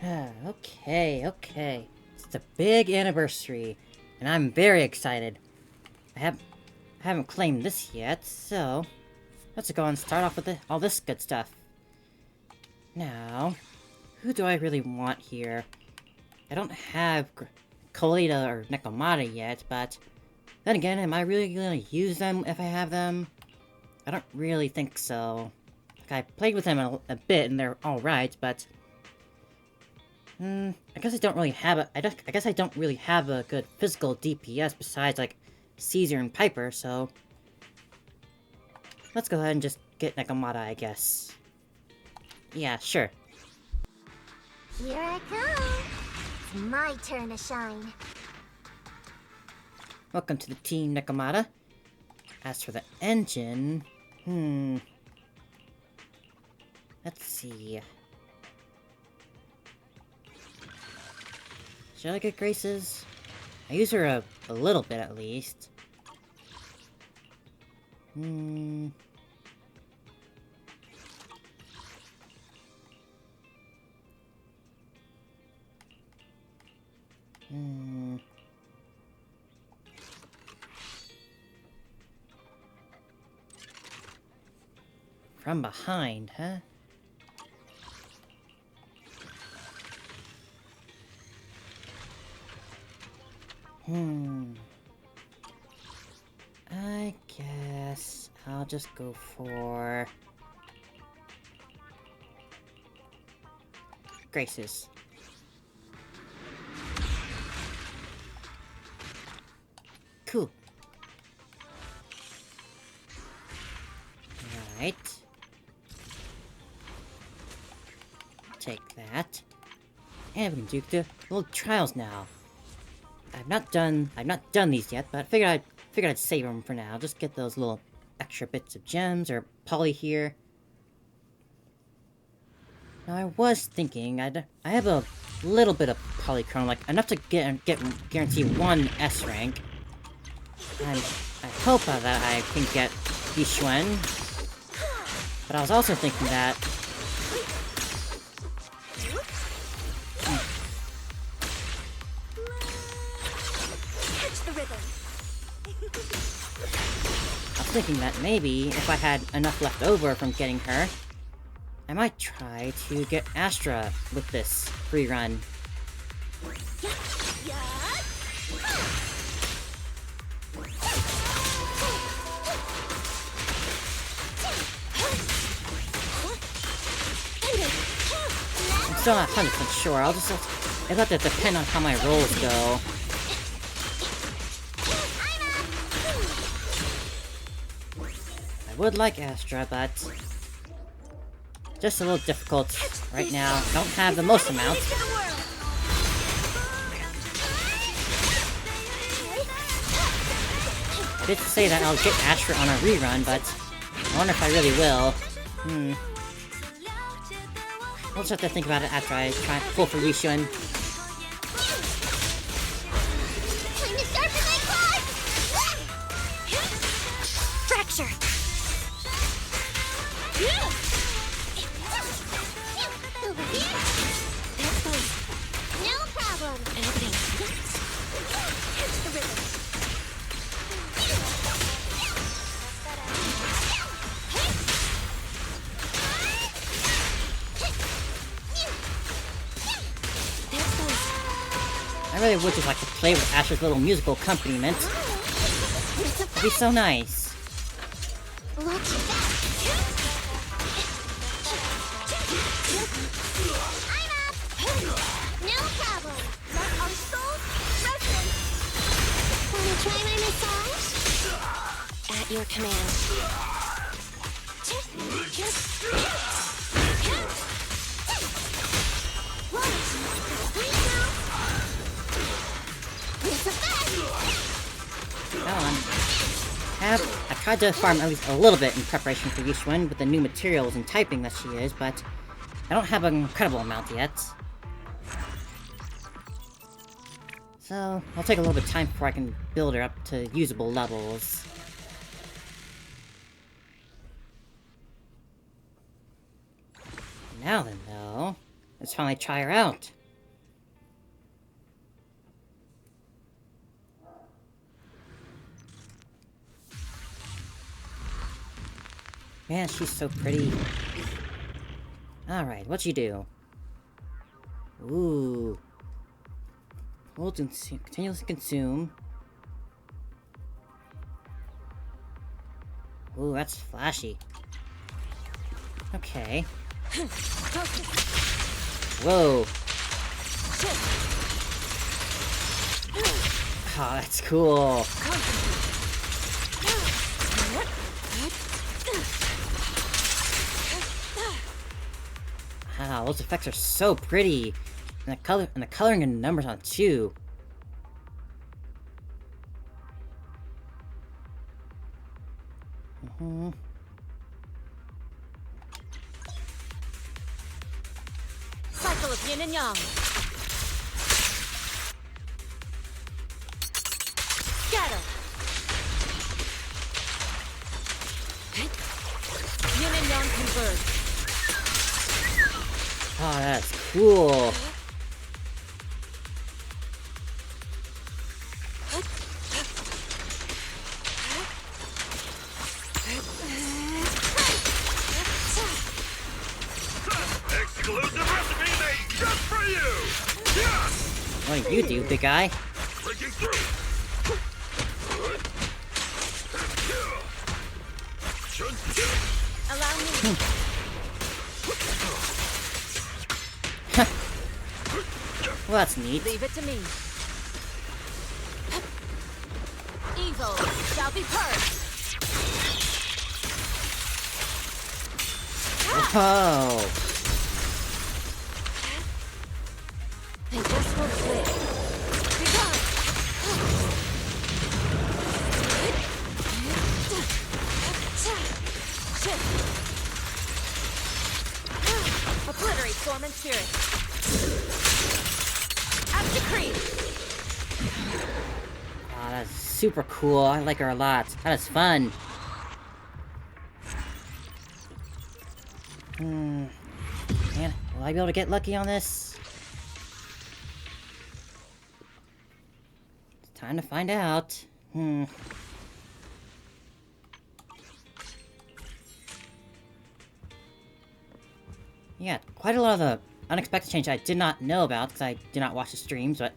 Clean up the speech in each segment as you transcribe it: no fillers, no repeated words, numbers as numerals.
Okay. It's a big anniversary, and I'm very excited. I haven't claimed this yet, so let's go and start off with all this good stuff. Now, who do I really want here? I don't have Colita or Nekomata yet, but then again, am I really gonna use them if I have them? I don't really think so. Like, I played with them a bit, and they're alright, but I guess I don't really have I guess I don't really have a good physical DPS besides, like, Caesar and Piper, so let's go ahead and just get Nekomata, I guess. Yeah, sure. Here I come. It's my turn to shine. Welcome to the team, Nekomata. As for the engine... Let's see... Should I get Grace's? I use her a little bit, at least. From behind, huh? I guess I'll just go for... Grace's. Cool. Right. Take that. And we can do the little trials now. I've not done these yet, but I figured I'd save them for now. Just get those little extra bits of gems or poly here. Now I was thinking I have a little bit of polychrome, like enough to guarantee one S rank. And I hope that I can get Yixuan. But I was also thinking that maybe if I had enough left over from getting her, I might try to get Astra with this free run. I'm still not 100% sure. I'll let that depend on how my rolls go. I would like Astra, but just a little difficult right now. I don't have the most amount. I did say that I'll get Astra on a rerun, but I wonder if I really will. I'll just have to think about it after I try to pull for Yixuan. Fracture! Over here! That's fine. No problem! Everything. Catch the rhythm. I really would just like to play with Asher's little musical accompaniment. It'd be so nice. No problem. Let our souls resonate. Wanna try my massage? At your command. I tried to farm at least a little bit in preparation for Yixuan with the new materials and typing that she is, but I don't have an incredible amount yet. So, I'll take a little bit of time before I can build her up to usable levels. Now then, though, Let's finally try her out. Man, she's so pretty. Alright, what'd you do? Ooh. We'll continuously consume. Ooh, that's flashy. Okay. Whoa. Oh, that's cool. Wow, those effects are so pretty. And the coloring and the numbers on it too. Cycle of yin and yang. Scatter. Yin and yang converge. Oh, that's cool. Exclusive recipe made just for you! Yeah! What do you do, big guy? Breaking through! Allow me. Well, that's neat. Leave it to me. Evil shall be purged. Whoa. And this will quit. Be gone. Shift. Obliterate form and spirit. As decreed. Oh, that's super cool. I like her a lot. That is fun. Man, will I be able to get lucky on this? It's time to find out. Yeah, quite a lot of the unexpected change I did not know about because I did not watch the streams, but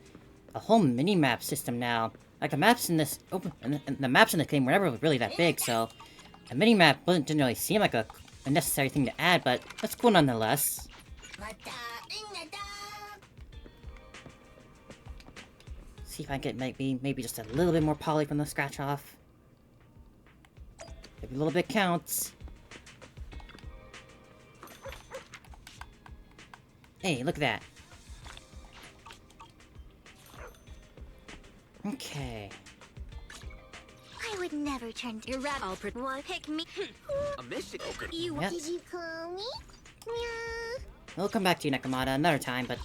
a whole mini-map system now. Like, the maps in this and the maps in the game were never really that big, so a mini-map didn't really seem like a necessary thing to add, but that's cool nonetheless. See if I can get maybe just a little bit more poly from the scratch off. Every little bit counts. Hey, look at that. Okay. I would never turn to your rat. I'll pick me. A mission? Okay. You Yep. Did you call me? Meow. We'll come back to you, Nakamata, another time, but...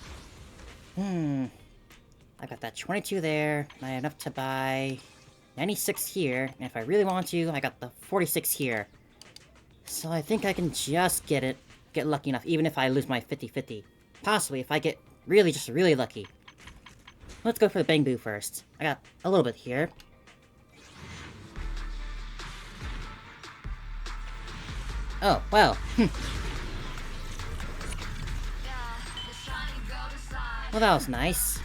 I got that 22 there, and I have enough to buy 96 here, and if I really want to, I got the 46 here. So I think I can just get lucky enough, even if I lose my 50-50. Possibly, if I get just really lucky. Let's go for the Bang Boo first. I got a little bit here. Oh, well. Well, that was nice.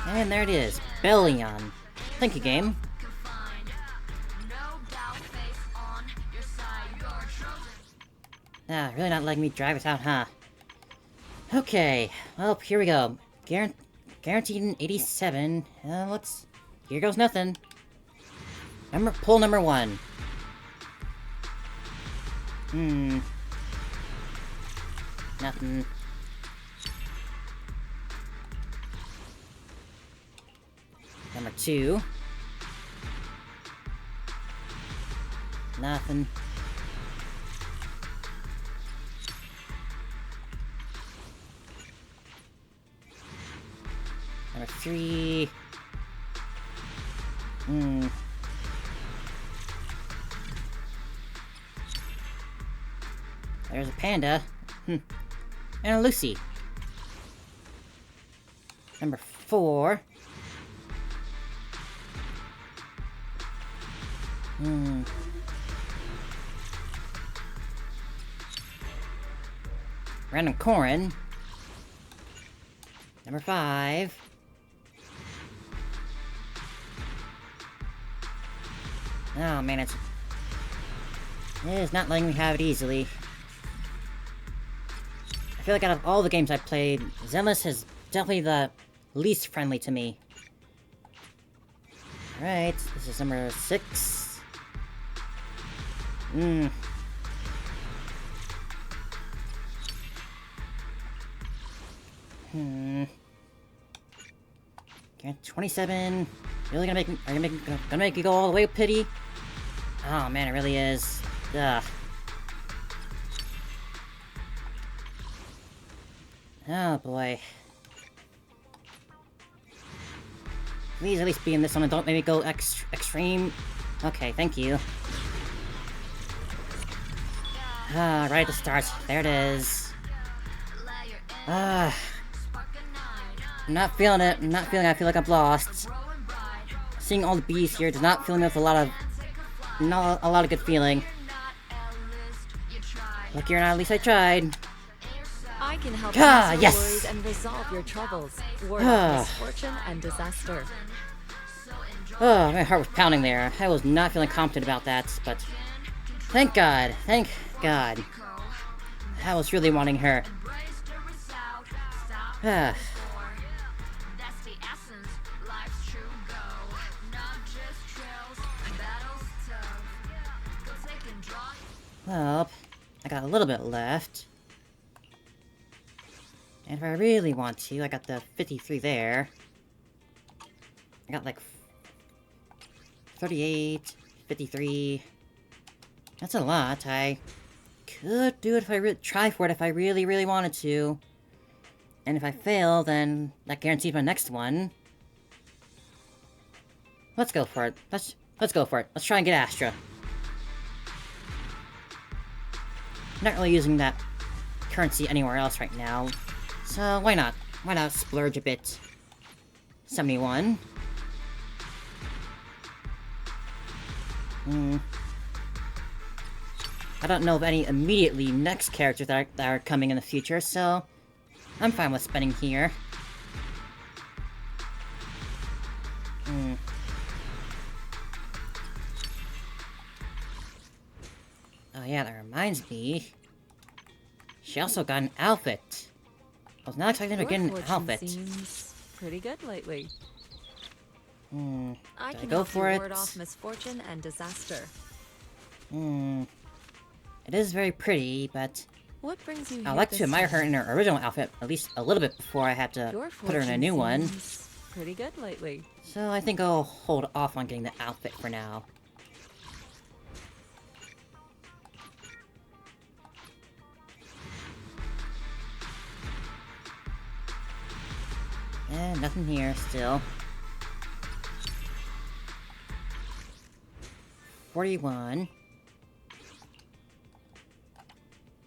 And there it is, Bellion. Thank you, game. Ah, really not letting me drive it out, huh? Okay, well, here we go. Guaranteed an 87. Here goes nothing. Pull number 1. Nothing. Number 2. Nothing. Number 3. There's a panda. And a Lucy. Number 4. Random Corin. Number 5. Oh man, it is not letting me have it easily. I feel like out of all the games I've played, ZZZ is definitely the least friendly to me. Alright, this is number 6. Okay, 27. Really gonna make me, gonna make you go all the way with pity? Oh man, it really is. Ugh. Oh boy. Please at least be in this one and don't make me go extreme. Okay, thank you. Ah, right at the start. There it is. I'm not feeling it. I'm not feeling it. I feel like I'm lost. Seeing all the bees here does not fill me with a lot of good feeling. Lucky or not, at least I tried. I can help you solve yes! worries and resolve your troubles. Ward off misfortune and disaster. Oh, my heart was pounding there. I was not feeling confident about that, but thank God. Thank God. I was really wanting her. Well, I got a little bit left. And if I really want to, I got the 53 there. I got like 38, 53. That's a lot. I could do it if I try for it if I really, really wanted to. And if I fail, then that guarantees my next one. Let's go for it. Let's go for it. Let's try and get Astra. Not really using that currency anywhere else right now. So why not? Why not splurge a bit? 71. I don't know of any immediately next characters that are coming in the future, so I'm fine with spending here. Oh yeah, that reminds me. She also got an outfit. I was not expecting to get an outfit. Seems pretty good lately. I can go for it? ward off misfortune and disaster. It is very pretty, but What brings you I here like this to admire her time? in her original outfit at least a little bit before I had to Your put her in a fortune new one. seems pretty good lately. So I think I'll hold off on getting the outfit for now. And nothing here still. 41.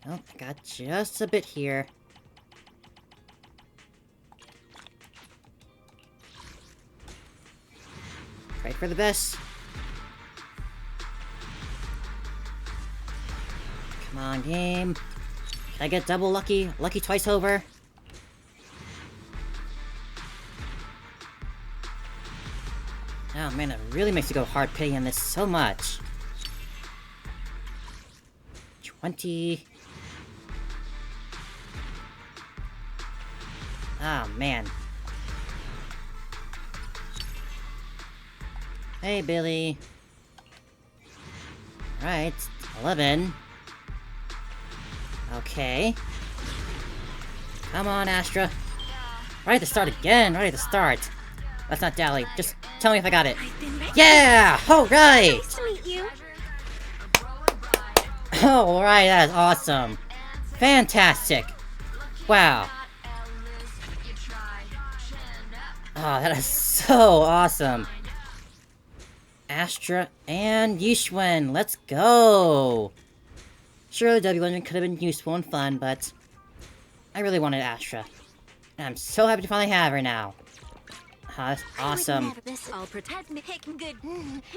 Oh, I got just a bit here. Pray for the best. Come on, game. Can I get double lucky? Lucky twice over? Oh man, it really makes you go hard paying this so much. 20. Oh man. Hey, Billy. Right, 11. Okay. Come on, Astra. Right at the start again, right at the start. Let's not dally. Just tell me if I got it. Yeah! Alright! Nice to meet you. Alright, that is awesome. Fantastic. Wow. Oh, that is so awesome. Astra and Yushwen, let's go! Sure, the W engine could have been useful and fun, but I really wanted Astra. And I'm so happy to finally have her now. That's awesome. This all pretend me good.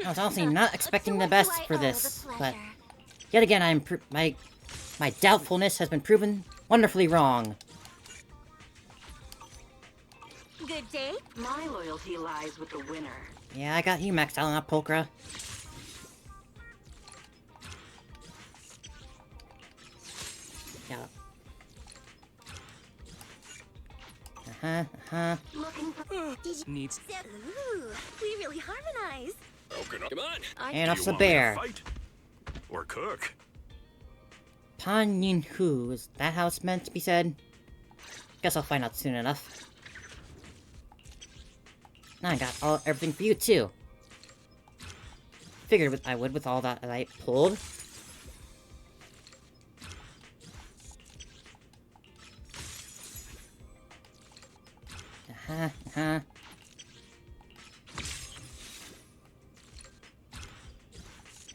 I was honestly not expecting the best for this, but yet again, my doubtfulness has been proven wonderfully wrong. Good day. My loyalty lies with the winner. Yeah, I got you maxed out on that Pulchra. Yeah. Looking for Needs. Ooh, we really harmonize. Come on. And Do off you the want me to bear. fight? Or cook? Pan Yin Hu, is that how it's meant to be said? Guess I'll find out soon enough. Now I got everything for you too. Figured I would with all that I pulled.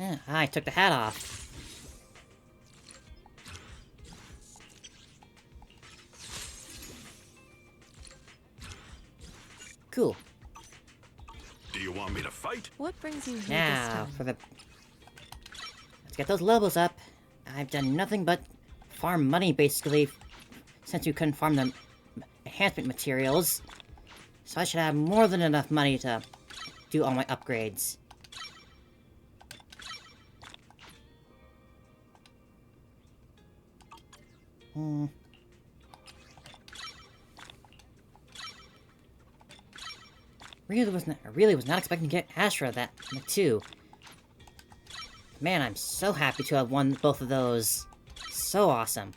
Yeah, I took the hat off. Cool. Do you want me to fight? What brings you here this Now, time? for the... Let's get those levels up. I've done nothing but farm money, basically, since you couldn't farm the enhancement materials. So I should have more than enough money to do all my upgrades. I really was not expecting to get Astra that too. Man, I'm so happy to have won both of those. So awesome.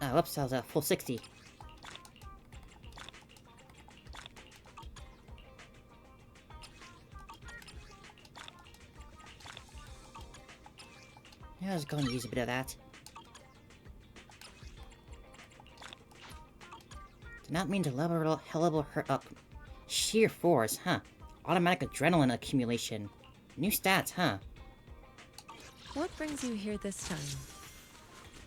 Oh, whoops, I was at full 60. Yeah, I was going to use a bit of that. Did not mean to level her up. Sheer force, huh? Automatic adrenaline accumulation. New stats, huh? What brings you here this time?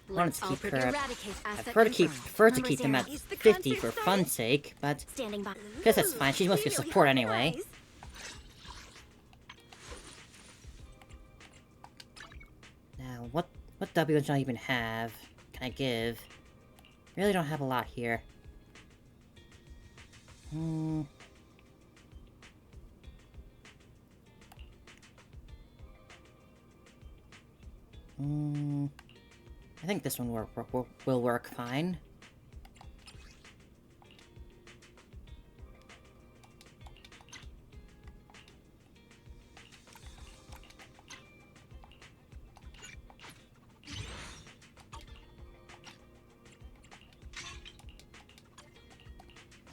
Wanted to keep her at... eradicate I asset prefer to confirmed. keep them at Is the 50 concert for started? fun's sake, but Standing by. guess that's fine. She's mostly We a support really anyway. harmonize. Now, what W do I even have? Can I give? Really don't have a lot here. I think this one will work fine.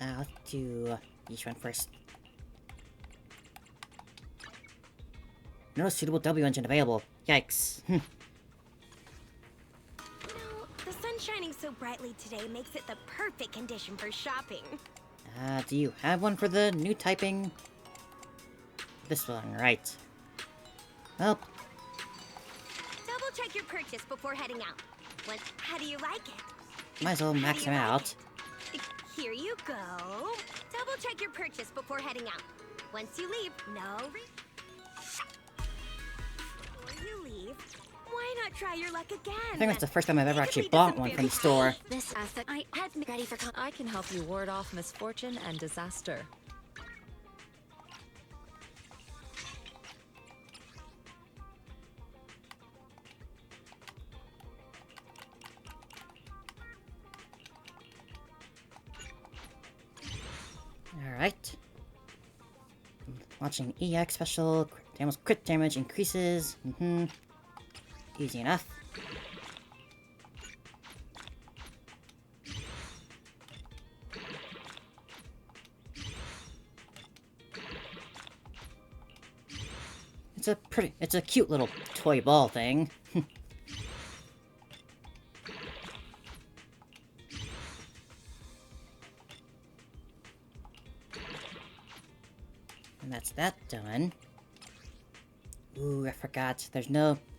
Let's do each one first. No suitable W engine available. Yikes. You know, the sun shining so brightly today makes it the perfect condition for shopping. Do you have one for the new typing? This one, right. Well, Double check your purchase before heading out. How do you like it? might as well max them out. Here you go. Double check your purchase before heading out. Once you leave, before you leave, why not try your luck again? I think that's the first time I've ever You actually could lead bought some one very from the store. This asset I had me ready for. I can help you ward off misfortune and disaster. Alright. Launching EX special. Crit damage increases. Easy enough. It's a cute little toy ball thing. that's that done. Ooh, I forgot. I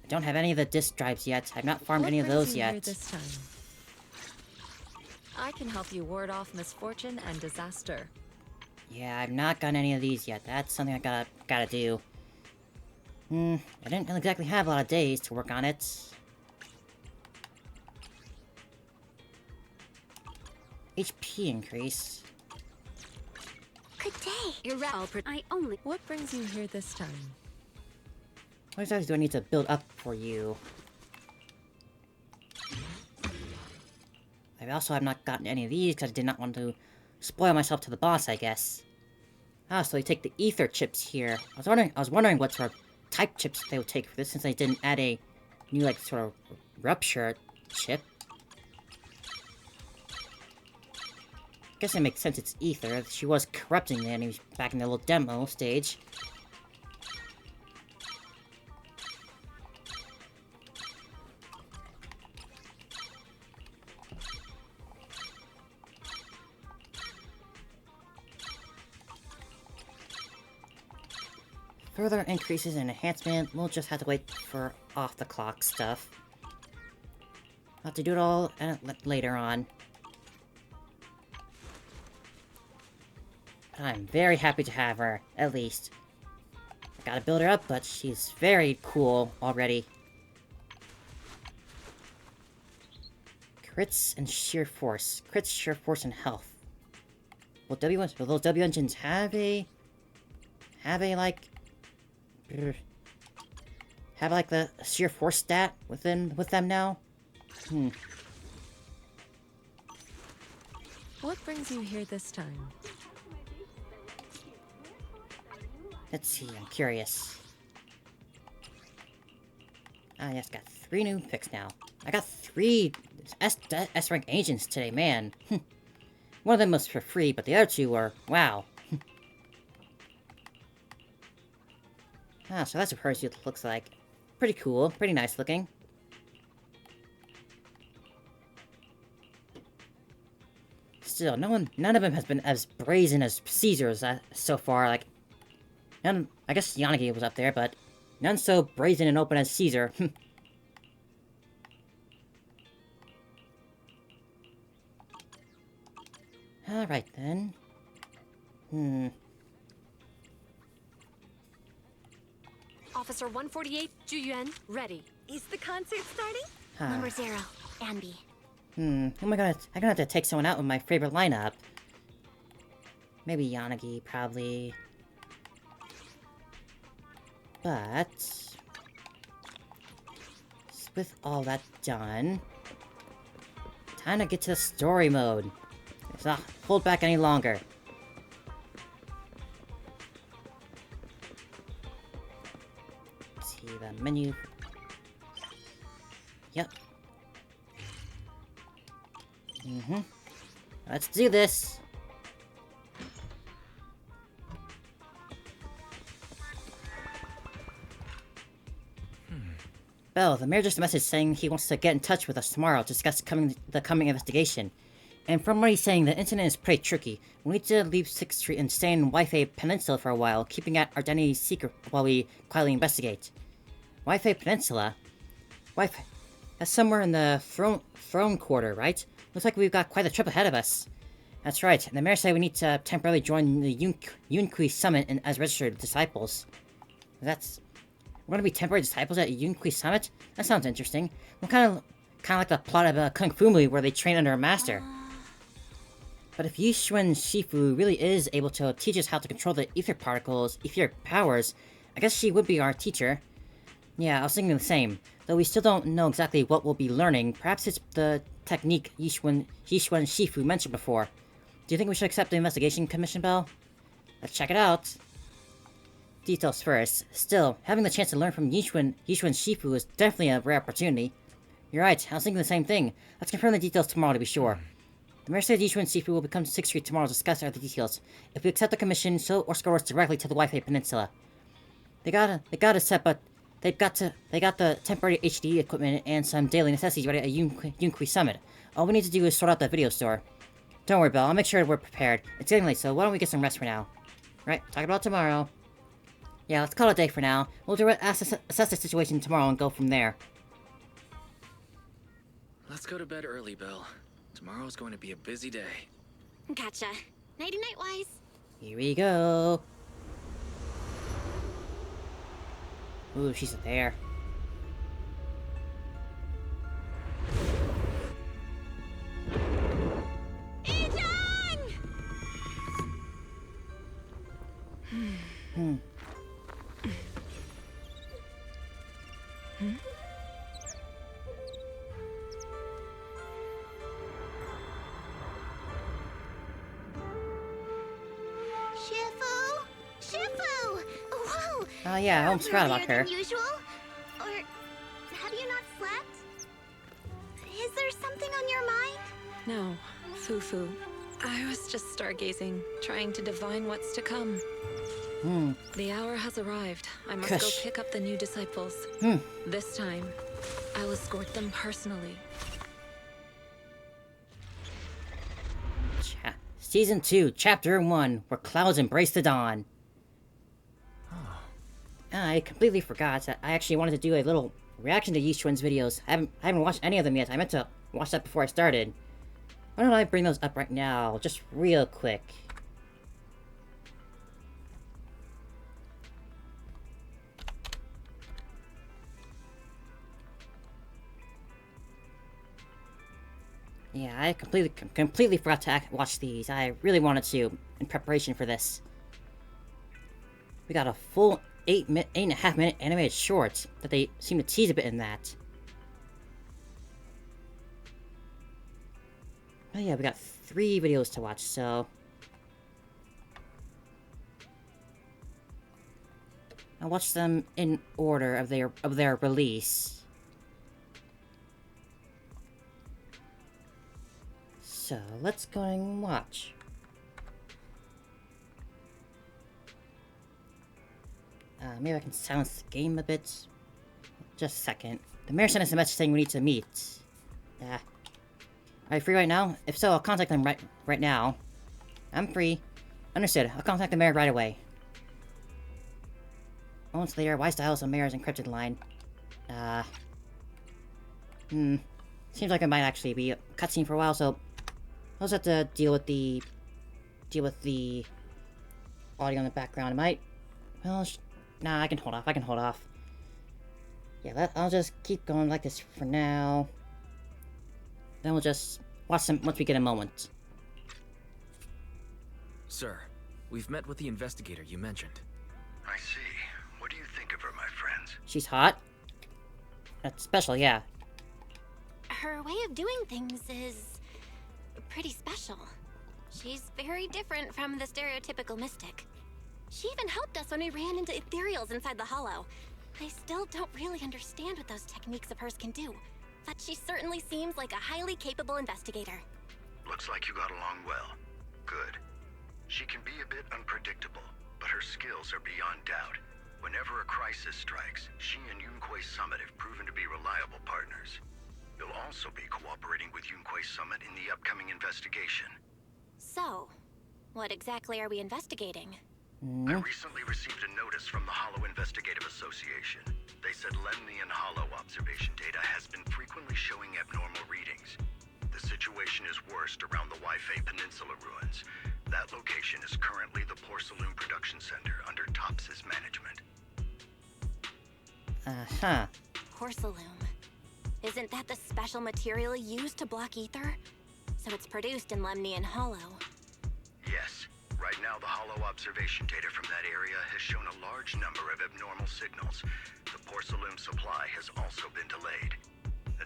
don't have any of the disk drives yet. I've not farmed What any of brings those you here yet. this time? I can help you ward off misfortune and disaster. Yeah, I've not gotten any of these yet. That's something I gotta do. I didn't exactly have a lot of days to work on it. HP increase. Good day. You're right. I only. What brings you here this time? What exactly do I need to build up for you? I also have not gotten any of these because I did not want to spoil myself to the boss, I guess. Ah, so they take the ether chips here. I was wondering what sort of type chips they would take for this, since they didn't add a new, like, sort of rupture chip. Guess it makes sense it's ether. She was corrupting the enemies back in the little demo stage. Further increases in enhancement, we'll just have to wait for off-the-clock stuff. I'll have to do it all later on. I'm very happy to have her, at least. I gotta build her up, but she's very cool already. Crits and sheer force. Crits, sheer force, and health. Will those W engines have like the sheer force stat with them now? What brings you here this time? Let's see, I'm curious. Ah, yes, got 3 new picks now. I got 3 S-rank agents today, man. One of them was for free, but the other 2 were, wow. Ah, so that's what her suit looks like. Pretty cool, pretty nice looking. Still, none of them has been as brazen as Caesar's so far. Like, I guess Yanagi was up there, but none so brazen and open as Caesar. Alright then. Officer 148, Juyuan, ready. Is the concert starting? Number 0, Anby. I'm gonna have to take someone out with my favorite lineup. Maybe Yanagi, probably. But with all that done, time to get to the story mode. Let's not hold back any longer. Let's see the menu. Yep. Let's do this. Bell, the mayor just a message saying he wants to get in touch with us tomorrow to discuss the coming investigation. And from what he's saying, the incident is pretty tricky. We need to leave 6th Street and stay in Wi-Fi Peninsula for a while, keeping our identity secret while we quietly investigate. Wi-Fi Peninsula? Wi-Fi... That's somewhere in the throne quarter, right? Looks like we've got quite a trip ahead of us. That's right, and the mayor said we need to temporarily join the Yunkui Summit as registered disciples. We're gonna be temporary disciples at Yunkui Summit? That sounds interesting. Well, kind of like the plot of a Kung Fu movie where they train under a master. But if Yishuan Shifu really is able to teach us how to control the ether particles, etheric powers, I guess she would be our teacher. Yeah, I was thinking the same. Though we still don't know exactly what we'll be learning. Perhaps it's the technique Yishuan Shifu mentioned before. Do you think we should accept the investigation, Commission Bell? Let's check it out. Details first. Still, having the chance to learn from Yishuan Shifu is definitely a rare opportunity. You're right, I was thinking the same thing. Let's confirm the details tomorrow to be sure. The mayor said Yishuan Shifu will come to 6th Street tomorrow to discuss other details. If we accept the commission, so escort us directly to the Wi-Fi Peninsula. They got the temporary HD equipment and some daily necessities ready at Yunkui Summit. All we need to do is sort out the video store. Don't worry, Belle, I'll make sure we're prepared. It's getting late, so why don't we get some rest for now? Right, talk about tomorrow. Yeah, let's call it a day for now. We'll assess the situation tomorrow and go from there. Let's go to bed early, Bill. Tomorrow's going to be a busy day. Gotcha. Nighty-night, Wise. Here we go. Ooh, she's there. Shifu! Shifu! Whoa! Oh yeah, I almost forgot about her. Than usual? Or have you not slept? Is there something on your mind? No, Fufu. I was just stargazing, trying to divine what's to come. The hour has arrived. I must go pick up the new disciples. This time, I'll escort them personally. Season 2, Chapter 1, Where Clouds Embrace the Dawn. I completely forgot that I actually wanted to do a little reaction to Yishuan's videos. I haven't watched any of them yet. I meant to watch that before I started. Why don't I bring those up right now, just real quick. Yeah, I completely forgot to watch these. I really wanted to, in preparation for this. We got a full 8.5 minute animated short that they seem to tease a bit in that. Oh yeah, we got 3 videos to watch, so... I'll watch them in order of their release. So, let's go and watch. Maybe I can silence the game a bit. Just a second. The mayor sent us a message saying we need to meet. Are you free right now? If so, I'll contact them right now. I'm free. Understood. I'll contact the mayor right away. Moments later, Wise dials the mayor's encrypted line. Seems like it might actually be a cutscene for a while, so I'll just have to deal with the audio in the background. It might... Well, nah, I can hold off. Yeah, I'll just keep going like this for now. Then we'll just watch them once we get a moment. Sir, we've met with the investigator you mentioned. I see. What do you think of her, my friends? She's hot. That's special, yeah. Her way of doing things is pretty special. She's very different from the stereotypical mystic. She even helped us when we ran into ethereals inside the hollow. I still don't really understand what those techniques of hers can do, but she certainly seems like a highly capable investigator. Looks like you got along well. Good. She can be a bit unpredictable, but her skills are beyond doubt. Whenever a crisis strikes, she and Yunquei Summit have proven to be reliable partners. You'll also be cooperating with Yunquei Summit in the upcoming investigation. So, what exactly are we investigating? I recently received a notice from the Hollow Investigative Association. They said Lemnian Hollow observation data has been frequently showing abnormal readings. The situation is worst around the Waifei Peninsula ruins. That location is currently the Porcelain Production Center under Tops's management. Uh-huh. Porcelain. Isn't that the special material used to block ether? So it's produced in Lemnian Hollow. Yes. Right now, the Hollow observation data from that area has shown a large number of abnormal signals. The porcelain supply has also been delayed.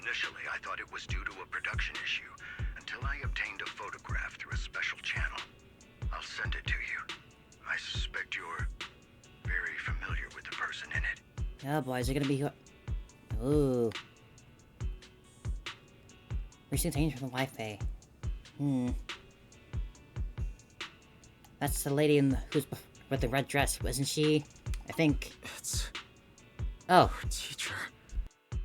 Initially, I thought it was due to a production issue, until I obtained a photograph through a special channel. I'll send it to you. I suspect you're very familiar with the person in it. Oh boy, is it gonna be... Ooh. Recent change from the Wi-Fi. That's the lady who's with the red dress, wasn't she? I think. It's... Oh. Our teacher,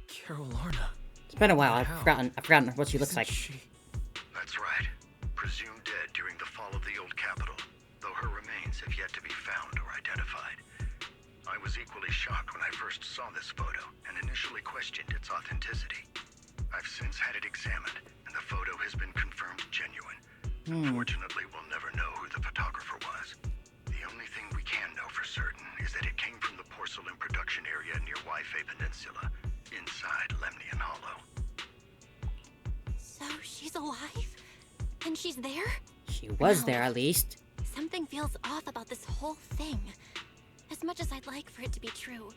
Carol Lorna. It's been a while. I've forgotten what she looks like. That's right. Presumed dead during the fall of the old capital, though her remains have yet to be found or identified. I was equally shocked when I first saw this photo and initially questioned its authenticity. I've since had it examined, and the photo has been confirmed genuine. Unfortunately, we'll never know who the photographer was. The only thing we can know for certain is that it came from the porcelain production area near Wi-Fi Peninsula, inside Lemnian Hollow. So she's alive? And she's there? She was No. there, at least. Something feels off about this whole thing. As much as I'd like for it to be true,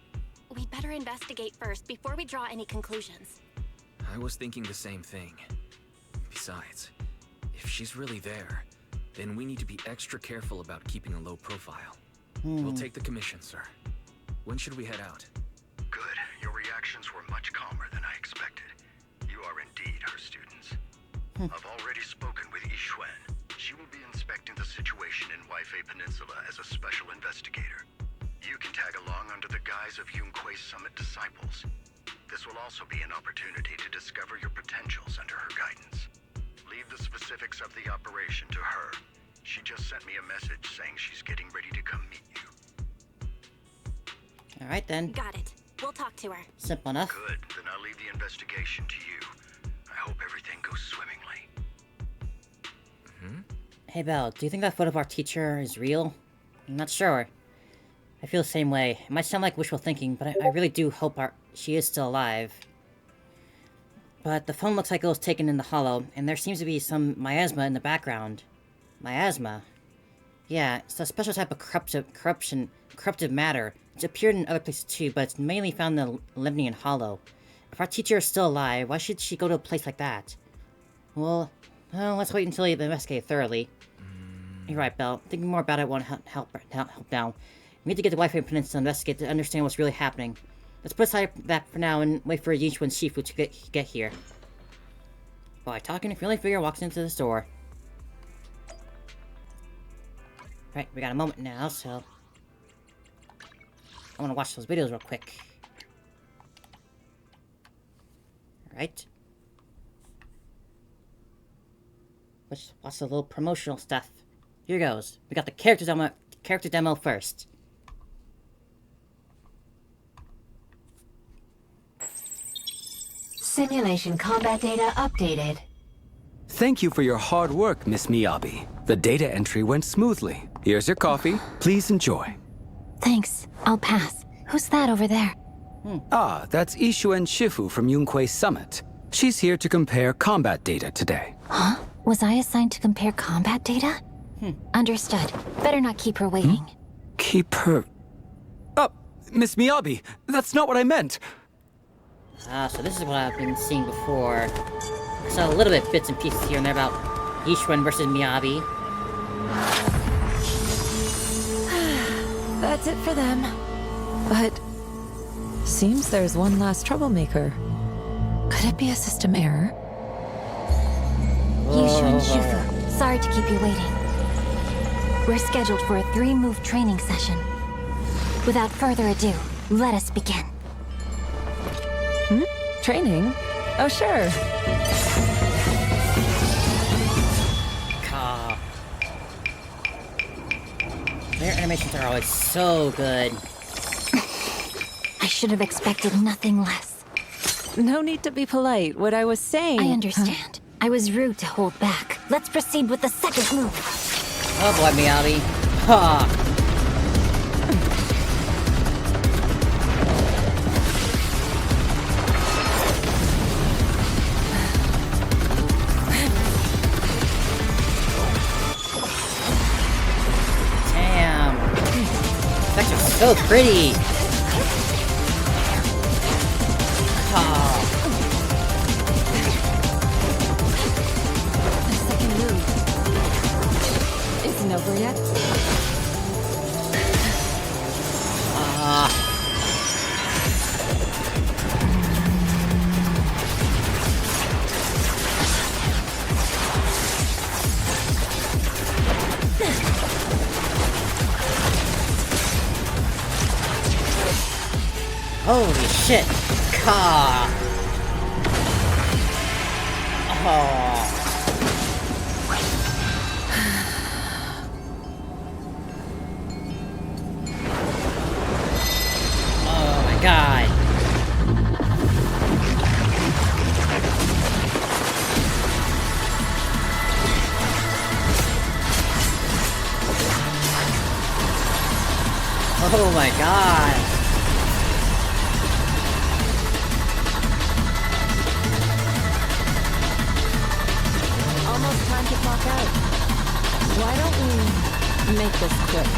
we'd better investigate first before we draw any conclusions. I was thinking the same thing. Besides, if she's really there, then we need to be extra careful about keeping a low profile. We'll take the commission, sir. When should we head out? Good. Your reactions were much calmer than I expected. You are indeed her students. I've already spoken with Yixuan. She will be inspecting the situation in Wi-Fi Peninsula as a special investigator. You can tag along under the guise of Yunque's Summit disciples. This will also be an opportunity to discover your potentials under her guidance. Leave the specifics of the operation to her. She just sent me a message saying she's getting ready to come meet you. Alright then. Got it. We'll talk to her. Simple enough. Good. Then I'll leave the investigation to you. I hope everything goes swimmingly. Hey Belle, do you think that photo of our teacher is real? I'm not sure. I feel the same way. It might sound like wishful thinking, but I really do hope she is still alive. But the phone looks like it was taken in the hollow, and there seems to be some miasma in the background. Miasma? Yeah, it's a special type of corruptive matter. It's appeared in other places too, but it's mainly found in the Lemnian Hollow. If our teacher is still alive, why should she go to a place like that? Well, let's wait until we investigate thoroughly. You're right, Belle. Thinking more about it won't help now. We need to get to Wi-Fi Peninsula and investigate to understand what's really happening. Let's put aside that for now and wait for Yixuan Shifu to get here. While talking, a friendly figure walks into the store. Right, we got a moment now, so I want to watch those videos real quick. Alright. Let's watch the little promotional stuff. Here goes. We got the character demo first. Simulation combat data updated. Thank you for your hard work, Miss Miyabi. The data entry went smoothly. Here's your coffee. Please enjoy. Thanks. I'll pass. Who's that over there? Ah, that's Yixuan Shifu from Yunque's Summit. She's here to compare combat data today. Huh? Was I assigned to compare combat data? Understood. Better not keep her waiting. Keep her... Oh, Miss Miyabi, that's not what I meant. Ah, so this is what I've been seeing before. I saw a little bit bits and pieces here and there about Yixuan versus Miyabi. That's it for them. But seems there's one last troublemaker. Could it be a system error? Yixuan Shifu, sorry to keep you waiting. We're scheduled for a 3-move training session. Without further ado, let us begin. Training? Oh, sure. Their animations are always so good. I should have expected nothing less. No need to be polite. What I was saying... I understand. I was rude to hold back. Let's proceed with the second move. Oh boy, Miyabi. Ha! Damn. Effects are so pretty. Oh. The second move isn't over yet. Holy shit. Ka. Oh. Oh my god. Almost time to clock out. Why don't we make this quick?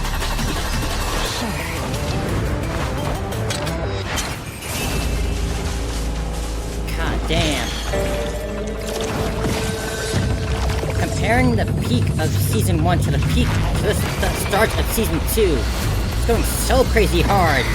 God damn. Comparing the peak of Season 1 to the peak to the start of Season 2, it's going so crazy hard.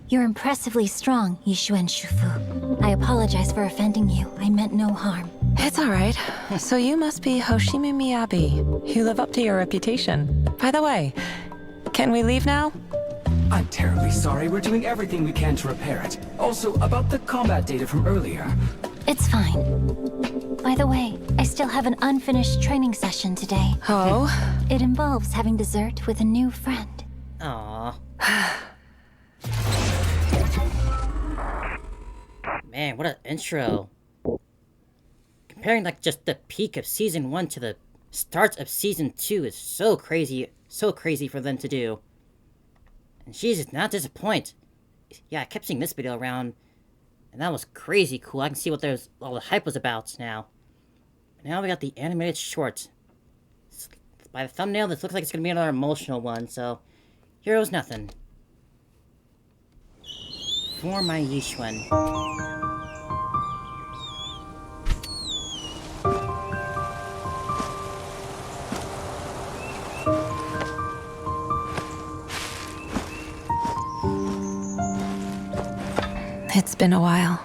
You're impressively strong, Yixuan Shufu. I apologize for offending you. I meant no harm. It's all right. So you must be Hoshimi Miyabi. You live up to your reputation. By the way, can we leave now? I'm terribly sorry. We're doing everything we can to repair it. Also, about the combat data from earlier. It's fine. By the way, I still have an unfinished training session today. Oh? It involves having dessert with a new friend. Aww. Man, what an intro. Comparing like just the peak of Season 1 to the start of Season 2 is so crazy for them to do. And she's just not disappointed. Yeah, I kept seeing this video around, and that was crazy cool. I can see what all the hype was about now. Now we got the animated short. By the thumbnail, this looks like it's gonna be another emotional one, so here goes nothing. For my Yixuan. It's been a while.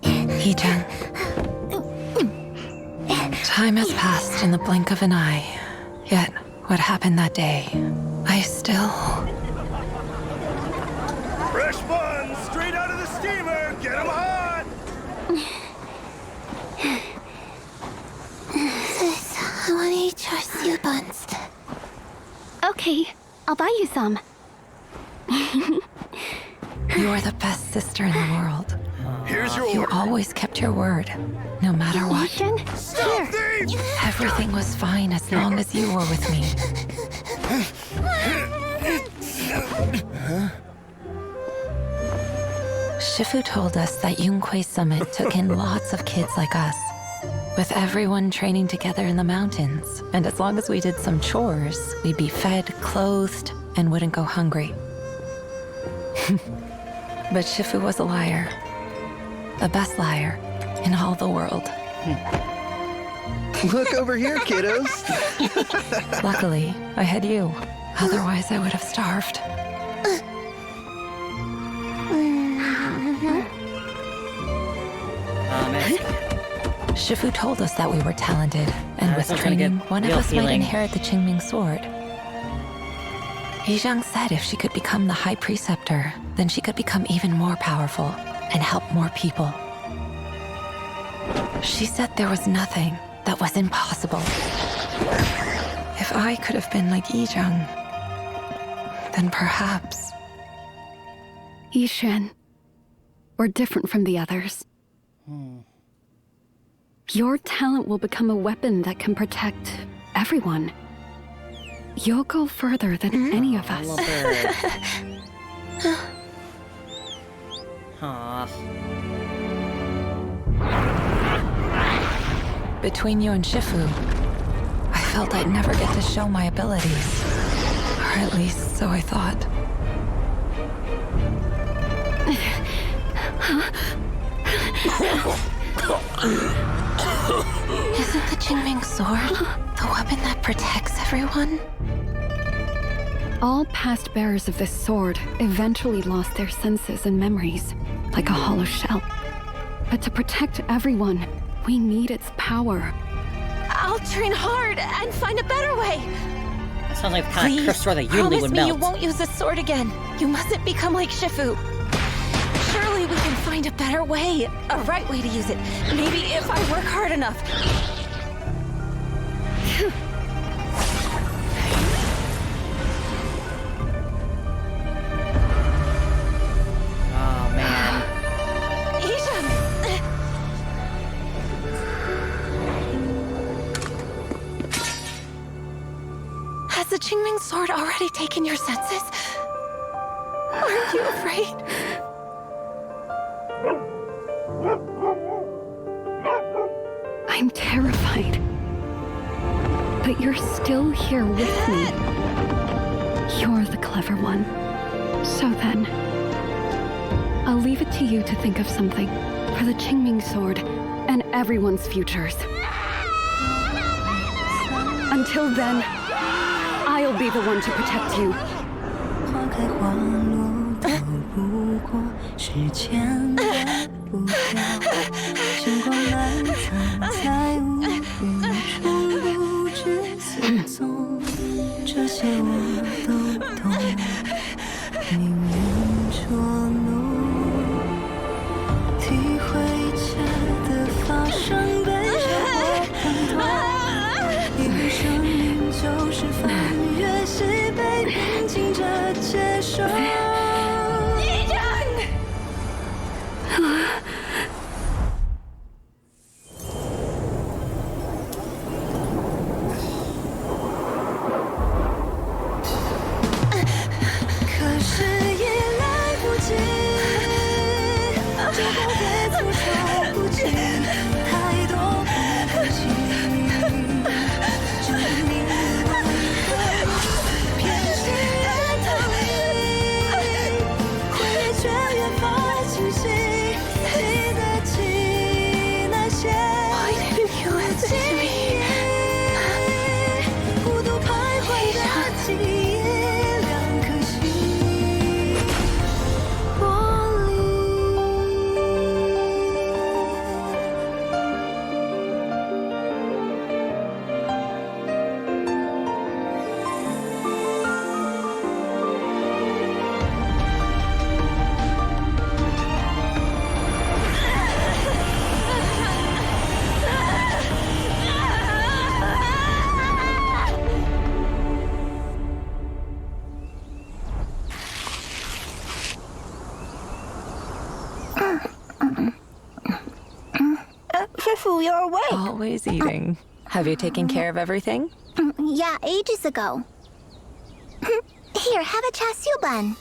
Hee-chan. Time has passed in the blink of an eye. Yet, what happened that day, I still... Fresh buns, straight out of the steamer! Get 'em hot! Sis, I want to eat your stew buns. Okay, I'll buy you some. You are the best sister in the world. Here's your You order. always kept your word, no matter what. Jen, Stop here. thief! Everything was fine as long as you were with me. Shifu told us that Yunquei Summit took in lots of kids like us, with everyone training together in the mountains. And as long as we did some chores, we'd be fed, clothed, and wouldn't go hungry. But Shifu was a liar. The best liar in all the world. Look over here, kiddos. Luckily, I had you. Otherwise, I would have starved. Shifu told us that we were talented, and with training, one of us might inherit the Qingming sword. Yizhang said if she could become the High Preceptor, then she could become even more powerful and help more people. She said there was nothing that was impossible. If I could have been like Yizhang, then perhaps... Yixuan, we're different from the others. Your talent will become a weapon that can protect everyone. You'll go further than any of us. Between you and Shifu, I felt I'd never get to show my abilities. Or at least, so I thought. Isn't the Qingming sword the weapon that protects everyone? All past bearers of this sword eventually lost their senses and memories, like a hollow shell. But to protect everyone, we need its power. I'll train hard and find a better way. That sounds like the kind of cursed sword that usually would melt. You won't use this sword again. You mustn't become like Shifu. Surely we can find a better way, a right way to use it. Maybe if I work hard enough. Qingming sword already taken your senses? Aren't you afraid? I'm terrified. But you're still here with me. You're the clever one. So then, I'll leave it to you to think of something for the Qingming sword and everyone's futures. Until then, I'll be the one to protect you. 花开花落都不过时间的步调，星光埋藏在乌云中不知所踪，这些我都懂，命运捉弄，体会一切的发生悲伤或感动，一个生命就是翻越西北，平静着接受。可是已来不及，这不会措手不及，太多不可及，只你为何偏心越逃离，回忆却越发清晰，记得起那些不经意，孤独徘徊的记忆，两颗心玻璃。Fifu, you're awake. Always eating. Have you taken care of everything? Yeah, ages ago. Here, have a char siu bun.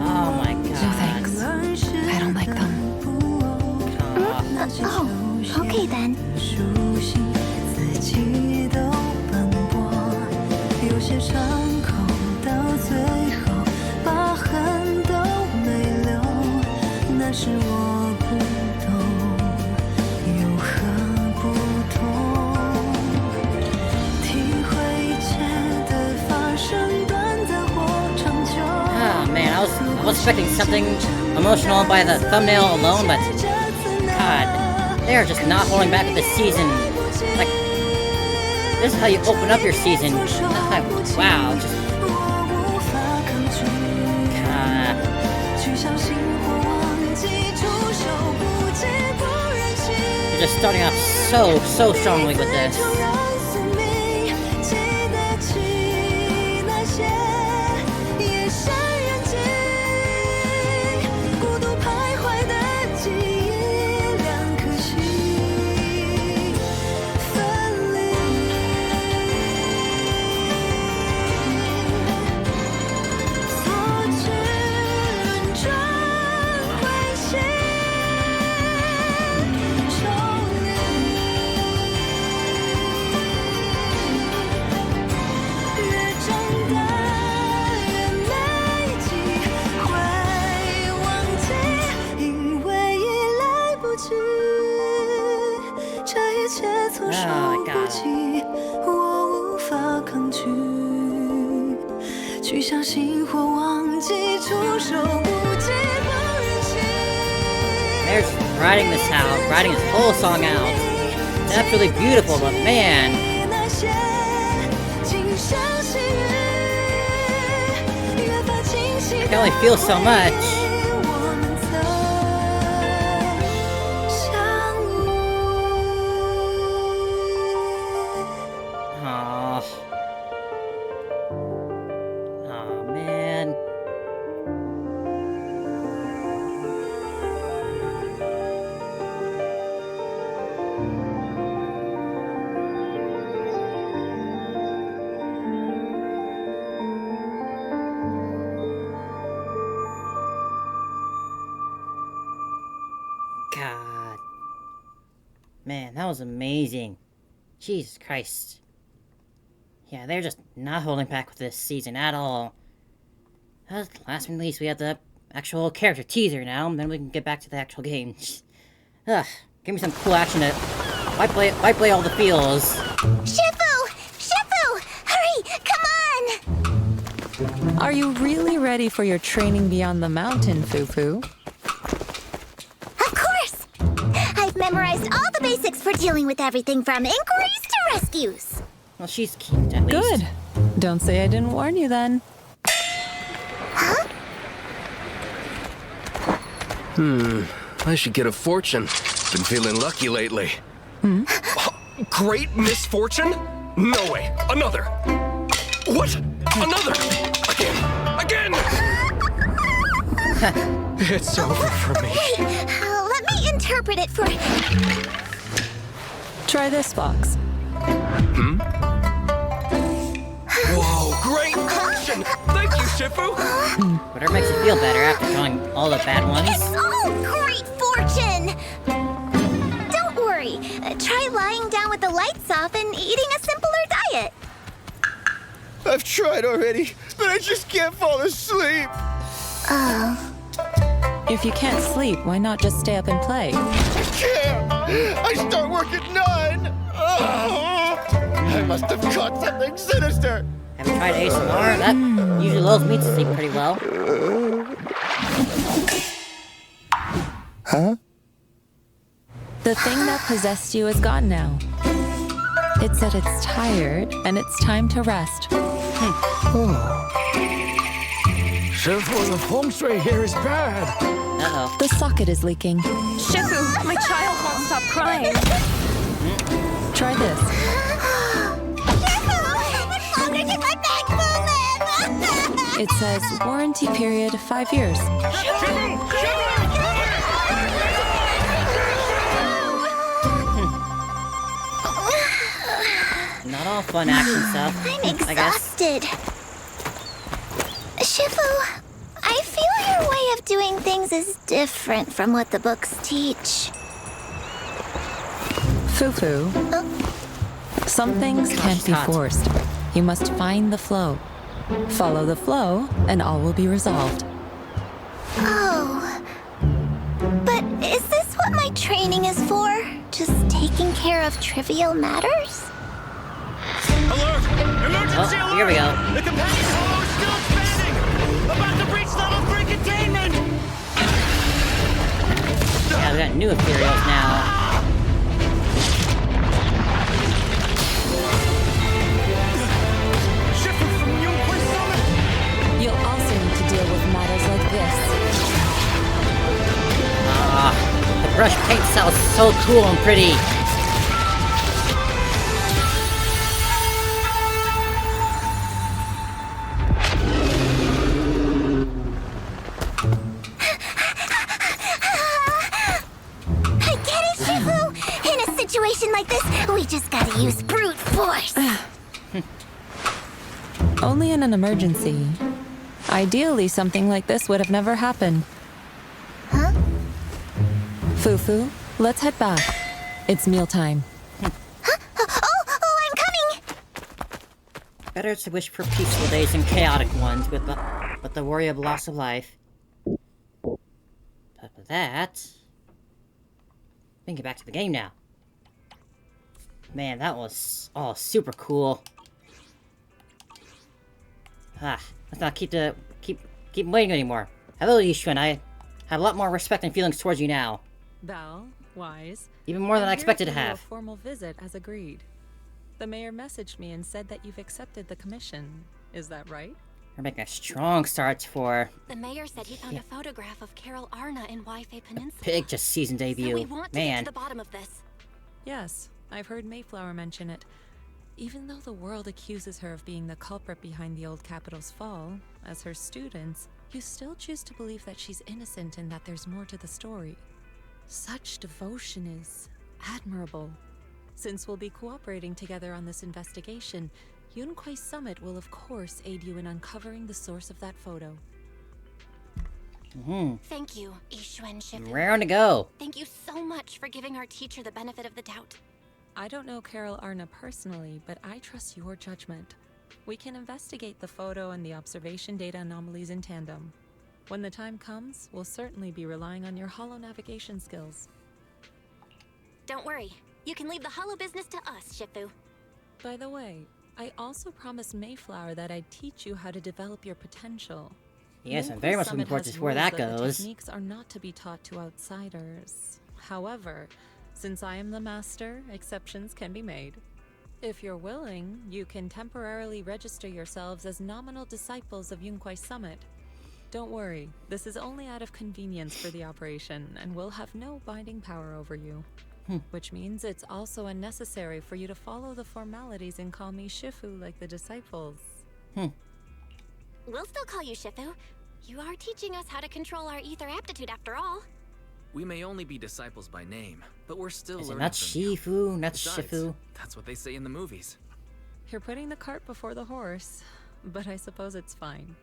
Oh my No god. thanks. I don't like them. Oh, okay then. 熟悉自己都斑驳，有些伤口到最后疤痕都没留，那是我不懂，有何不同？体会一切的发生，短暂或长久。Oh man, I was expecting something emotional by the thumbnail alone, but God, they are just not holding back with the season. Like, this is how you open up your season. Like, wow, just God. 去相信或忘记，出手不及，不忍心。 You're just starting off so strongly with this. 就让宿命记得起那些夜深人静，孤独徘徊的记忆，两颗心分离。错觉轮转回心，抽离。越长大越没机会忘记，因为已来不及，这一切措手不及，我无法抗拒，去相信或忘记，出手不及，不忍心。 They're just writing this out, writing this whole song out. It's absolutely beautiful, but man, 那些今生细雨，越发清晰 I can only feel so much. 我们曾相遇。 Aw. Aw, man. God. Man, that was amazing. Jesus Christ. Yeah, they're just not holding back with this season at all. Last but not least, we have the actual character teaser now, and then we can get back to the actual game. Ugh, give me some cool action to... Why play all the feels? Shifu! Shifu! Hurry! Come on! Are you really ready for your training beyond the mountain, Fufu? Of course! I've memorized all the basics for dealing with everything from inquiries to rescues. Well, she's cute, at least. Good. Don't say I didn't warn you then. Huh? I should get a fortune. Been feeling lucky lately. Great misfortune? No way. Another. What? Another. Again. It's over for me. Wait, let me interpret it for... Try this box. Whoa, great fortune! Thank you, Shifu! Whatever makes you feel better after drawing all the bad ones. It's all great fortune! Don't worry. Try lying down with the lights off and eating a simpler diet. I've tried already, but I just can't fall asleep. Oh. If you can't sleep, why not just stay up and play? I can't! I start work at 9! I must have caught something sinister! Have you tried ASMR? That usually lulls me to sleep pretty well. Huh? The thing that possessed you is gone now. It said it's tired, and it's time to rest. Shifu, the feng shui here is bad. Uh-oh. The socket is leaking. Shifu, my child won't stop crying. Try this. It says warranty period 5 years. Not all fun action stuff. I'm exhausted. Shifu, I feel your way of doing things is different from what the books teach. Fufu. Some things can't be forced. You must find the flow. Follow the flow, and all will be resolved. Oh. But is this what my training is for? Just taking care of trivial matters? Alert! Emergency alert! Here we go. The companion hollow is still expanding! About to breach level 3 containment! Yeah, we got new Imperials now. You'll also need to deal with matters like this. The brush paint style is so cool and pretty. I get it, Shifu! In a situation like this, we just gotta use brute force! Only in an emergency. Ideally, something like this would have never happened. Huh? Fufu, let's head back. It's mealtime. Huh? Oh, I'm coming! Better to wish for peaceful days than chaotic ones with the worry of loss of life. But with that, we can get back to the game now. Man, that was all super cool. Let's not keep waiting anymore. Hello, Yishun. I have a lot more respect and feelings towards you now. Val, Wise. Even more than I expected to have. A formal visit as agreed. The mayor messaged me and said that you've accepted the commission. Is that right? We're making a strong start for... The mayor said he found a photograph of Carol Arna in Waifei Peninsula. Big just season debut. So we want to Man. get to the bottom of this. Yes, I've heard Mayflower mention it. Even though the world accuses her of being the culprit behind the old capital's fall, as her students, you still choose to believe that she's innocent and that there's more to the story. Such devotion is admirable. Since we'll be cooperating together on this investigation, Yunquai Summit will of course aid you in uncovering the source of that photo. Thank you, Yixuan Shifu. Raring to go. Thank you so much for giving our teacher the benefit of the doubt. I don't know Carol Arna personally, but I trust your judgment. We can investigate the photo and the observation data anomalies in tandem. When the time comes, we'll certainly be relying on your holo navigation skills. Don't worry. You can leave the holo business to us, Shifu. By the way, I also promised Mayflower that I'd teach you how to develop your potential. Yes, I'm very much looking forward to see where that goes. The techniques are not to be taught to outsiders. However, since I am the master, exceptions can be made. If you're willing, you can temporarily register yourselves as nominal disciples of Yunkwai Summit. Don't worry, this is only out of convenience for the operation, and will have no binding power over you. Which means it's also unnecessary for you to follow the formalities and call me Shifu like the disciples. We'll still call you Shifu. You are teaching us how to control our ether aptitude after all. We may only be disciples by name, but we're still Is it learning not from you. Shifu, not Besides, Shifu? that's what they say in the movies. You're putting the cart before the horse, but I suppose it's fine.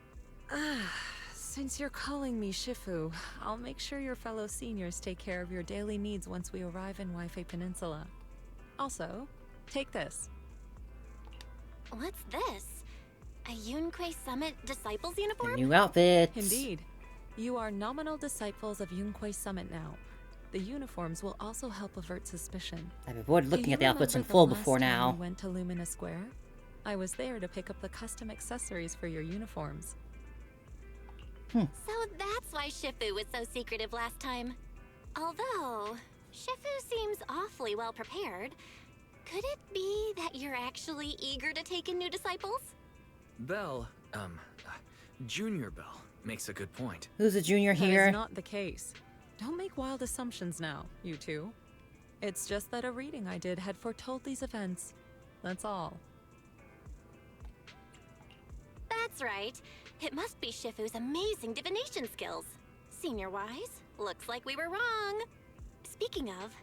Since you're calling me Shifu, I'll make sure your fellow seniors take care of your daily needs once we arrive in Waifei Peninsula. Also, take this. What's this? A Yunkwei Summit Disciples uniform? New outfits. Indeed. You are nominal disciples of Yunkwei Summit now. The uniforms will also help avert suspicion. I've avoided Do looking you at the outfits in remember full the before last time now. we went to Lumina Square? I was there to pick up the custom accessories for your uniforms. So that's why Shifu was so secretive last time. Although, Shifu seems awfully well prepared. Could it be that you're actually eager to take in new disciples? Belle, Junior Belle, makes a good point. Who's a junior That here? is not the case. Don't make wild assumptions now, you two. It's just that a reading I did had foretold these events. That's all. That's right. It must be Shifu's amazing divination skills. Senior-wise, looks like we were wrong. Speaking of,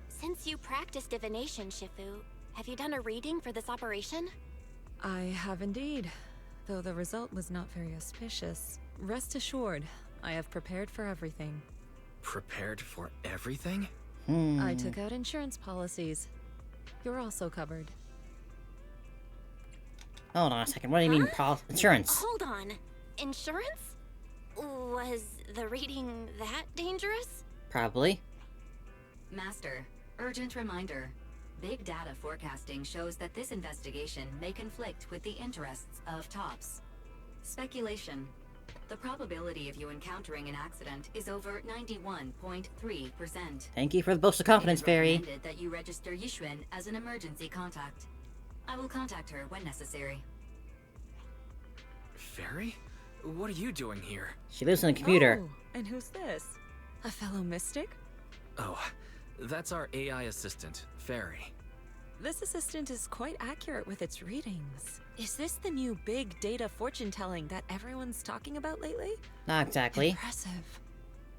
since you practice divination, Shifu, have you done a reading for this operation? I have indeed, though the result was not very auspicious. Rest assured, I have prepared for everything. Prepared for everything? I took out insurance policies. You're also covered. Hold on a second. What do you mean, insurance? Hold on. Insurance? Was the reading that dangerous? Probably. Master, urgent reminder. Big data forecasting shows that this investigation may conflict with the interests of TOPS. Speculation. The probability of you encountering an accident is over 91.3%. Thank you for the boost of confidence, Fairy. It is recommended that you register Yixuan as an emergency contact. I will contact her when necessary. Fairy? What are you doing here? She lives on the computer. Oh, and who's this? A fellow mystic? Oh, that's our AI assistant, Fairy. This assistant is quite accurate with its readings. Is this the new big data fortune-telling that everyone's talking about lately? Not exactly. Impressive.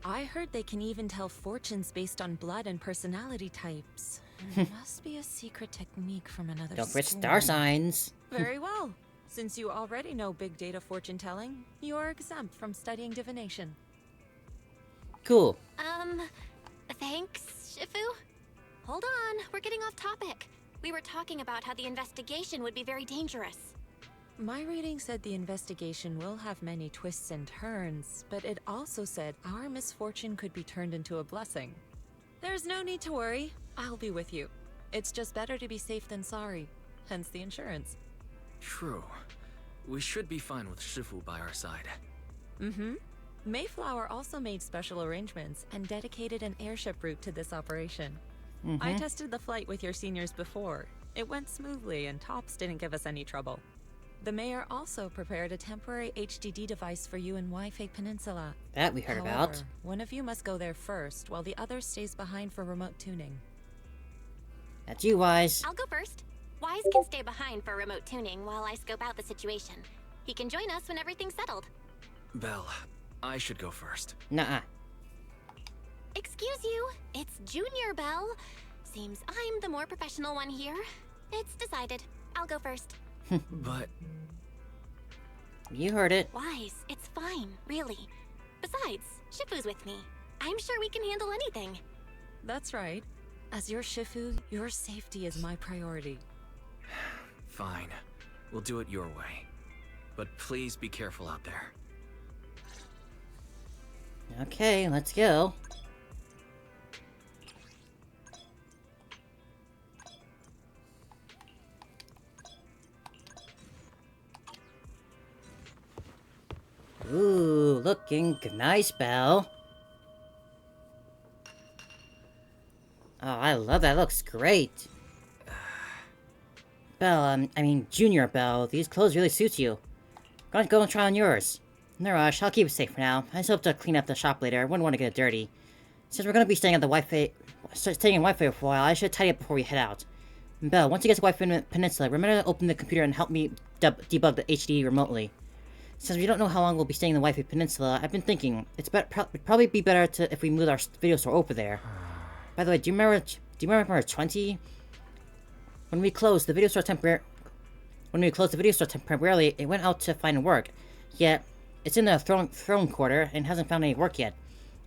I heard they can even tell fortunes based on blood and personality types. Must be a secret technique from another Don't forget school. star signs. Very well. Since you already know big data fortune-telling, you are exempt from studying divination. Cool. Thanks, Shifu. Hold on, we're getting off topic. We were talking about how the investigation would be very dangerous. My reading said the investigation will have many twists and turns, but it also said our misfortune could be turned into a blessing. There's no need to worry. I'll be with you. It's just better to be safe than sorry, hence the insurance. True. We should be fine with Shifu by our side. Mayflower also made special arrangements and dedicated an airship route to this operation. I tested the flight with your seniors before. It went smoothly and TOPS didn't give us any trouble. The mayor also prepared a temporary HDD device for you in Waifei Peninsula. That we heard However, about. one of you must go there first, while the other stays behind for remote tuning. That's you, Wise. I'll go first. Wise can stay behind for remote tuning while I scope out the situation. He can join us when everything's settled. Belle, I should go first. Nuh-uh. Excuse you, it's Junior Belle. Seems I'm the more professional one here. It's decided. I'll go first. But... You heard it. Wise, it's fine, really. Besides, Shifu's with me. I'm sure we can handle anything. That's right. As your Shifu, your safety is my priority. Fine. We'll do it your way. But please be careful out there. Okay, let's go. Ooh, looking nice, Belle. Oh, I love that. Looks great. Belle, I mean, Junior Belle, these clothes really suit you. Go and try on yours. No rush, I'll keep it safe for now. I just hope to clean up the shop later. I wouldn't want to get it dirty. Since we're gonna be staying at the staying in Wi-Fi for a while, I should tidy up before we head out. And Belle, once you get to Wi-Fi Peninsula, remember to open the computer and help me debug the HD remotely. Since we don't know how long we'll be staying in the Wi-Fi Peninsula, I've been thinking it'd probably be better if we moved our video store over there. By the way, do you remember 20? When we closed the video store temporarily, it went out to find work. Yet, it's in the throne quarter and hasn't found any work yet.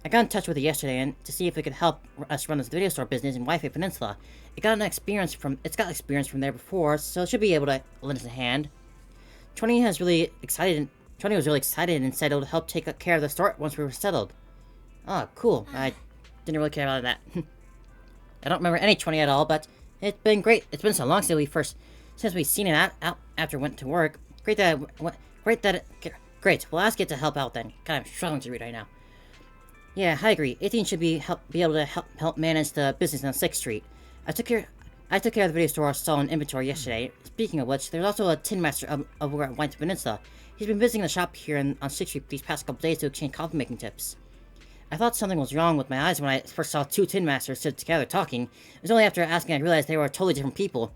I got in touch with it yesterday and to see if it could help us run this video store business in Wi-Fi Peninsula. It's got experience from there before, so it should be able to lend us a hand. 20 was really excited and said it would help take care of the store once we were settled. Oh, cool. I didn't really care about that. I don't remember any 20 at all, but it's been great. It's been so long since we've seen it out after it went to work. Great. We'll ask it to help out then. God, I'm struggling to read right now. Yeah, I agree. 18 should be able to help manage the business on 6th Street. I took care of the video store stall and inventory yesterday. Speaking of which, there's also a tin master over at Wi-Fi Peninsula. He's been visiting the shop here on 6th Street these past couple days to exchange coffee making tips. I thought something was wrong with my eyes when I first saw two tin masters sit together talking. It was only after asking I realized they were totally different people.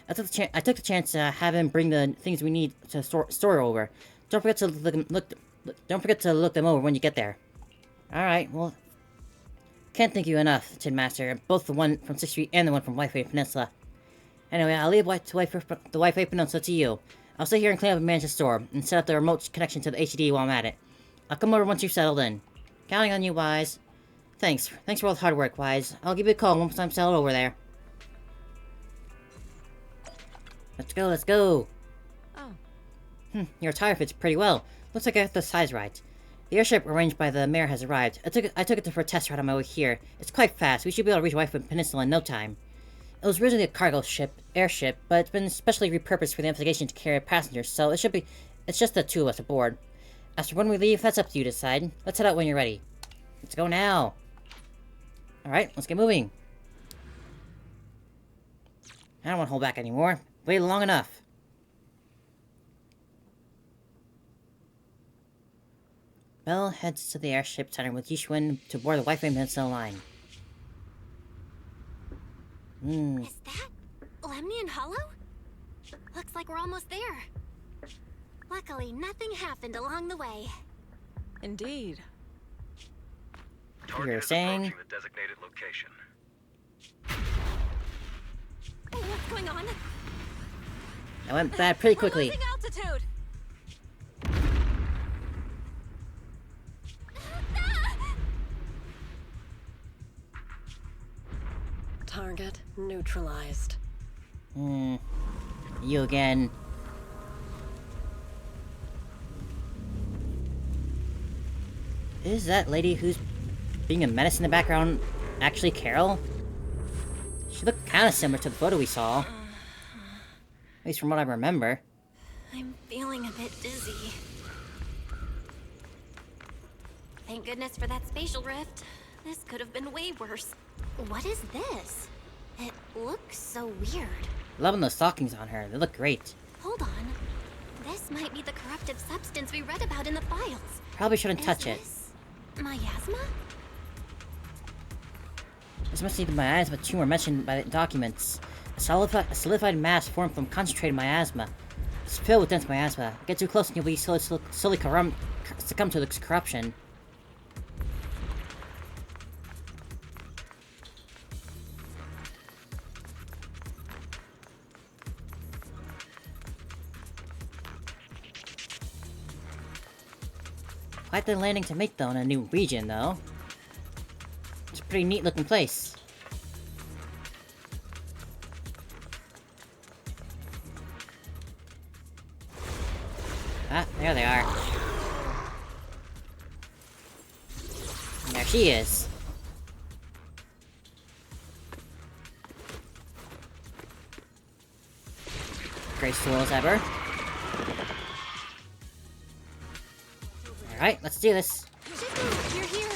I took the chance to have him bring the things we need to store over. Don't forget to look them over when you get there. Alright, well, can't thank you enough, Tin Master. Both the one from 6th Street and the one from Wi-Fi Peninsula. Anyway, I'll leave the Wi-Fi Peninsula to you. I'll stay here and clean up and manage the store, and set up the remote connection to the HD while I'm at it. I'll come over once you've settled in. Counting on you, Wise. Thanks for all the hard work, Wise. I'll give you a call once I'm settled over there. Let's go. Oh. Your attire fits pretty well. Looks like I got the size right. The airship arranged by the mayor has arrived. I took it for a test ride on my way here. It's quite fast. We should be able to reach Wi-Fi Peninsula in no time. It was originally a cargo airship, but it's been specially repurposed for the investigation to carry passengers, so it's just the two of us aboard. As for when we leave, that's up to you to decide. Let's head out when you're ready. Let's go now. Alright, let's get moving. I don't want to hold back anymore. Waited long enough. Belle heads to the airship center with Yishuan to board the Wi-Fi Peninsula line. Is that Lemnian Hollow? Looks like we're almost there. Luckily, nothing happened along the way. Indeed. Target is approaching the designated location. What's going on? I went bad pretty quickly. We're losing altitude. Target neutralized. You again. Is that lady who's being a menace in the background actually Carol? She looked kind of similar to the photo we saw. At least from what I remember. I'm feeling a bit dizzy. Thank goodness for that spatial rift. This could have been way worse. What is this? It looks so weird. Loving those stockings on her. They look great. Hold on. This might be the corruptive substance we read about in the files. Probably shouldn't touch it. Miasma? This must be the miasma tumor mentioned by the documents. A solidified mass formed from concentrated miasma. It's filled with dense miasma. Get too close and you'll be slowly succumb to its corruption. Quite the landing to make, though, in a new region, though. It's a pretty neat looking place. Ah, there they are. And there she is. Graceful as ever. Alright, let's do this. You're here.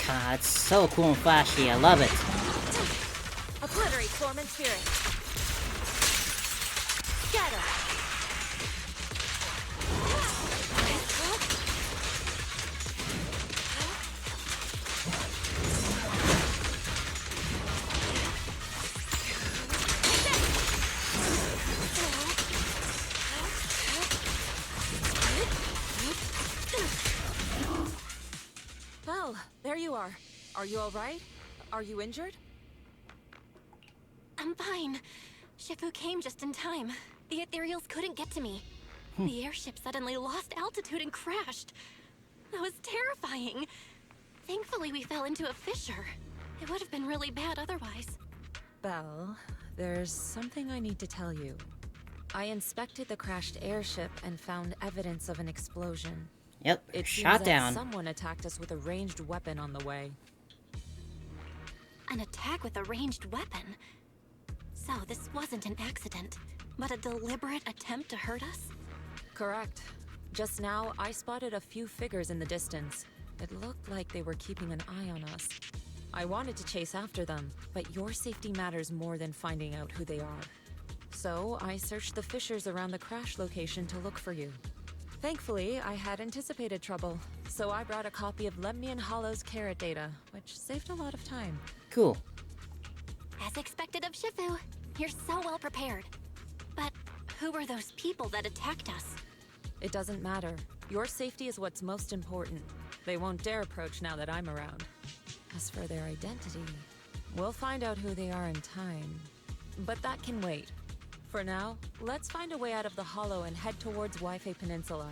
God, it's so cool and flashy. I love it. Obliterate form and spirit. Scatter. Well, there you are. Are you alright? Are you injured? I'm fine. Shifu came just in time. The ethereals couldn't get to me. The airship suddenly lost altitude and crashed. That was terrifying. Thankfully, we fell into a fissure. It would have been really bad otherwise. Belle, there's something I need to tell you. I inspected the crashed airship and found evidence of an explosion. Yep, It shot seems down. that someone attacked us with a ranged weapon on the way. An attack with a ranged weapon? So this wasn't an accident, but a deliberate attempt to hurt us? Correct. Just now, I spotted a few figures in the distance. It looked like they were keeping an eye on us. I wanted to chase after them, but your safety matters more than finding out who they are. So, I searched the fissures around the crash location to look for you. Thankfully, I had anticipated trouble, so I brought a copy of Lemnian Hollow's carrot data, which saved a lot of time. Cool. As expected of Shifu, you're so well prepared. But who were those people that attacked us? It doesn't matter. Your safety is what's most important. They won't dare approach now that I'm around. As for their identity, we'll find out who they are in time. But that can wait. For now, let's find a way out of the hollow and head towards Wi-Fi Peninsula.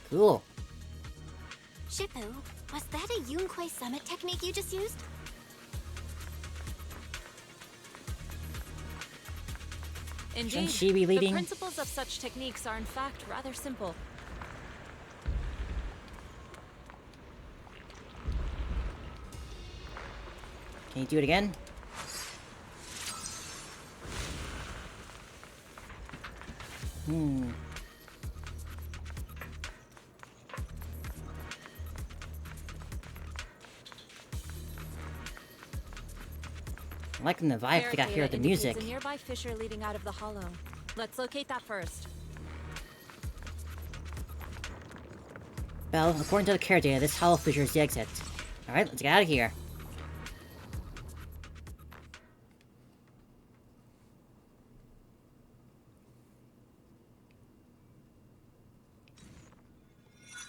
Cool. Shifu, was that a Yunquei summit technique you just used? Indeed, Shouldn't she be leading? the principles of such techniques are in fact rather simple. Can you do it again? I'm liking the vibe they got here with the music. A nearby fissure leading out of the hollow. Let's locate that first. Belle, according to the care data, this hollow fissure is the exit. Alright, let's get out of here.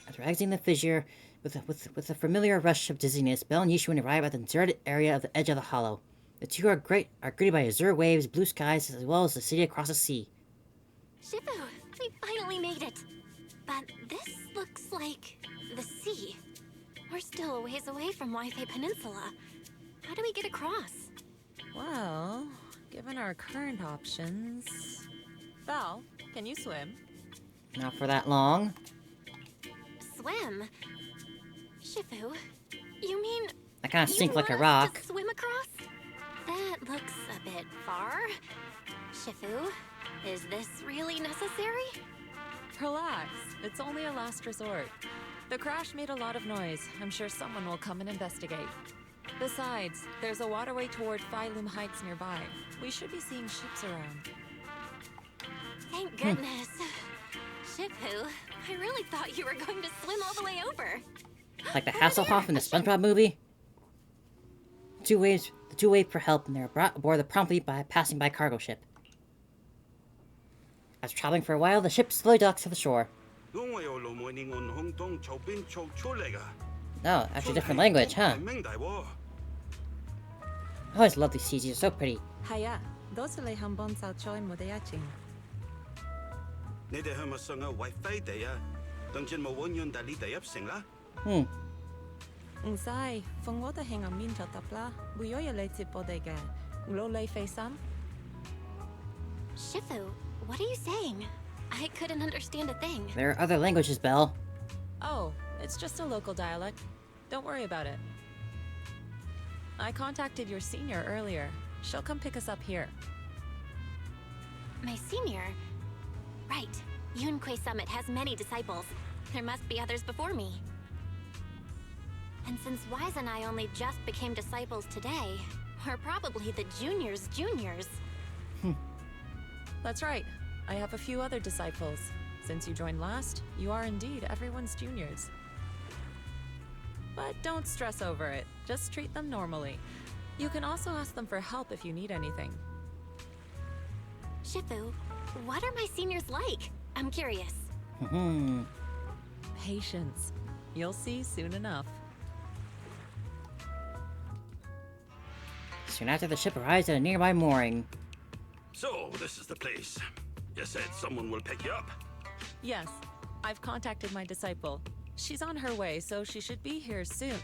After exiting the fissure, with a familiar rush of dizziness, Belle and Yishun arrive at the deserted area of the edge of the hollow. The two are greeted by azure waves, blue skies, as well as the city across the sea. Shifu, we finally made it. But this looks like the sea. We're still a ways away from Wi-Fi Peninsula. How do we get across? Well, given our current options... Val, can you swim? Not for that long. Swim? Shifu, you mean... I kind of sink like a want us rock. to swim across? That looks a bit far. Shifu, is this really necessary? Relax, it's only a last resort. The crash made a lot of noise. I'm sure someone will come and investigate. Besides, there's a waterway toward Phylum Heights nearby. We should be seeing ships around. Thank goodness. Shifu, I really thought you were going to swim all the way over. Like the Hasselhoff in the SpongeBob movie? The two wave for help, and they were brought aboard promptly by passing by cargo ship. After traveling for a while, the ship slowly docks to the shore. Oh, actually different language, huh? I always love these seas, they're so pretty. Hiya, those are 한번 사초인 무대야칭. 你哋係咪上去為飛地啊？當真冇揾樣大呢地入城啦？唔使，逢我哋喺暗面就得啦，會有嘢嚟接我哋嘅，攞你飛心。Shifu, what are you saying? I couldn't understand a thing. There are other languages, Belle. Oh, it's just a local dialect. Don't worry about it. I contacted your senior earlier. She'll come pick us up here. My senior? Right. Yunkui Summit has many disciples. There must be others before me. And since Wise and I only just became disciples today, we're probably the juniors' juniors. That's right. I have a few other disciples. Since you joined last, you are indeed everyone's juniors. But don't stress over it. Just treat them normally. You can also ask them for help if you need anything. Shifu, what are my seniors like? I'm curious. Patience. You'll see soon enough. Soon after, the ship arrives at a nearby mooring. So, this is the place. You said someone will pick you up? Yes. I've contacted my disciple. She's on her way, so she should be here soon.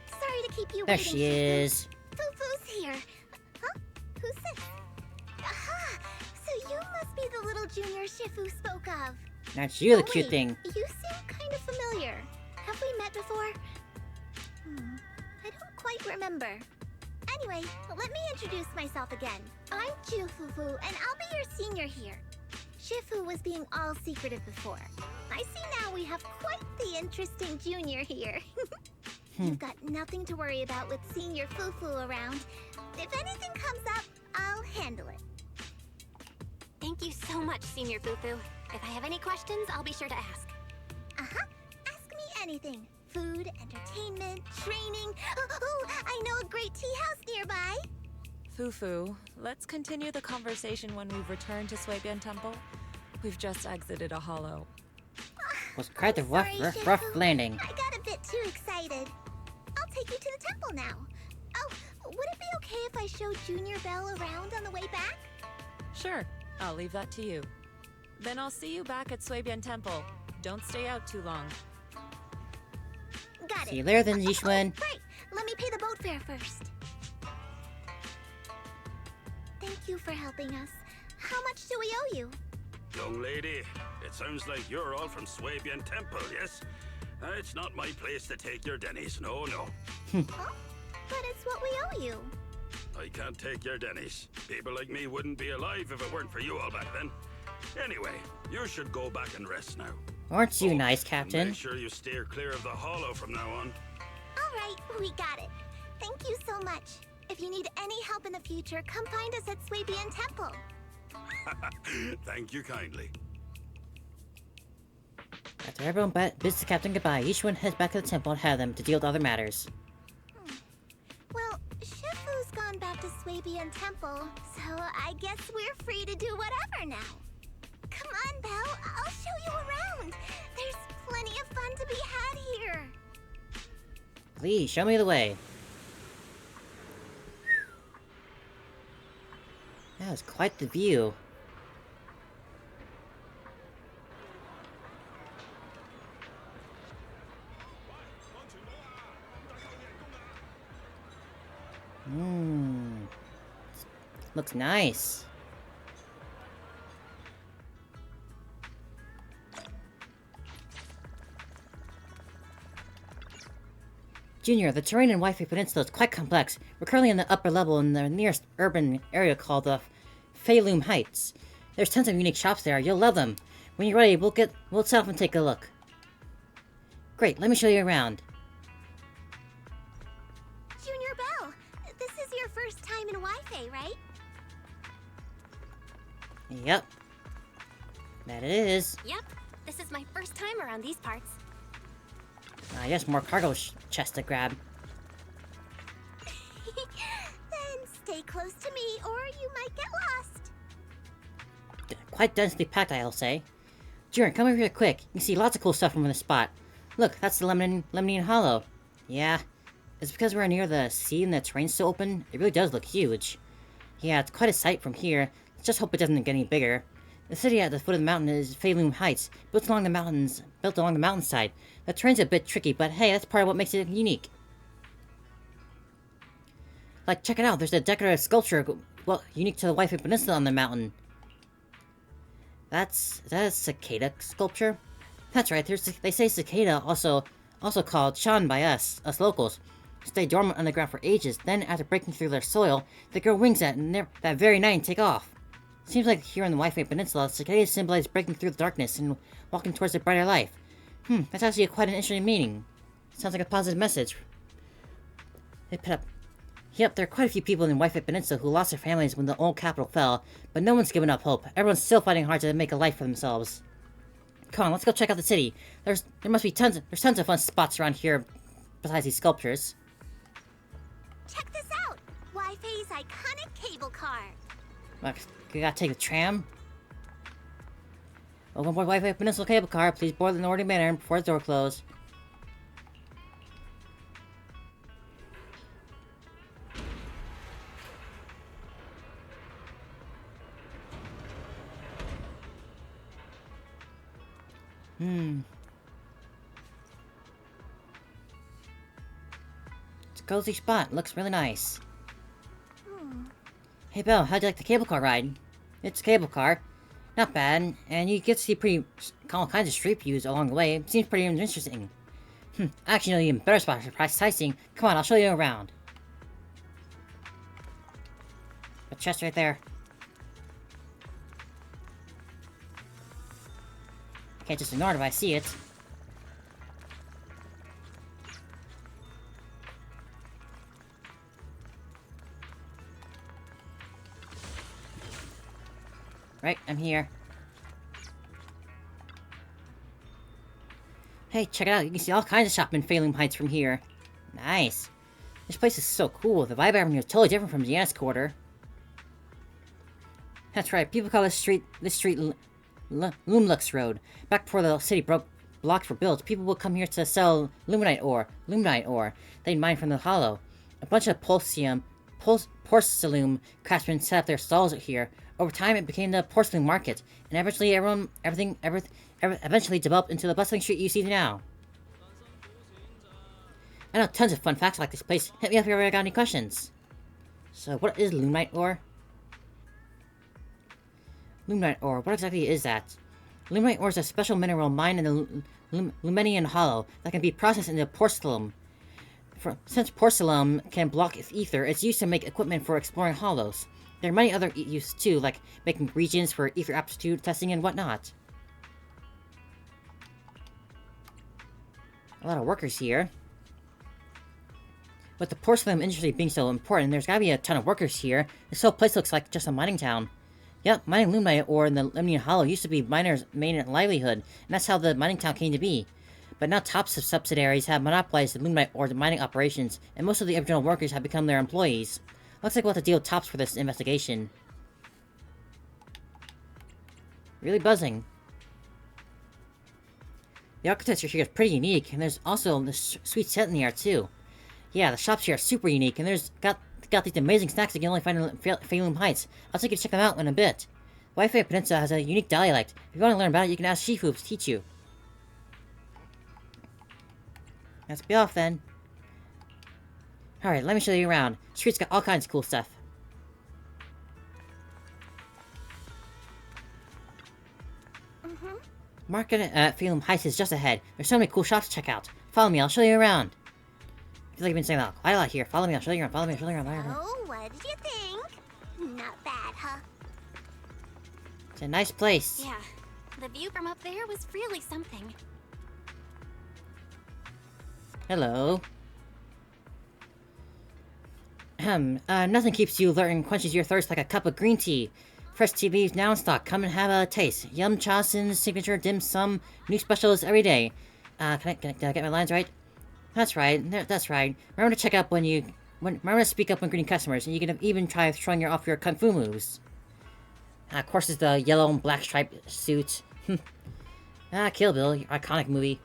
Sorry to keep you there waiting. She is. Fufu's here. Huh? Who's this? Aha! So you must be the little junior Shifu spoke of. That's you, the cute thing. You seem kind of familiar. Have we met before? I don't quite remember. Anyway, let me introduce myself again. I'm Fufu, and I'll be your senior here. Shifu was being all secretive before. I see now we have quite the interesting junior here. You've got nothing to worry about with senior Fufu around. If anything comes up, I'll handle it. Thank you so much, Senior Fufu. If I have any questions, I'll be sure to ask. Ask me anything. Food, entertainment, training. Oh, I know a great tea house nearby. Fufu, let's continue the conversation when we've returned to Swabian Temple. We've just exited a hollow. Was quite a rough landing. I got a bit too excited. I'll take you to the temple now. Oh, would it be okay if I showed Junior Belle around on the way back? Sure, I'll leave that to you. Then I'll see you back at Swabian Temple. Don't stay out too long. Got it. See you later then, Yishun. Right, let me pay the boat fare first. Thank you for helping us. How much do we owe you? Young lady, it sounds like you're all from Swabian Temple, yes? It's not my place to take your dennies, no. Huh? But it's what we owe you. I can't take your dennies. People like me wouldn't be alive if it weren't for you all back then. Anyway, you should go back and rest now. Aren't you nice, Captain? Make sure you steer clear of the hollow from now on. All right, we got it. Thank you so much. If you need any help in the future, come find us at Swabian Temple. Thank you kindly. After everyone bids the captain goodbye, each one heads back to the temple and have them to deal with other matters. Well, Shifu's gone back to Swabian Temple, so I guess we're free to do whatever now. Come on, Belle, I'll show you around. There's plenty of fun to be had here. Please, show me the way. That was quite the view. Looks nice. Junior, the terrain in Wi-Fi Peninsula is quite complex. We're currently in the upper level in the nearest urban area called the Feilum Heights. There's tons of unique shops there. You'll love them. When you're ready, we'll stop and take a look. Great, let me show you around. Junior Belle, this is your first time in Wi-Fi, right? Yep. That it is. Yep, this is my first time around these parts. I guess more cargo chests to grab. Then stay close to me, or you might get lost. Quite densely packed, I'll say. Jiren, come over here quick. You can see lots of cool stuff from this spot. Look, that's the Lemnian Hollow. Yeah, it's because we're near the sea and the terrain's so open. It really does look huge. Yeah, it's quite a sight from here. Let's just hope it doesn't get any bigger. The city at the foot of the mountain is Phelim Heights, built along the mountainside. The terrain's a bit tricky, but hey, that's part of what makes it unique. Like, check it out, there's a decorative sculpture, well, unique to the Wi-Fi Peninsula on the mountain. Is that a cicada sculpture? That's right, they say cicada, also called Shan by us locals, stay dormant underground for ages, then after breaking through their soil, they grow wings that very night and take off. Seems like here on the Wi-Fi Peninsula, cicadas symbolize breaking through the darkness and walking towards a brighter life. That's actually quite an interesting meaning. Sounds like a positive message. They put up. Yep, there are quite a few people in the Wi-Fi Peninsula who lost their families when the old capital fell, but no one's given up hope. Everyone's still fighting hard to make a life for themselves. Come on, let's go check out the city. There must be tons of fun spots around here besides these sculptures. Check this out! Wi-Fi's iconic cable car. Look, we gotta take the tram. Welcome aboard Wi-Fi Peninsula cable car. Please board in an orderly manner before the door closes. It's a cozy spot. Looks really nice. Hey, Belle, how'd you like the cable car ride? It's a cable car. Not bad, and you get to see all kinds of street views along the way. Seems pretty interesting. I actually know even better spot for sightseeing. Come on, I'll show you around. The chest right there. Can't just ignore it if I see it. Right, I'm here. Hey, check it out. You can see all kinds of shops in Phelim Heights from here. Nice. This place is so cool. The vibe around here is totally different from Giannis Quarter. That's right. People call this street Lumlux Road. Back before the city blocks were built, people would come here to sell Luminite ore. They'd mine from the hollow. A bunch of porcelain craftsmen set up their stalls here. Over time, it became the porcelain market, and eventually, eventually developed into the bustling street you see now. I know tons of fun facts like this place. Hit me up if you ever got any questions. So, what is Luminite ore? Luminite ore, what exactly is that? Luminite ore is a special mineral mined in the Lemnian Hollow that can be processed into porcelain. Since porcelain can block ether, it's used to make equipment for exploring hollows. There are many other uses too, like making regions for ether aptitude testing and whatnot. A lot of workers here. With the porcelain industry being so important, there's gotta be a ton of workers here. This whole place looks like just a mining town. Yep, mining Luminite ore in the Lemnian Hollow used to be miners' main livelihood, and that's how the mining town came to be. But now TOPS subsidiaries have monopolized the Luminite ore mining operations, and most of the original workers have become their employees. Looks like we'll have to deal with TOPS for this investigation. Really buzzing. The architecture here is pretty unique, and there's also this sweet scent in the air too. Yeah, the shops here are super unique, and there's got these amazing snacks that you can only find in Phelim Heights. I'll take you to check them out in a bit. Wi-Fi Peninsula has a unique dialect. If you want to learn about it, you can ask Shifu to teach you. Let's be off then. Alright, let me show you around. The street's got all kinds of cool stuff. Market at Phelim Heights is just ahead. There's so many cool shops to check out. Follow me, I'll show you around. I feel like I've been saying that quite a lot here. Follow me, I'll show you around. Follow me, I'll show you around. Oh, what did you think? Not bad, huh? It's a nice place. Yeah, the view from up there was really something. Hello. Nothing keeps you alert and quenches your thirst like a cup of green tea. Fresh TV's now in stock. Come and have a taste. Yum Cha Sin's signature dim sum. New specials every day. Can I get my lines right? That's right. That's right. Remember to check up remember to speak up when greeting customers, and you can even try showing off your kung fu moves. Of course, it's the yellow and black striped suit. Kill Bill, your iconic movie.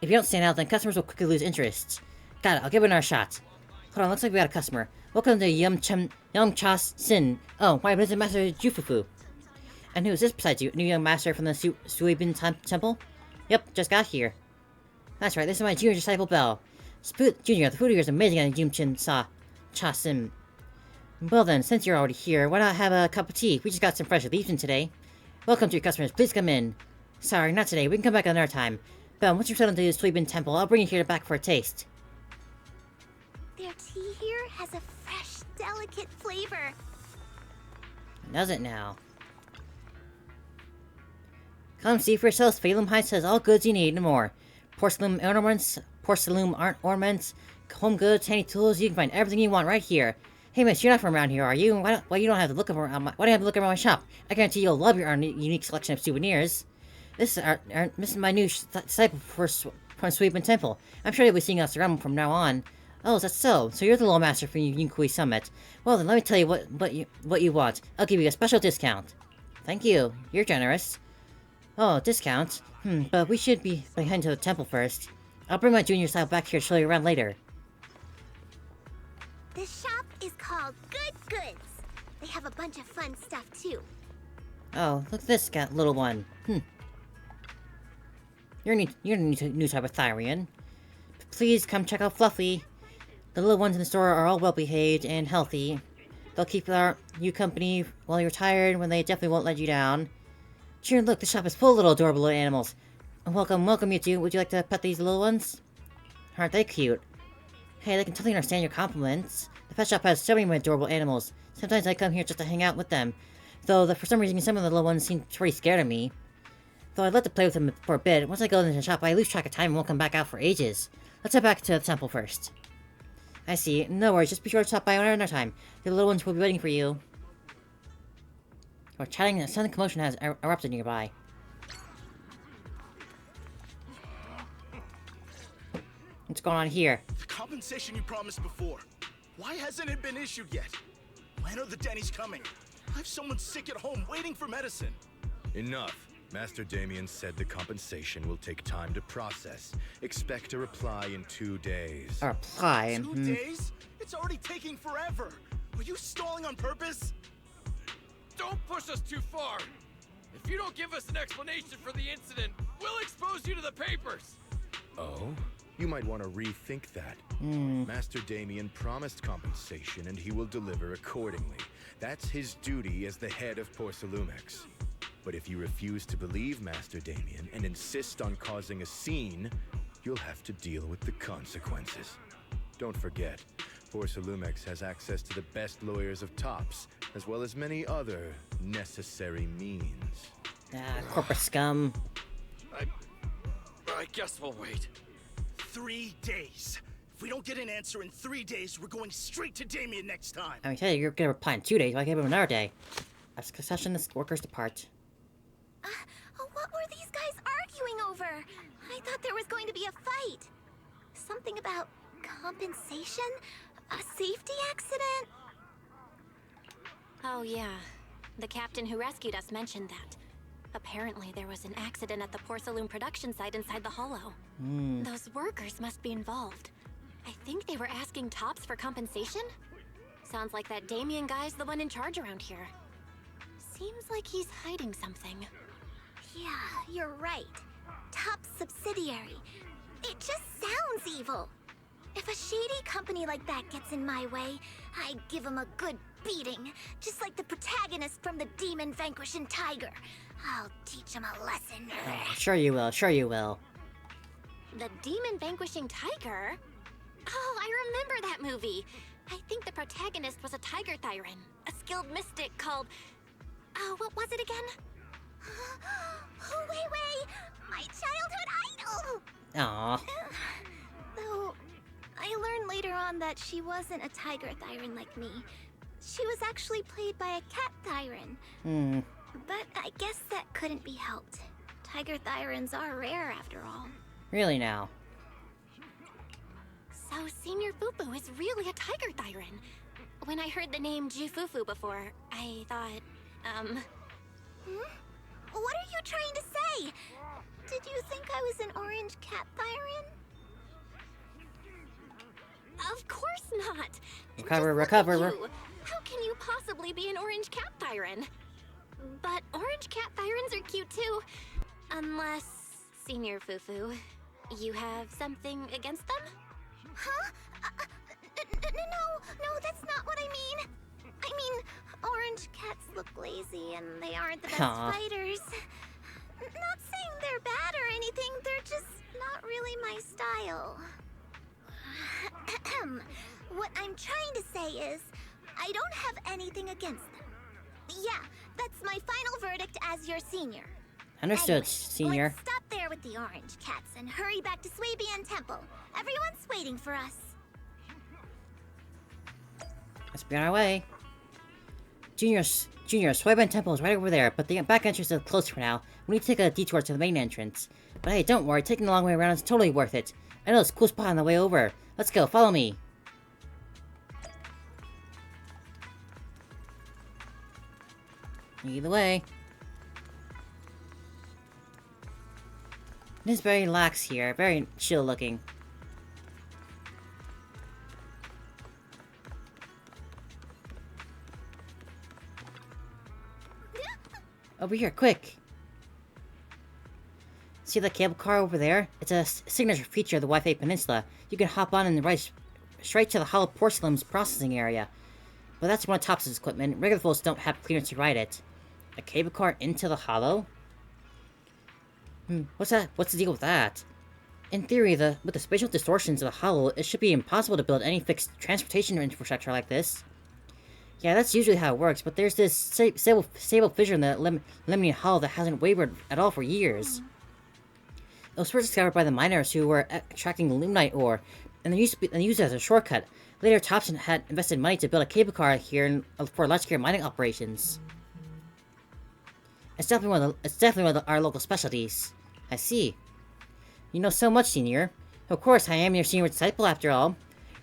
If you don't stand out, then customers will quickly lose interest. Got it. I'll give it another shot. Hold on, looks like we got a customer. Welcome to Yum Cha Sin. Oh, why, Mr. Master Jufufu. And who is this besides you? New young master from the Suibin Temple? Yep, just got here. That's right, this is my junior disciple Belle. Junior, the food here is amazing at Yum Cha Sin. Well then, since you're already here, why not have a cup of tea? We just got some fresh leaves in today. Welcome to your customers, please come in. Sorry, not today, we can come back another time. Belle, once you're settled into the Suibin Temple, I'll bring you here back for a taste. Their tea here has a fresh, delicate flavor. Does it now? Come see for yourselves. Phelan Heights has all goods you need and more. Porcelain ornaments, home goods, handy tools. You can find everything you want right here. Hey, miss, you're not from around here, are you? Why you don't have to look around? Why do you have to look around my shop? I guarantee you'll love our unique selection of souvenirs. This is my new disciple from Suibin Temple. I'm sure you'll be seeing us around from now on. Oh, is that so? So you're the little master from Yunkui Summit. Well then, let me tell you what you want. I'll give you a special discount. Thank you. You're generous. Oh, discount? But we should be heading to the temple first. I'll bring my junior style back here to show you around later. This shop is called Good Goods. They have a bunch of fun stuff too. Oh, look at this little one. You're a new type of Thyrian. Please come check out Fluffy. The little ones in the store are all well-behaved and healthy. They'll keep you company while you're tired when they definitely won't let you down. Sure, look, the shop is full of little adorable little animals. Welcome you two. Would you like to pet these little ones? Aren't they cute? Hey, they can totally understand your compliments. The pet shop has so many adorable animals. Sometimes I come here just to hang out with them. Though, for some reason, some of the little ones seem pretty scared of me. Though I'd love to play with them for a bit. Once I go into the shop, I lose track of time and won't come back out for ages. Let's head back to the temple first. I see. No worries, just be sure to stop by another time. The little ones will be waiting for you. We're chatting, a sudden commotion has erupted nearby. What's going on here? The compensation you promised before. Why hasn't it been issued yet? When are the Denny's coming? I have someone sick at home waiting for medicine. Enough. Master Damien said the compensation will take time to process. Expect a reply in 2 days. A reply? 2 days? It's already taking forever. Are you stalling on purpose? Don't push us too far. If you don't give us an explanation for the incident, we'll expose you to the papers. Oh? You might want to rethink that. Master Damien promised compensation and he will deliver accordingly. That's his duty as the head of Porcelumex. But if you refuse to believe Master Damien and insist on causing a scene, you'll have to deal with the consequences. Don't forget, Porcelumex has access to the best lawyers of Tops, as well as many other necessary means. Corporate scum. I guess we'll wait. 3 days. If we don't get an answer in 3 days, we're going straight to Damien next time. I mean, hey, you're gonna reply in 2 days. Why give him another day? As concession, the workers depart. What were these guys arguing over? I thought there was going to be a fight. Something about compensation? A safety accident? Oh yeah. The captain who rescued us mentioned that. Apparently there was an accident at the Porcelain production site inside the hollow. Those workers must be involved. I think they were asking Tops for compensation? Sounds like that Damien guy's the one in charge around here. Seems like he's hiding something. Yeah, you're right. Top's subsidiary. It just sounds evil. If a shady company like that gets in my way, I'd give him a good beating. Just like the protagonist from the Demon Vanquishing Tiger. I'll teach him a lesson. Sure you will, sure you will. The Demon Vanquishing Tiger? Oh, I remember that movie. I think the protagonist was a Tiger Thyran, a skilled mystic called... Oh, what was it again? Wei, my childhood idol! Aww. Though, I learned later on that she wasn't a Tiger Thyran like me. she was actually played by a cat Thyren. But I guess that couldn't be helped. Tiger Thyrens are rare after all. Really now? So Senior Fufu is really a Tiger Thyren. When I heard the name Jufufu before, I thought, What are you trying to say? Did you think I was an orange cat Thyren? Of course not. Recover, Just recover. look at you. How can you possibly be an orange cat Thyren? But orange cat Thyrens are cute too. Unless, Senior Fufu, you have something against them? Huh? No, that's not what I mean. I mean, orange cats look lazy and they aren't the best fighters. Not saying they're bad or anything, they're just not really my style. What I'm trying to say is, I don't have anything against them. Yeah, that's my final verdict as your senior. Understood, Anyway, senior. Let's stop there with the orange cats and hurry back to Swabian Temple. Everyone's waiting for us. Let's be on our way. Junior, Swabian Temple is right over there, but the back entrance is closed for now. We need to take a detour to the main entrance. But hey, don't worry, taking the long way around is totally worth it. I know this cool spot on the way over. Let's go, follow me. Either way. It is very lax here, very chill looking. Over here, quick! See the cable car over there? It's a signature feature of the Wi-Fi Peninsula. You can hop on and ride straight to the hollow porcelain's processing area. But that's one of Topps' equipment. Regular folks don't have clearance to ride it. A cable car into the hollow? What's that? What's the deal with that? In theory, with the spatial distortions of the hollow, it should be impossible to build any fixed transportation infrastructure like this. Yeah, that's usually how it works, but there's this stable fissure in the Lemony Hollow that hasn't wavered at all for years. It was first discovered by the miners who were extracting limonite ore, and they used it as a shortcut. Later, Thompson had invested money to build a cable car here for large-scale mining operations. It's definitely one of our local specialties. I see. You know so much, Senior. Of course, I am your senior disciple after all.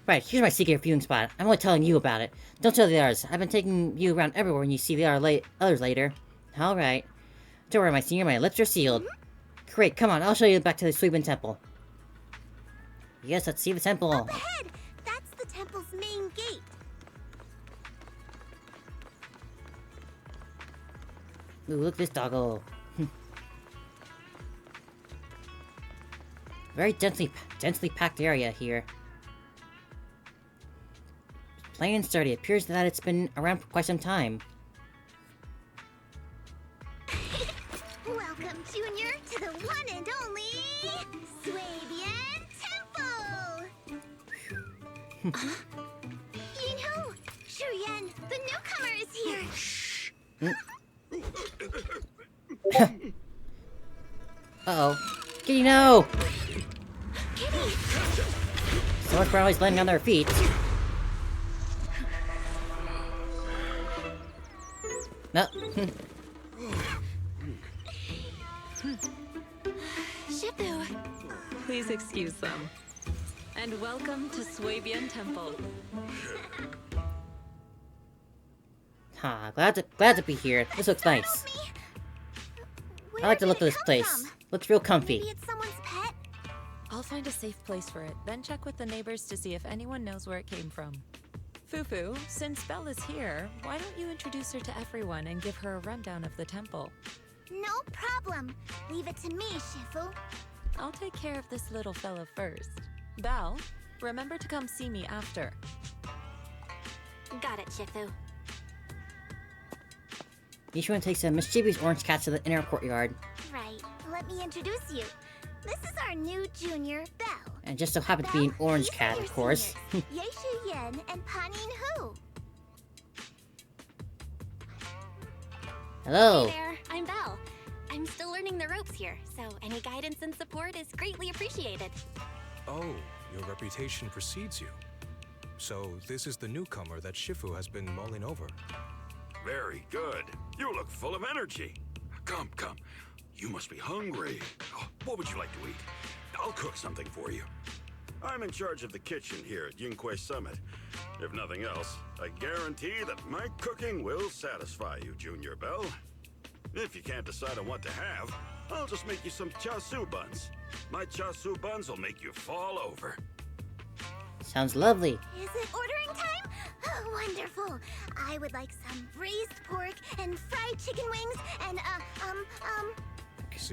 Right, here's my secret viewing spot. I'm only telling you about it. Don't tell the others. I've been taking you around everywhere and you see the others later. Alright. Don't worry, my senior, my lips are sealed. Great, come on, I'll show you back to the Swabian Temple. Yes, let's see the temple. Up ahead! That's the temple's main gate. Ooh, look at this doggo. Very densely packed area here. Plain and sturdy. It appears that it's been around for quite some time. Welcome, Junior, to the one and only Swabian Temple! You know, Shuyan, the newcomer is here! Uh-oh. Kitty, no! Kitty! So much for always landing on their feet. No. Shifu. Please excuse them. And welcome to Swabian Temple. Ha, glad to be here. This looks nice. I like the look of this place. Looks real comfy. Maybe it's someone's pet? I'll find a safe place for it, then check with the neighbors to see if anyone knows where it came from. Fufu, since Belle is here, why don't you introduce her to everyone and give her a rundown of the temple? No problem. Leave it to me, Shifu. I'll take care of this little fella first. Belle, remember to come see me after. Got it, Shifu. Each one takes a mischievous orange cat to the inner courtyard. Right. Let me introduce you. This is our new junior, Belle. And just so happens to be an orange cat, of course. Yeishu Yen and Panin Hu. Hello. Hey there, I'm Belle. I'm still learning the ropes here, so any guidance and support is greatly appreciated. Oh, your reputation precedes you. So this is the newcomer that Shifu has been mulling over. Very good. You look full of energy. Come, come. You must be hungry. Oh, what would you like to eat? I'll cook something for you. I'm in charge of the kitchen here at Yunquay Summit. If nothing else, I guarantee that my cooking will satisfy you, Junior Bell. If you can't decide on what to have, I'll just make you some chasu buns. My chasu buns will make you fall over. Sounds lovely. Is it ordering time? Oh, wonderful. I would like some braised pork and fried chicken wings and,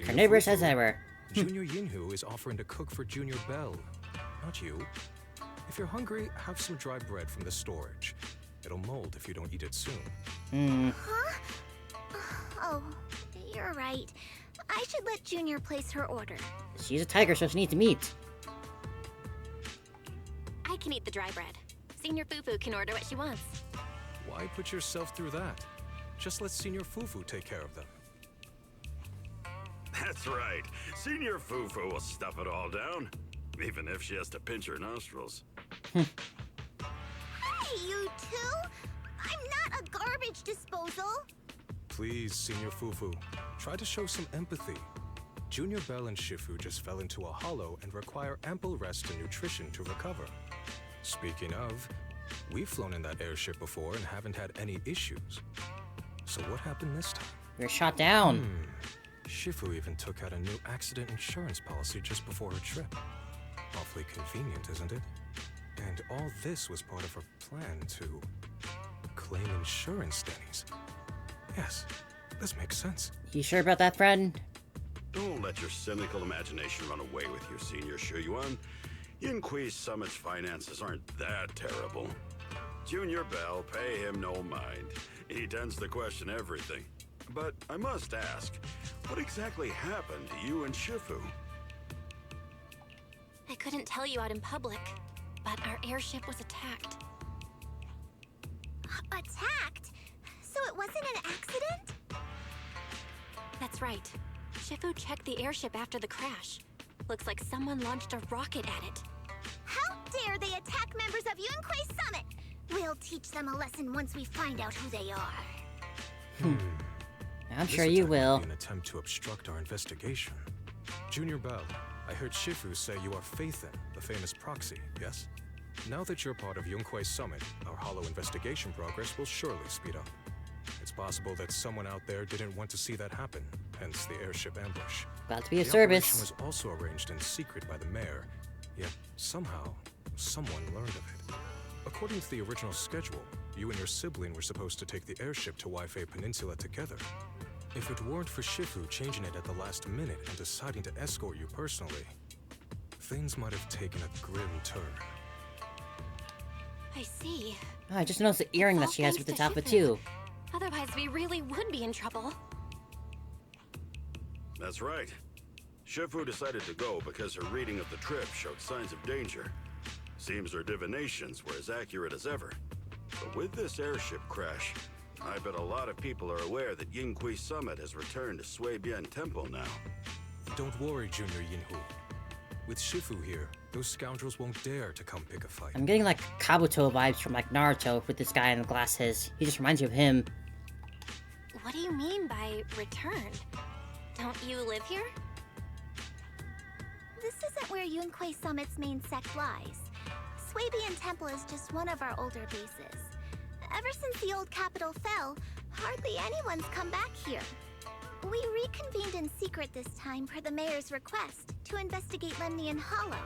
Carnivorous as ever. Junior Yinhu is offering to cook for Junior Bell, not you. If you're hungry, have some dry bread from the storage. It'll mold if you don't eat it soon. Huh? Oh, you're right. I should let Junior place her order. She's a tiger, so she needs meat. I can eat the dry bread. Senior Fufu can order what she wants. Why put yourself through that? Just let Senior Fufu take care of them. That's right. Senior Fufu will stuff it all down, even if she has to pinch her nostrils. Hey, you two! I'm not a garbage disposal! Please, Senior Fufu, try to show some empathy. Junior Bell and Shifu just fell into a hollow and require ample rest and nutrition to recover. Speaking of, we've flown in that airship before and haven't had any issues. So what happened this time? You're shot down. Shifu even took out a new accident insurance policy just before her trip. Awfully convenient, isn't it? And all this was part of her plan to claim insurance dennies. Yes, this makes sense. You sure about that, friend? Don't let your cynical imagination run away with you, Senior Shuyuan. Yunquay's Summit's finances aren't that terrible. Junior Bell, pay him no mind. He tends to question everything. But I must ask, what exactly happened to you and Shifu? I couldn't tell you out in public, but our airship was attacked. Attacked? So it wasn't an accident? That's right. Shifu checked the airship after the crash. Looks like someone launched a rocket at it. How dare they attack members of Yunquay Summit? We'll teach them a lesson once we find out who they are. I'm sure you will. An attempt to obstruct our investigation. Junior Bell, I heard Shifu say you are Faithin, the famous proxy, yes? Now that you're part of Yunquay Summit, our hollow investigation progress will surely speed up. It's possible that someone out there didn't want to see that happen, hence the airship ambush. Got to be a the service. operation was also arranged in secret by the mayor, yet somehow, someone learned of it. According to the original schedule, you and your sibling were supposed to take the airship to Waifei Peninsula together. If it weren't for Shifu changing it at the last minute and deciding to escort you personally, things might have taken a grim turn. I see. Oh, I just noticed the earring that she has with this outfit too. Otherwise, we really would be in trouble. That's right. Shifu decided to go because her reading of the trip showed signs of danger. Seems her divinations were as accurate as ever. But with this airship crash, I bet a lot of people are aware that Yunquay Summit has returned to Suibian Temple now. Don't worry, Junior Yinhu. With Shifu here, those scoundrels won't dare to come pick a fight. I'm getting like Kabuto vibes from like Naruto with this guy in the glasses. He just reminds me of him. What do you mean by return? Don't you live here? This isn't where Yunquay Summit's main sect lies. Suibian Temple is just one of our older bases. Ever since the old capital fell, hardly anyone's come back here. We reconvened in secret this time per the mayor's request to investigate Lemnian Hollow.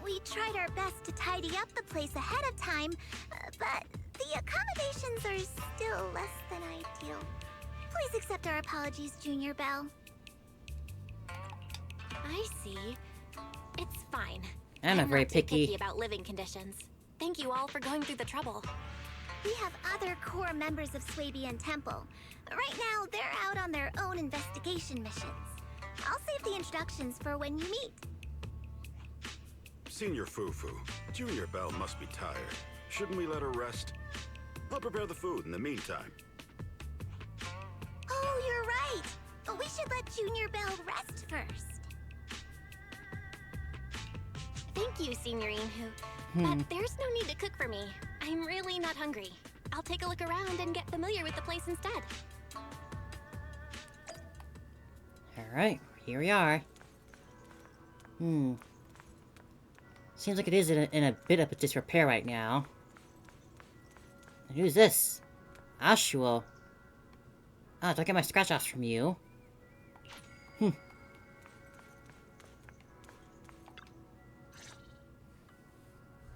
We tried our best to tidy up the place ahead of time, but the accommodations are still less than ideal. Please accept our apologies, Junior Bell. I see. It's fine. I'm not very too picky. about living conditions. Thank you all for going through the trouble. We have other core members of Suibian Temple. Right now, they're out on their own investigation missions. I'll save the introductions for when you meet. Senior Fufu, Junior Bell must be tired. Shouldn't we let her rest? I'll prepare the food in the meantime. Oh, you're right. We should let Junior Bell rest first. Thank you, Senior Yinhu. But there's no need to cook for me. I'm really not hungry. I'll take a look around and get familiar with the place instead. Alright, here we are. Seems like it is in a bit of a disrepair right now. And who's this? Ashwell. Ah, don't get my scratch-offs from you.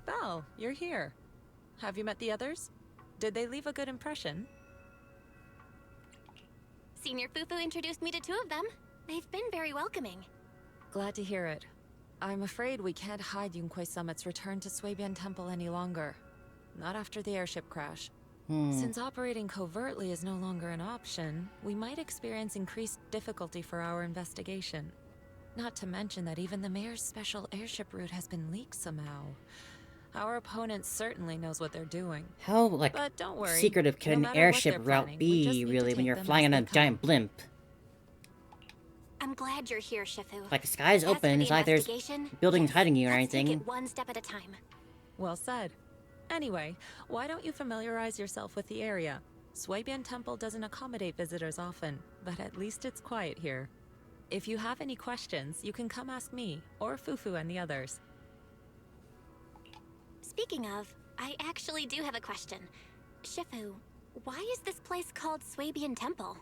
Belle, you're here. Have you met the others? Did they leave a good impression? Senior Fufu introduced me to 2 of them. They've been very welcoming. Glad to hear it. I'm afraid we can't hide Yunquei Summit's return to Swabian Temple any longer. Not after the airship crash. Since operating covertly is no longer an option, we might experience increased difficulty for our investigation. Not to mention that even the mayor's special airship route has been leaked somehow. Our opponent certainly knows what they're doing. How, like, but don't worry, secretive can an airship route be, really, when you're flying on a giant blimp? I'm glad you're here, Shifu. Like, the sky's open, it's like there's buildings hiding you or anything. Take it one step at a time. Well said. Anyway, why don't you familiarize yourself with the area? Swabian Temple doesn't accommodate visitors often, but at least it's quiet here. If you have any questions, you can come ask me, or Fufu and the others. Speaking of, I actually do have a question. Shifu, why is this place called Swabian Temple?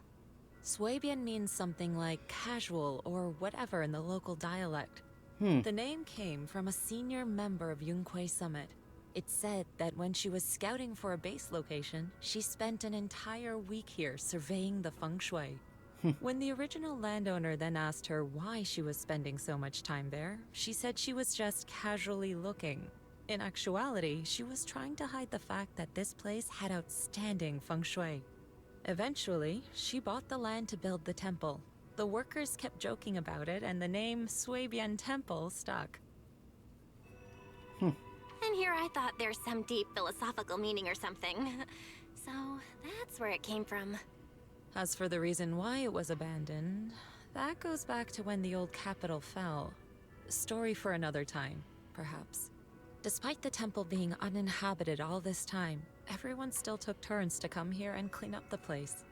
Swabian means something like casual or whatever in the local dialect. The name came from a senior member of Yunquei Summit. It's said that when she was scouting for a base location, she spent an entire week here surveying the feng shui. When the original landowner then asked her why she was spending so much time there, she said she was just casually looking. In actuality, she was trying to hide the fact that this place had outstanding feng shui. Eventually, she bought the land to build the temple. The workers kept joking about it, and the name Swabian Temple stuck. And here I thought there's some deep philosophical meaning or something. So that's where it came from. As for the reason why it was abandoned, that goes back to when the old capital fell. Story for another time, perhaps. Despite the temple being uninhabited all this time, everyone still took turns to come here and clean up the place.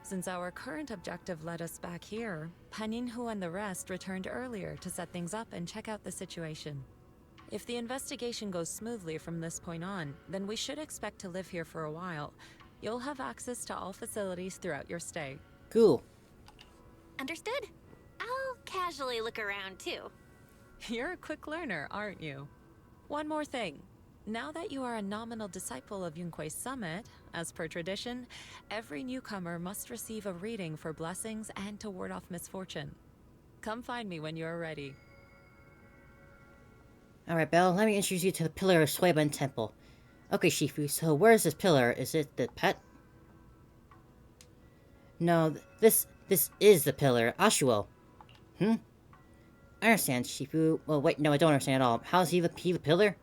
Since our current objective led us back here, Paninhu and the rest returned earlier to set things up and check out the situation. If the investigation goes smoothly from this point on, then we should expect to live here for a while. You'll have access to all facilities throughout your stay. Cool. Understood? I'll casually look around too. You're a quick learner, aren't you? One more thing. Now that you are a nominal disciple of Yunquei Summit, as per tradition, every newcomer must receive a reading for blessings and to ward off misfortune. Come find me when you're ready. Alright, Belle, let me introduce you to the pillar of Swabian Temple. Okay, Shifu, so where's this pillar? Is it the pet? No, this is the pillar. Ashwell. I understand, Shifu. Well, wait, no, I don't understand at all. How is he the pillar?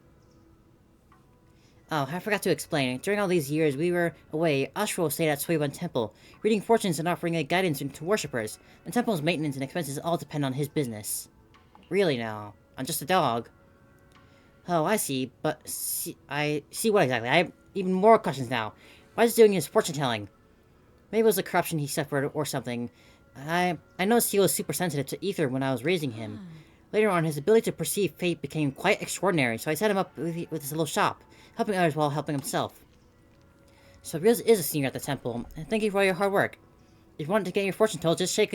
Oh, I forgot to explain. During all these years we were away, Ashwell stayed at Swabian Temple, reading fortunes and offering guidance to worshippers. The temple's maintenance and expenses all depend on his business. Really now? I'm just a dog. Oh, I see, but I see what exactly? I have even more questions now. Why is he doing his fortune-telling? Maybe it was the corruption he suffered or something. I noticed he was super sensitive to ether when I was raising him. Later on, his ability to perceive fate became quite extraordinary, so I set him up with his little shop, helping others while helping himself. So Riz is a senior at the temple, and thank you for your hard work. If you want to get your fortune told, just shake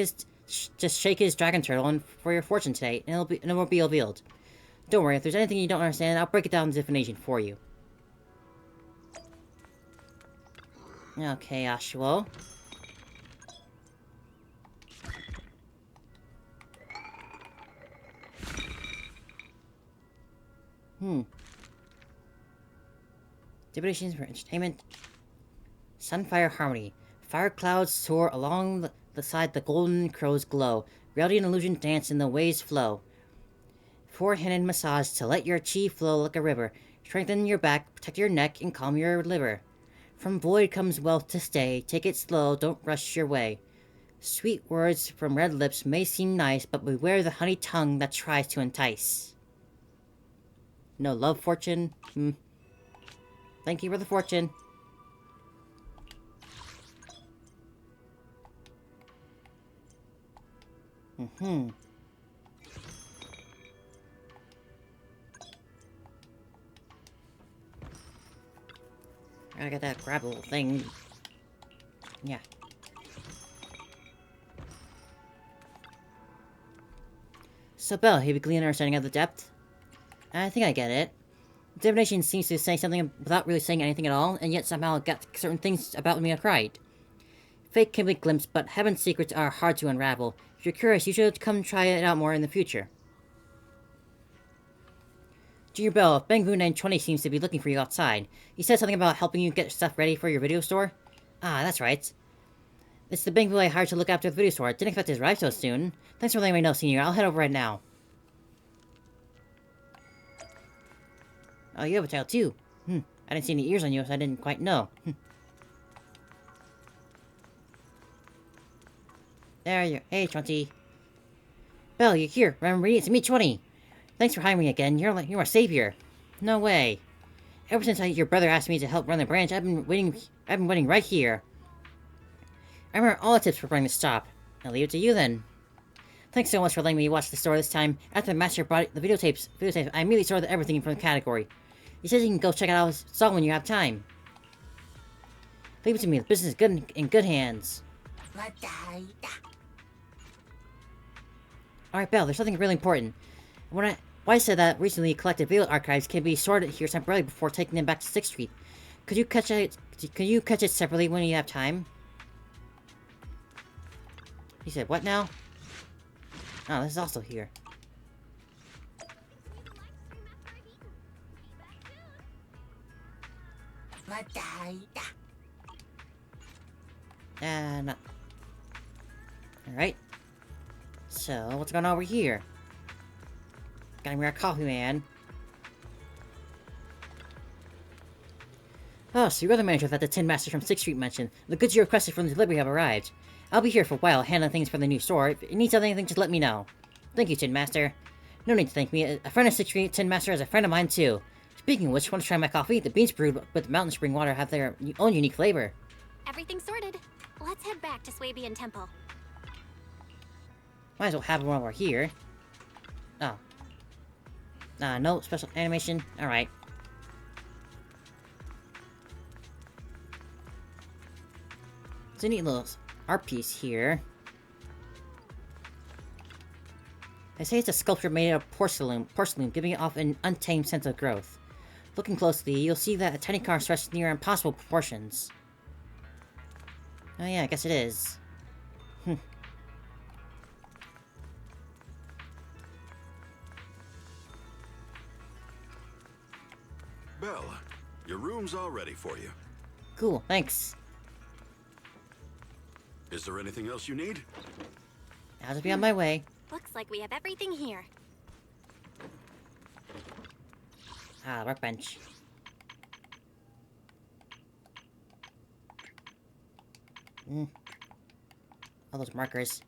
his dragon turtle and for your fortune today, and it will be revealed. Don't worry, if there's anything you don't understand, I'll break it down in definition for you. Okay, Ashwell. Stipulations for entertainment. Sunfire Harmony. Fire clouds soar along the side, the golden crows glow. Reality and illusion dance in the waves flow. Four-handed massage to let your chi flow like a river. Strengthen your back, protect your neck, and calm your liver. From void comes wealth to stay. Take it slow, don't rush your way. Sweet words from red lips may seem nice, but beware the honey tongue that tries to entice. No love fortune. Thank you for the fortune. I got that grapple thing. Yeah. So, Belle, have you gleaned an understanding of the depth? I think I get it. Divination seems to say something without really saying anything at all, and yet somehow got certain things about me right. Fate can be glimpsed, but heaven's secrets are hard to unravel. If you're curious, you should come try it out more in the future. Junior Bell, Bangbu 920 seems to be looking for you outside. He said something about helping you get stuff ready for your video store. Ah, that's right. It's the Bangbu I hired to look after the video store. Didn't expect it to arrive so soon. Thanks for letting me know, Senior. I'll head over right now. Oh, you have a child too. I didn't see any ears on you, so I didn't quite know. There you are. Hey, 20. Belle, you're here. Remember me? It's me, 20. Thanks for hiring me again. You're my savior. No way. Ever since your brother asked me to help run the branch, I've been waiting right here. I remember all the tips for running the stop. I'll leave it to you then. Thanks so much for letting me watch the store this time. After the master brought the videotapes, I immediately sorted everything from the category. He says you can go check out his stall when you have time. Leave it to me. The business is in good hands. Alright, Belle, there's something really important. Why said that recently collected video archives can be sorted here temporarily before taking them back to 6th Street. Could you catch it separately when you have time? He said, what now? Oh, this is also here. No. Alright. So, what's going on over here? Got me our coffee, man. Oh, so you're the manager that the Tin Master from 6th Street mentioned. The goods you requested from the delivery have arrived. I'll be here for a while, handling things for the new store. If it needs anything, just let me know. Thank you, Tin Master. No need to thank me. A friend of 6th Street Tin Master is a friend of mine, too. Speaking of which, want to try my coffee? The beans brewed with mountain spring water have their own unique flavor. Everything's sorted. Let's head back to Swabian Temple. Might as well have one over here. Oh. No special animation? Alright. It's a neat little art piece here. They say it's a sculpture made out of porcelain, giving it off an untamed sense of growth. Looking closely, you'll see that a tiny car stretched near impossible proportions. Oh yeah, I guess it is. Belle, your room's all ready for you. Cool, thanks. Is there anything else you need? I'll just be on my way. Looks like we have everything here. Ah, workbench. All those markers.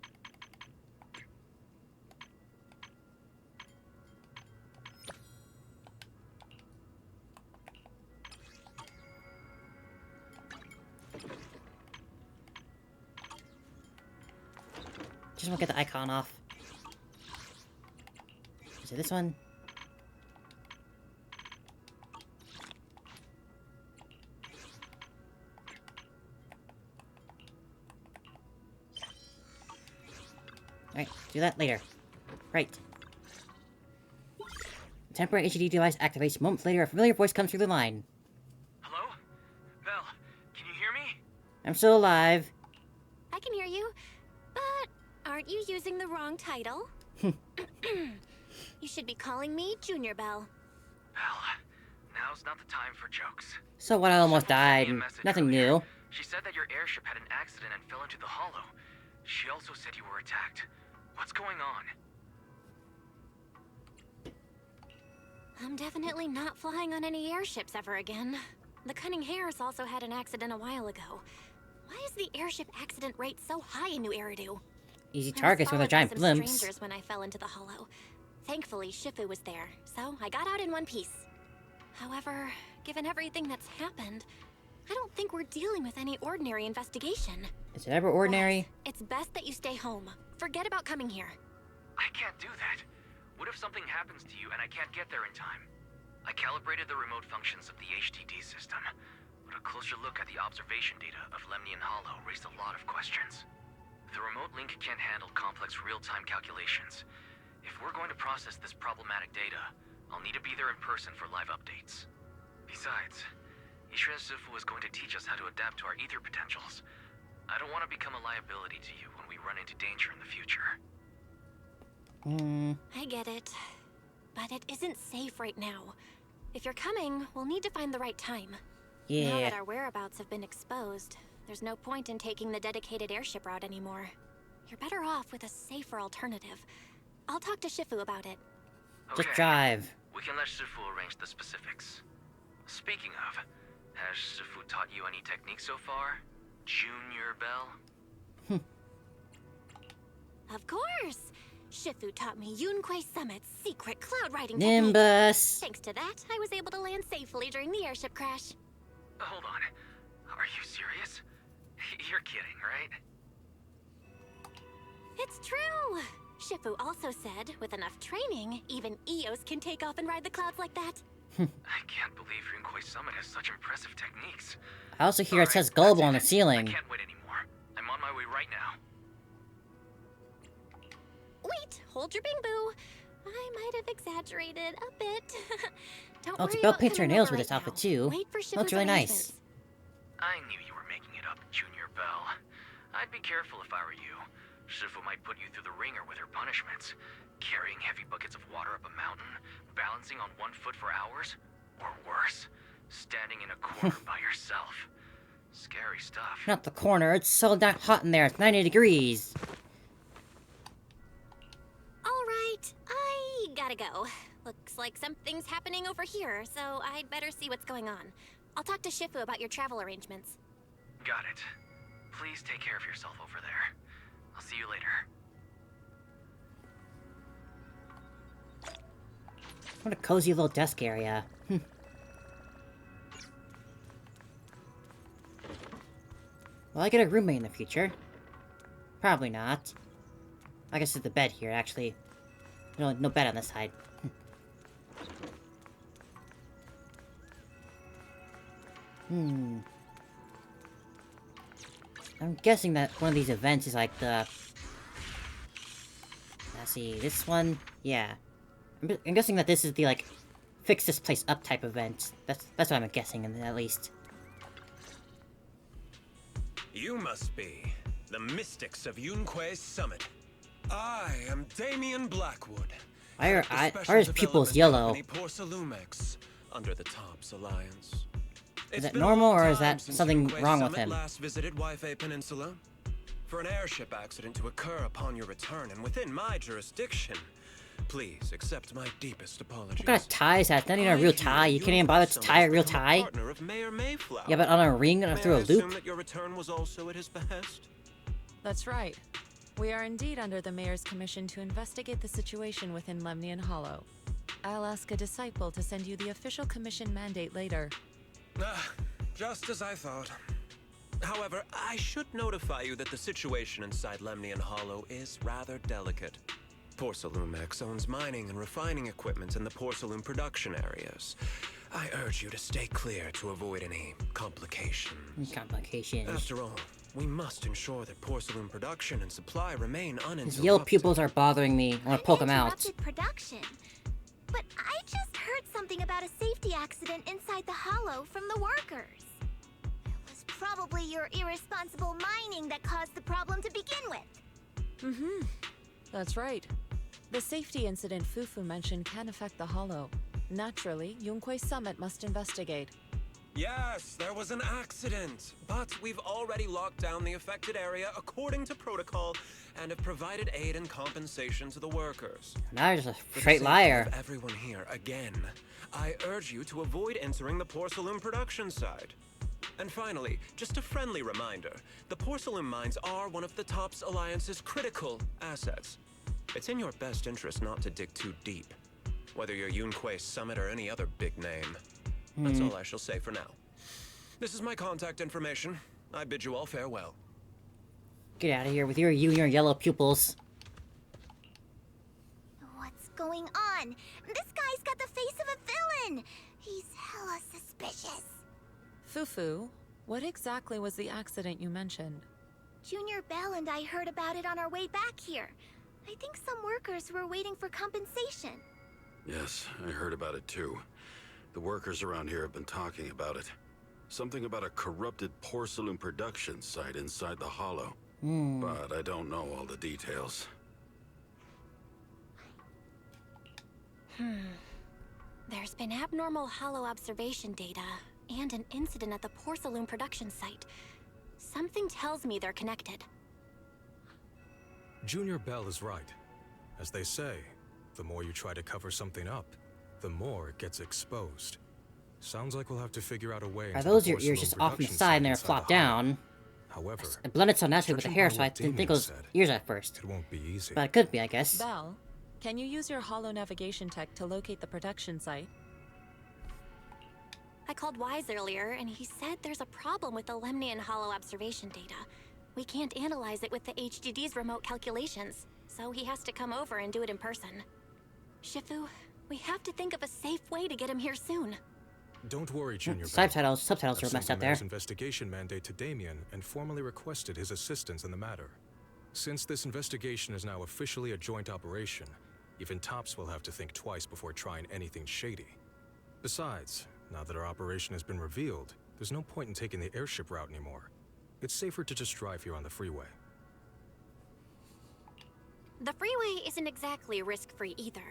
Just want to get the icon off. Is it this one? Alright, do that later. Right. The temporary HUD device activates. Moments later, a familiar voice comes through the line. Hello? Belle, can you hear me? I'm still alive. I can hear you, but aren't you using the wrong title? You should be calling me Junior Belle. Belle, now's not the time for jokes. So what, I almost died. Nothing new. She said that your airship had an accident and fell into the hollow. She also said you were attacked. What's going on? I'm definitely not flying on any airships ever again. The Cunning Hares also had an accident a while ago. Why is the airship accident rate so high in New Eridu? Easy targets with a giant blimps. Strangers when I fell into the hollow. Thankfully, Shifu was there, so I got out in one piece. However, given everything that's happened, I don't think we're dealing with any ordinary investigation. Is it ever ordinary? It's best that you stay home. Forget about coming here. I can't do that. What if something happens to you and I can't get there in time? I calibrated the remote functions of the HTD system, but a closer look at the observation data of Lemnian Hollow raised a lot of questions. The remote link can't handle complex real-time calculations. If we're going to process this problematic data, I'll need to be there in person for live updates. Besides, Ishra Sifu is going to teach us how to adapt to our ether potentials. I don't want to become a liability to you when we run into danger in the future. I get it. But it isn't safe right now. If you're coming, we'll need to find the right time. Yeah. Now that our whereabouts have been exposed, there's no point in taking the dedicated airship route anymore. You're better off with a safer alternative. I'll talk to Shifu about it. Just drive. We can let Shifu arrange the specifics. Speaking of, has Shifu taught you any techniques so far? Junior Bell? Of course! Shifu taught me Yunquei Summit's secret cloud riding Nimbus. technique. Thanks to that, I was able to land safely during the airship crash. Hold on. Are you serious? You're kidding, right? It's true! Shifu also said, with enough training, even Eos can take off and ride the clouds like that. I can't believe Yunquei Summit has such impressive techniques. I also hear it says global on the ceiling. I can't wait anymore. I'm on my way right now. Wait, hold your bing boo. I might have exaggerated a bit. Don't Oh, worry it's Belle about paints her coming nails over with this right outfit now. too. Wait for Looks Shifu's really arrangements. nice. I knew you were making it up, Junior Bell. I'd be careful if I were you. Shifu might put you through the ringer with her punishments. Carrying heavy buckets of water up a mountain, balancing on 1 foot for hours, or worse, standing in a corner by yourself. Scary stuff. Not the corner, it's so damn hot in there, it's 90 degrees. Alright, I gotta go. Looks like something's happening over here, so I'd better see what's going on. I'll talk to Shifu about your travel arrangements. Got it. Please take care of yourself over there. I'll see you later. What a cozy little desk area. Will I get a roommate in the future? Probably not. I guess it's the bed here, actually. No bed on this side. I'm guessing that one of these events is like the... Let's see, this one? Yeah. I'm guessing that this is the, like, fix this place up type event. That's what I'm guessing, at least. You must be the mystics of Yunquei Summit. I am Damien Blackwood. Why are his pupils yellow? Porcelumex, under the Tops Alliance. Is that normal, or is that something wrong with him? Last visited Waifei Peninsula. For an airship accident to occur upon your return and within my jurisdiction, please accept my deepest apologies. What kind of tie is that? It's not even a real tie. You can't even bother to tie a real tie? Yeah, but on a ring through a loop? That your return was also at his behest? That's right. We are indeed under the Mayor's commission to investigate the situation within Lemnian Hollow. I'll ask a disciple to send you the official commission mandate later. Just as I thought. However, I should notify you that the situation inside Lemnian Hollow is rather delicate. Porcelumex owns mining and refining equipment in the porcelain production areas. I urge you to stay clear to avoid any complications. Complications. After all, we must ensure that porcelain production and supply remain uninterrupted. His yellow pupils are bothering me. I want to poke them out. Production. But I just heard something about a safety accident inside the hollow from the workers. It was probably your irresponsible mining that caused the problem to begin with. That's right. The safety incident Fufu mentioned can affect the Hollow. Naturally, Yunquei Summit must investigate. Yes, there was an accident, but we've already locked down the affected area according to protocol and have provided aid and compensation to the workers. Now you're just a straight liar. For everyone here, again, I urge you to avoid entering the porcelain production side. And finally, just a friendly reminder, the porcelain mines are one of the Tops Alliance's critical assets. It's in your best interest not to dig too deep, whether you're Yunquei Summit or any other big name. That's all I shall say for now. This is my contact information. I bid you all farewell. Get out of here with you and your yellow pupils. What's going on? This guy's got the face of a villain! He's hella suspicious. Fufu, what exactly was the accident you mentioned? Junior Bell and I heard about it on our way back here. I think some workers were waiting for compensation. Yes, I heard about it too. The workers around here have been talking about it. Something about a corrupted porcelain production site inside the Hollow. But I don't know all the details. There's been abnormal Hollow observation data, and an incident at the porcelain production site. Something tells me they're connected. Junior Bell is right. As they say, the more you try to cover something up, the more it gets exposed. Sounds like we'll have to figure out a way. Are those your ears just off on the side and they're flopped down? However, it blended so naturally with the hair, so I didn't think it was ears at first. It won't be easy. But it could be, I guess. Bell, can you use your Hollow navigation tech to locate the production site? I called Wise earlier, and he said there's a problem with the Lemnian Hollow observation data. We can't analyze it with the HDD's remote calculations, so he has to come over and do it in person. Shifu, we have to think of a safe way to get him here soon. Don't worry, Junior Bell. Subtitles I've are sent messed the up there. mayor's investigation mandate to Damien and formally requested his assistance in the matter. Since this investigation is now officially a joint operation, even Tops will have to think twice before trying anything shady. Besides, now that our operation has been revealed, there's no point in taking the airship route anymore. It's safer to just drive here on the freeway. The freeway isn't exactly risk-free either,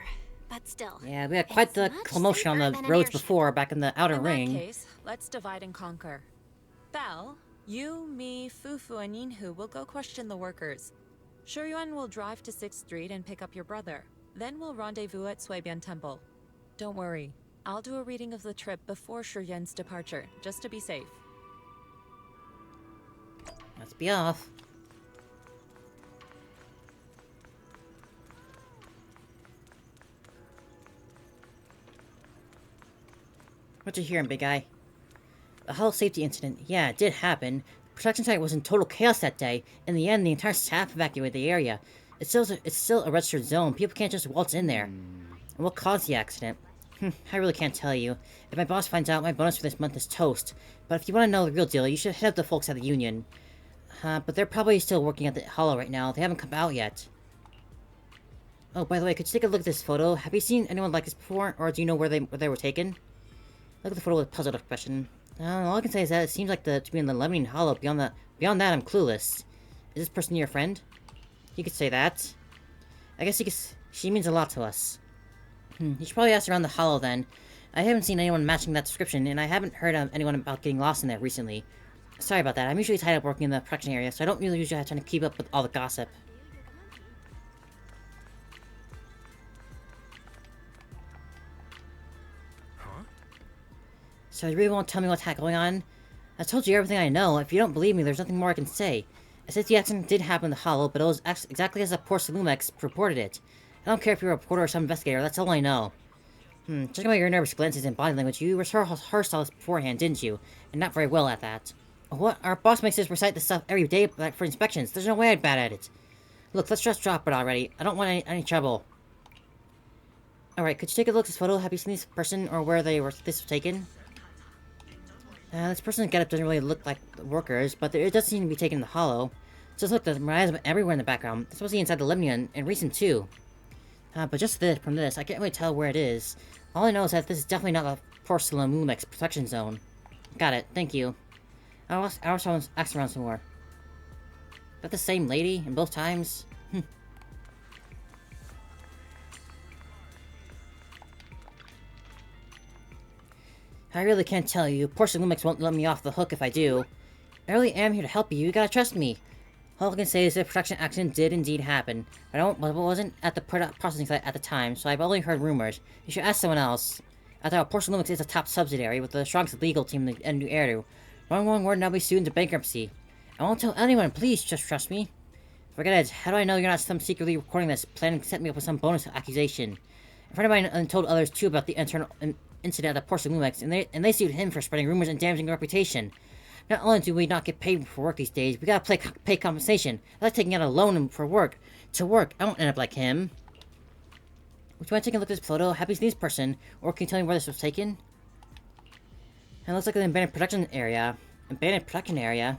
but still. Yeah, we had quite the commotion on the roads before, back in the Outer Ring. In that case, let's divide and conquer. Bell, you, me, Fufu, and Yinhu will go question the workers. Shuyuan will drive to 6th Street and pick up your brother. Then we'll rendezvous at Suibian Temple. Don't worry, I'll do a reading of the trip before Shuyuan's departure, just to be safe. Let's be off. What you hearing, big guy? A hull safety incident. Yeah, it did happen. The production site was in total chaos that day. In the end, the entire staff evacuated the area. It's still a registered zone. People can't just waltz in there. And what caused the accident? I really can't tell you. If my boss finds out, my bonus for this month is toast. But if you want to know the real deal, you should head up to the folks at the union. But they're probably still working at the Hollow right now. They haven't come out yet. Oh, by the way, could you take a look at this photo? Have you seen anyone like this before? Or do you know where they were taken? Look at the photo with a puzzled expression. All I can say is that it seems like to be in the Lemnian Hollow. Beyond that, I'm clueless. Is this person your friend? You could say that. I guess she means a lot to us. You should probably ask around the Hollow then. I haven't seen anyone matching that description, and I haven't heard of anyone about getting lost in there recently. Sorry about that. I'm usually tied up working in the production area, so I don't really usually have time to keep up with all the gossip. So you really won't tell me what's going on? I told you everything I know. If you don't believe me, there's nothing more I can say. I said the accident did happen in the Hollow, but it was exactly as the Porcelumex reported it. I don't care if you're a reporter or some investigator, that's all I know. Judging by your nervous glances and body language, you rehearsed all this beforehand, didn't you? And not very well at that. What? Our boss makes us recite this stuff every day for inspections. There's no way I'm bad at it. Look, let's just drop it already. I don't want any trouble. Alright, could you take a look at this photo? Have you seen this person or where this was taken? This person's getup doesn't really look like the workers, but it does seem to be taken in the Hollow. Just look, there's miasma everywhere in the background. It's supposed to be inside the Lemnian, and recent too. But just from this, I can't really tell where it is. All I know is that this is definitely not the Porcelumex protection zone. Got it, thank you. I'll also ask around some more. Is that the same lady in both times? I really can't tell you. Porcelumex won't let me off the hook if I do. I really am here to help you. You gotta trust me. All I can say is that the production accident did indeed happen. I wasn't at the processing site at the time, so I've only heard rumors. You should ask someone else. After all, Porcelumex is a top subsidiary with the strongest legal team in the New Eru. Wrong word and I'll be sued into bankruptcy. I won't tell anyone, please just trust me. Forget it. How do I know you're not some secretly recording this, planning to set me up with some bonus accusation? A friend of mine told others too about the internal incident at Porcelain Lumex, and they sued him for spreading rumors and damaging your reputation. Not only do we not get paid for work these days, we gotta pay compensation. That's like taking out a loan for work. To work, I won't end up like him. Would you mind taking a look at this photo? Happy to see this person, or can you tell me where this was taken? It looks like an abandoned production area. Abandoned production area?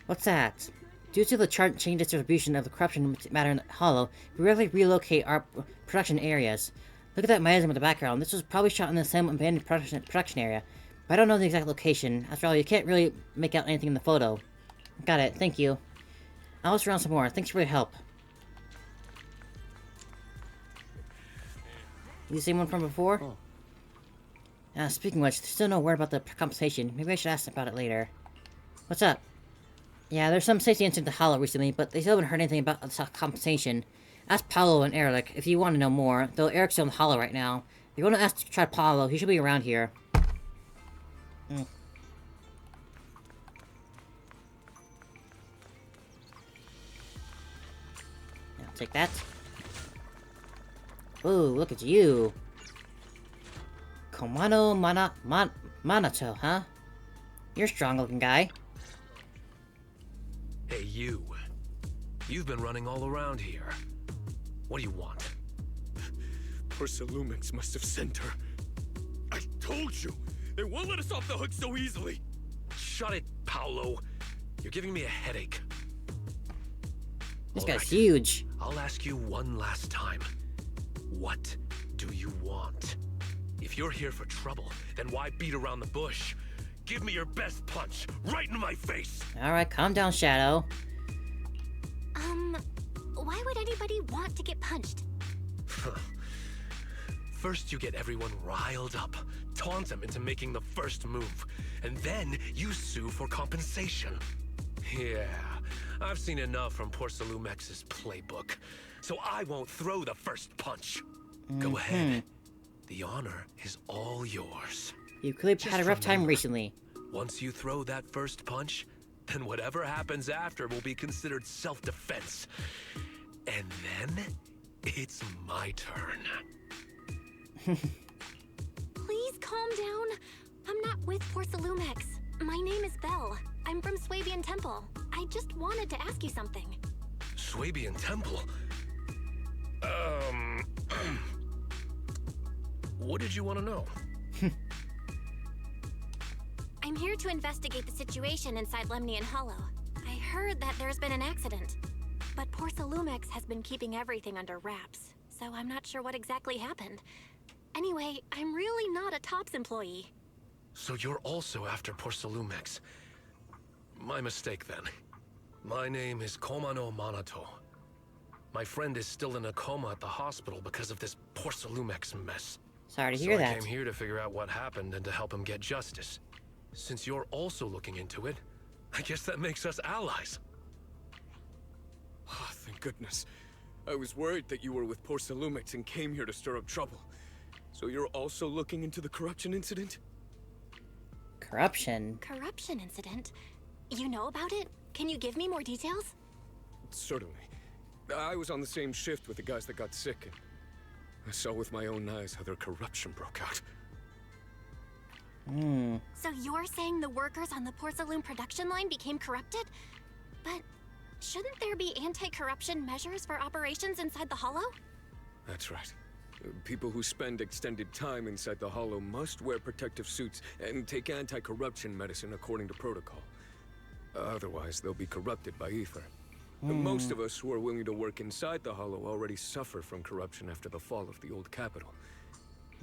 What's that? Due to the change distribution of the corruption matter in the Hollow, we regularly relocate our production areas. Look at that miasm in the background. This was probably shot in the same abandoned production area. But I don't know the exact location. After all, you can't really make out anything in the photo. Got it. Thank you. I'll look around some more. Thanks for your help. You the same one from before? Oh. Speaking of which, there's still no word about the compensation. Maybe I should ask about it later. What's up? Yeah, there's some safety incident at the Hollow recently, but they still haven't heard anything about the compensation. Ask Paolo and Eric if you want to know more, though Eric's still in the Hollow right now. If you want to try Paolo, he should be around here. Yeah, take that. Ooh, look at you. Komano Manato, huh? You're a strong-looking guy. Hey, you. You've been running all around here. What do you want? Porcelain must have sent her. I told you! They won't let us off the hook so easily! Shut it, Paolo. You're giving me a headache. This guy's huge. I'll ask you one last time. What do you want? If you're here for trouble, then why beat around the bush? Give me your best punch, right in my face! Alright, calm down, Shadow. Why would anybody want to get punched? First you get everyone riled up, taunt them into making the first move, and then you sue for compensation. Yeah, I've seen enough from Porcelumex's playbook, so I won't throw the first punch. Go ahead. The honor is all yours. You clearly had a rough time recently. Once you throw that first punch, then whatever happens after will be considered self-defense. And then, it's my turn. Please calm down. I'm not with Porcelumex. My name is Belle. I'm from Swabian Temple. I just wanted to ask you something. Swabian Temple? What did you want to know? I'm here to investigate the situation inside Lemnian Hollow. I heard that there's been an accident, but Porcelumex has been keeping everything under wraps, so I'm not sure what exactly happened. Anyway, I'm really not a TOPS employee. So you're also after Porcelumex. My mistake then. My name is Komano Manato. My friend is still in a coma at the hospital because of this Porcelumex mess. Sorry to hear that. I came here to figure out what happened and to help him get justice. Since you're also looking into it, I guess that makes us allies. Oh, thank goodness. I was worried that you were with Porcelumex and came here to stir up trouble. So you're also looking into the corruption incident? Corruption? Corruption incident? You know about it? Can you give me more details? Certainly. I was on the same shift with the guys that got sick, and I saw with my own eyes how their corruption broke out. So you're saying the workers on the Porcelain production line became corrupted? But shouldn't there be anti-corruption measures for operations inside the Hollow? That's right. People who spend extended time inside the Hollow must wear protective suits and take anti-corruption medicine according to protocol. Otherwise, they'll be corrupted by ether. Most of us who are willing to work inside the Hollow already suffer from corruption after the fall of the old capital.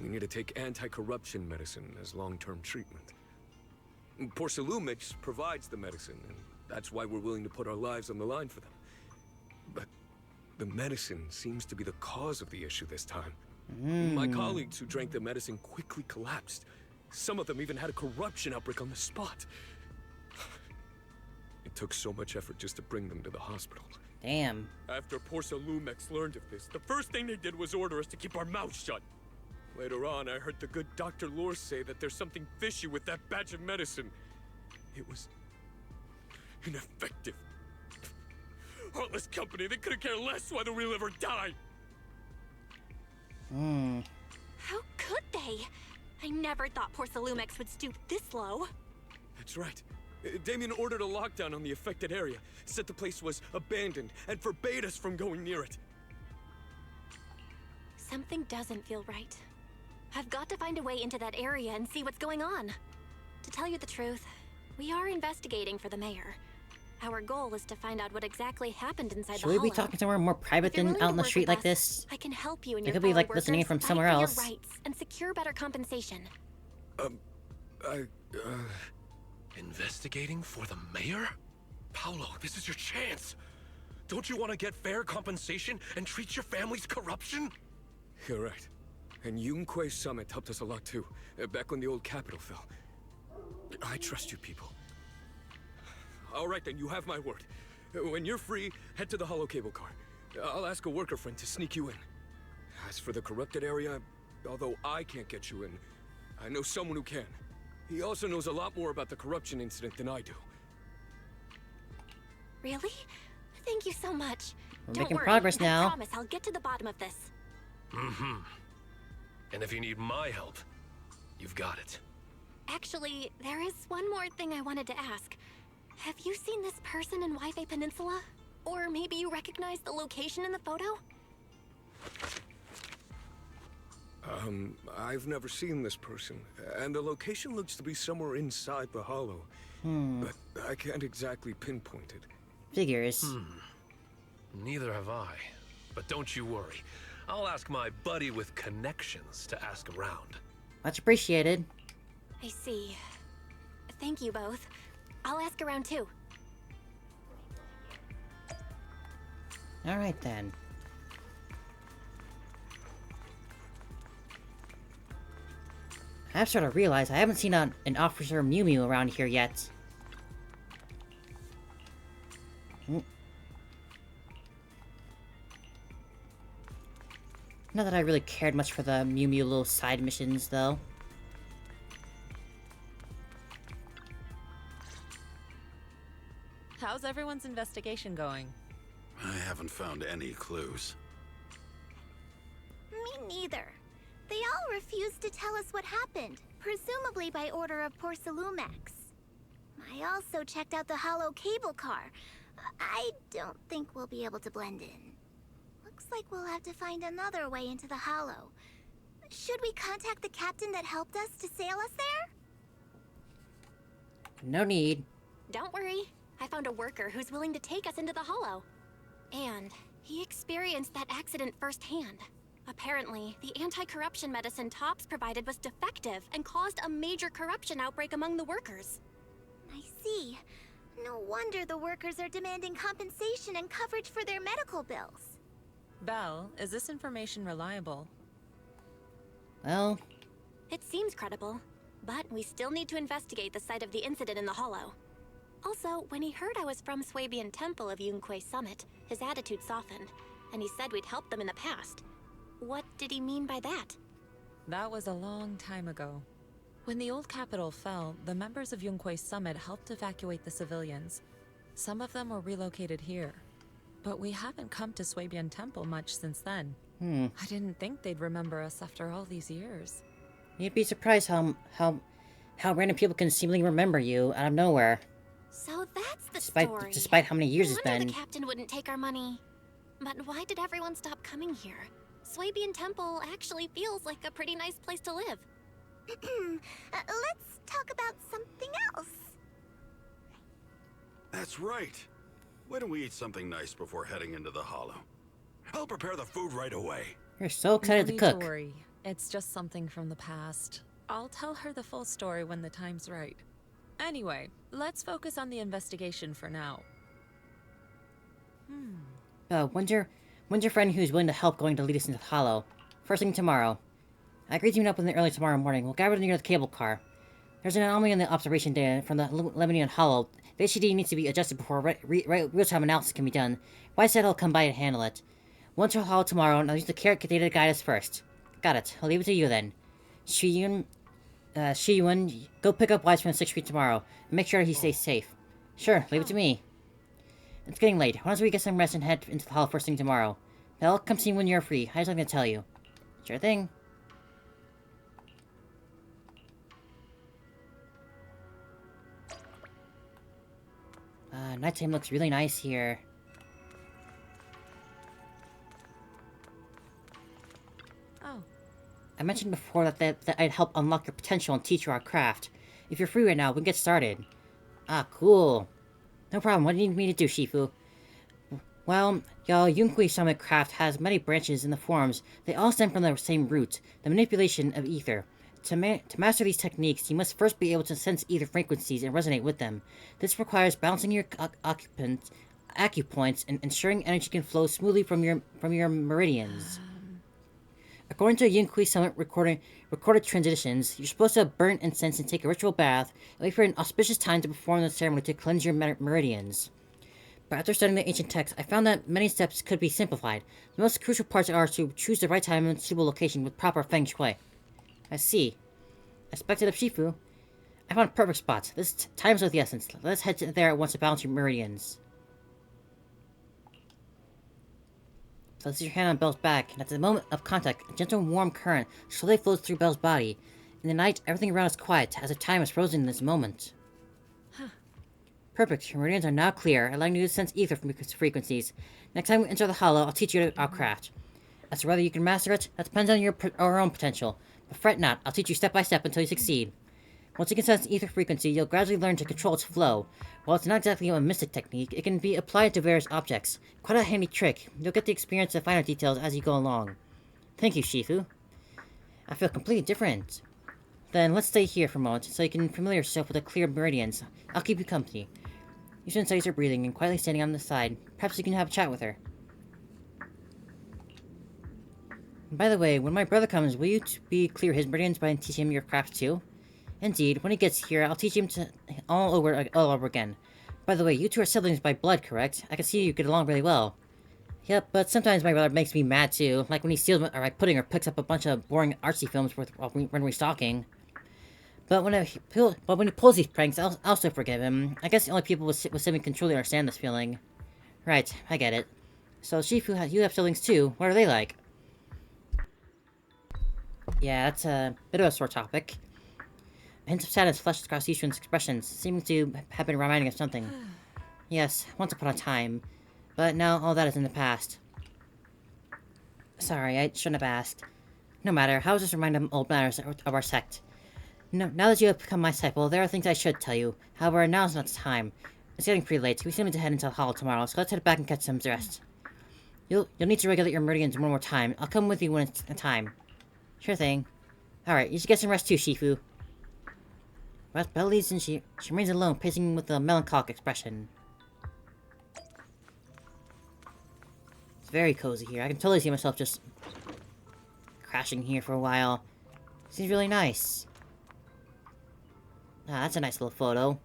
We need to take anti-corruption medicine as long-term treatment. Porcelumex provides the medicine, and that's why we're willing to put our lives on the line for them. But the medicine seems to be the cause of the issue this time. My colleagues who drank the medicine quickly collapsed. Some of them even had a corruption outbreak on the spot. It took so much effort just to bring them to the hospital. Damn. After Porcelumex learned of this, the first thing they did was order us to keep our mouths shut. Later on, I heard the good Dr. Lore say that there's something fishy with that batch of medicine. It was ineffective. Heartless company, they couldn't care less whether we live or die! How could they? I never thought Porcelumex would stoop this low. That's right. Damien ordered a lockdown on the affected area, said the place was abandoned, and forbade us from going near it. Something doesn't feel right. I've got to find a way into that area and see what's going on. To tell you the truth, we are investigating for the mayor. Our goal is to find out what exactly happened inside Should the we hollow. be talking somewhere more private than out in the street like this? I can help you and It your could be fellow like listening in from workers somewhere fight for else. your rights and secure better compensation. Investigating for the mayor? Paolo, this is your chance. Don't you want to get fair compensation and treat your family's corruption? You're right. And Yunquei Summit helped us a lot too, back when the old capital fell. I trust you people. All right then, you have my word. When you're free, head to the hollow cable car. I'll ask a worker friend to sneak you in. As for the corrupted area, although I can't get you in, I know someone who can. He also knows a lot more about the corruption incident than I do. Really? Thank you so much. We're Don't making worry, progress I now. promise I'll get to the bottom of this. And if you need my help, you've got it. Actually, there is one more thing I wanted to ask. Have you seen this person in Wi-Fi Peninsula? Or maybe you recognize the location in the photo? I've never seen this person, and the location looks to be somewhere inside the hollow. But I can't exactly pinpoint it. Figures. Neither have I. But don't you worry. I'll ask my buddy with connections to ask around. Much appreciated. I see. Thank you both. I'll ask around too. Alright then. I've sort of realized I haven't seen an Officer Mew Mew around here yet. Not that I really cared much for the Mew Mew little side missions, though. How's everyone's investigation going? I haven't found any clues. Me neither. They all refused to tell us what happened, presumably by order of Porcelumex. I also checked out the hollow cable car. I don't think we'll be able to blend in. Looks like we'll have to find another way into the hollow. Should we contact the captain that helped us to sail us there? No need. Don't worry. I found a worker who's willing to take us into the hollow. And he experienced that accident firsthand. Apparently, the anti-corruption medicine Tops provided was defective and caused a major corruption outbreak among the workers. I see. No wonder the workers are demanding compensation and coverage for their medical bills. Belle, is this information reliable? Well... It seems credible, but we still need to investigate the site of the incident in the hollow. Also, when he heard I was from Swabian Temple of Yunquei Summit, his attitude softened, and he said we'd helped them in the past. What did he mean by that? That was a long time ago. When the old capital fell, the members of Yunquei Summit helped evacuate the civilians. Some of them were relocated here. But we haven't come to Swabian Temple much since then. I didn't think they'd remember us after all these years. You'd be surprised how random people can seemingly remember you out of nowhere. So that's the story. Despite how many years No it's wonder been. the captain wouldn't take our money. But why did everyone stop coming here? Swabian Temple actually feels like a pretty nice place to live. Let's talk about something else. That's right. Why don't we eat something nice before heading into the hollow? I'll prepare the food right away. You're so excited to No need cook. to worry. It's just something from the past. I'll tell her the full story when the time's right. Anyway, let's focus on the investigation for now. When's your friend who's willing to help going to lead us into the hollow? First thing tomorrow. I agreed to meet up with him early tomorrow morning. We'll gather near the cable car. There's an anomaly in the observation data from the Lemonian Hollow. The HDD needs to be adjusted before real-time analysis can be done. Why said I'll come by and handle it. Once we're hollow tomorrow, and I'll use the carrot data to guide us first. Got it. I'll leave it to you then. Shiyun, go pick up Wise from the 6th Street tomorrow, and make sure he stays safe. Sure, leave it to me. It's getting late. Why don't we get some rest and head into the hall first thing tomorrow? Belle, come see me when you're free. I have something to tell you. Sure thing. Nighttime looks really nice here. Oh. I mentioned before that I'd help unlock your potential and teach you our craft. If you're free right now, we can get started. Ah, cool. No problem. What do you need me to do, Shifu? Well, your Yunkui Summit craft has many branches in the forms. They all stem from the same root, the manipulation of ether. To master these techniques, you must first be able to sense ether frequencies and resonate with them. This requires balancing your acupoints and ensuring energy can flow smoothly from your meridians. According to Yunkui Summit recorded traditions, you're supposed to burn incense and take a ritual bath, and wait for an auspicious time to perform the ceremony to cleanse your meridians. But after studying the ancient texts, I found that many steps could be simplified. The most crucial parts are to choose the right time and suitable location with proper feng shui. I see. Expected of Shifu. I found a perfect spot. This time is of the essence. Let's head there at once to balance your meridians. Place your hand on Belle's back, and at the moment of contact, a gentle warm current slowly flows through Belle's body. In the night, everything around is quiet, as if time is frozen in this moment. Perfect. Your meridians are now clear, allowing you to sense ether frequencies. Next time we enter the hollow, I'll teach you our craft. As to whether you can master it, that depends on your own potential. But fret not, I'll teach you step by step until you succeed. Once you can sense ether frequency, you'll gradually learn to control its flow. While it's not exactly a mystic technique, it can be applied to various objects. Quite a handy trick. You'll get the experience of finer details as you go along. Thank you, Shifu. I feel completely different. Then let's stay here for a moment, so you can familiar yourself with the clear meridians. I'll keep you company. You should study her breathing and quietly standing on the side. Perhaps you can have a chat with her. And by the way, when my brother comes, will you clear his meridians by teaching him your craft too? Indeed, when he gets here, I'll teach him all over again. By the way, you two are siblings by blood, correct? I can see you get along really well. Yep, but sometimes my brother makes me mad too, like when he steals my pudding or picks up a bunch of boring artsy films when restocking. But when he pulls these pranks, I'll still forgive him. I guess the only people with sibling can truly understand this feeling. Right, I get it. So Shifu, you have siblings too. What are they like? Yeah, that's a bit of a sore topic. A hint of sadness flashes across Yishun's expressions, seeming to have been reminding of something. Yes, once upon a time. But now all that is in the past. Sorry, I shouldn't have asked. No matter, how does this remind of old matters of our sect? No, now that you have become my disciple, there are things I should tell you. However, now is not the time. It's getting pretty late. We still need to head into the hall tomorrow, so let's head back and catch some rest. You'll need to regulate your meridians one more time. I'll come with you when it's time. Sure thing. Alright, you should get some rest too, Shifu. But Belle leaves and she remains alone, pacing with a melancholic expression. It's very cozy here. I can totally see myself just crashing here for a while. Seems really nice. Ah, that's a nice little photo.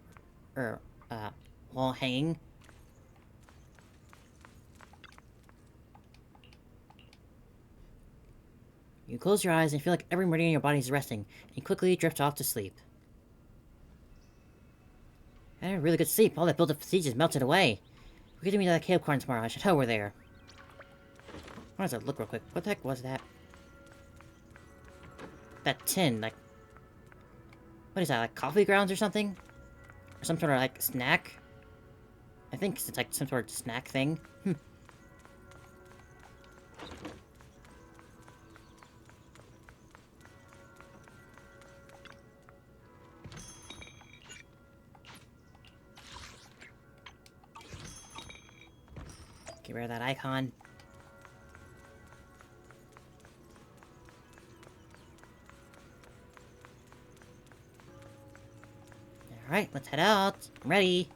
Wall hanging. You close your eyes and feel like every meridian in your body is resting, and you quickly drift off to sleep. I had a really good sleep. All that built-up fatigue just melted away. We could meet at that cave corn tomorrow. I should hope we're there. Why does that look real quick? What the heck was that? That tin, like... What is that, like coffee grounds or something? Or some sort of, like, snack? I think it's like some sort of snack thing. Get rid of that icon. Alright, let's head out. I'm ready.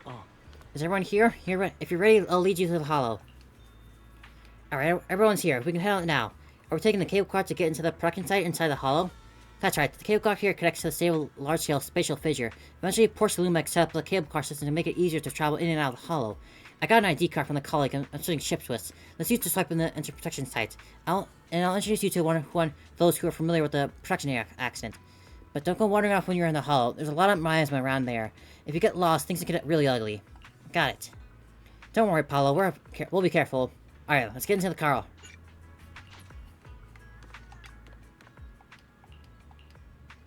Oh. Is everyone here? If you're ready, I'll lead you to the hollow. Alright, everyone's here. We can head out now. Are we taking the cable car to get into the production site inside the hollow? That's right. The cable car here connects to the stable large-scale spatial fissure. Eventually, Porcelain set up the cable car system to make it easier to travel in and out of the hollow. I got an ID card from the colleague I'm switching ships with. Let's use to swipe in the inter-protection site. I'll introduce you to one of those who are familiar with the protection accident. But don't go wandering off when you're in the hollow. There's a lot of miasma around there. If you get lost, things can get really ugly. Got it. Don't worry, Paulo. We'll be careful. Alright, let's get into the car.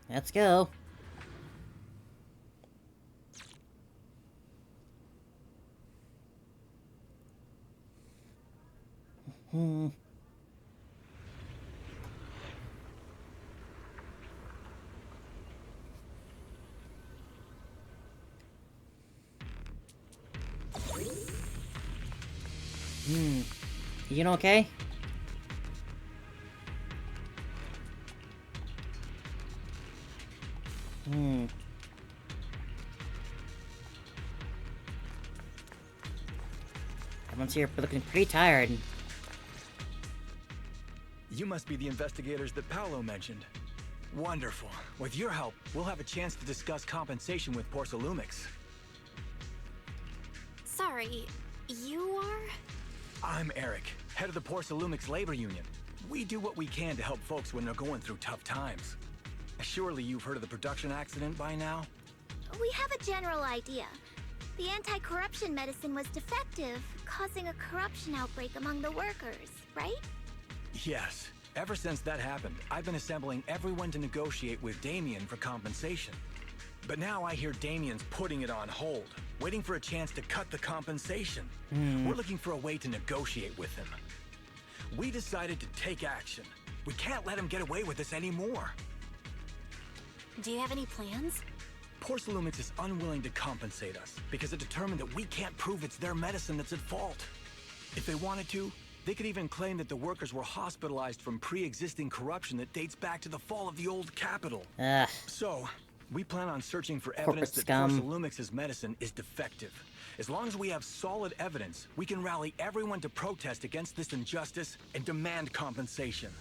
Let's go. You know, okay? Everyone's here looking pretty tired. You must be the investigators that Paolo mentioned. Wonderful. With your help, we'll have a chance to discuss compensation with Porcelumix. Sorry, you are? I'm Eric, head of the Porcelumix Labor Union. We do what we can to help folks when they're going through tough times. Surely you've heard of the production accident by now? We have a general idea. The anti-corruption medicine was defective, causing a corruption outbreak among the workers, right? Yes. Ever since that happened, I've been assembling everyone to negotiate with Damien for compensation. But now I hear Damien's putting it on hold, waiting for a chance to cut the compensation. We're looking for a way to negotiate with him. We decided to take action. We can't let him get away with this anymore. Do you have any plans? Porcelumix is unwilling to compensate us because it determined that we can't prove it's their medicine that's at fault. If they wanted to, they could even claim that the workers were hospitalized from pre-existing corruption that dates back to the fall of the old capital. So, we plan on searching for evidence that Porcelumix's medicine is defective. As long as we have solid evidence, we can rally everyone to protest against this injustice and demand compensation.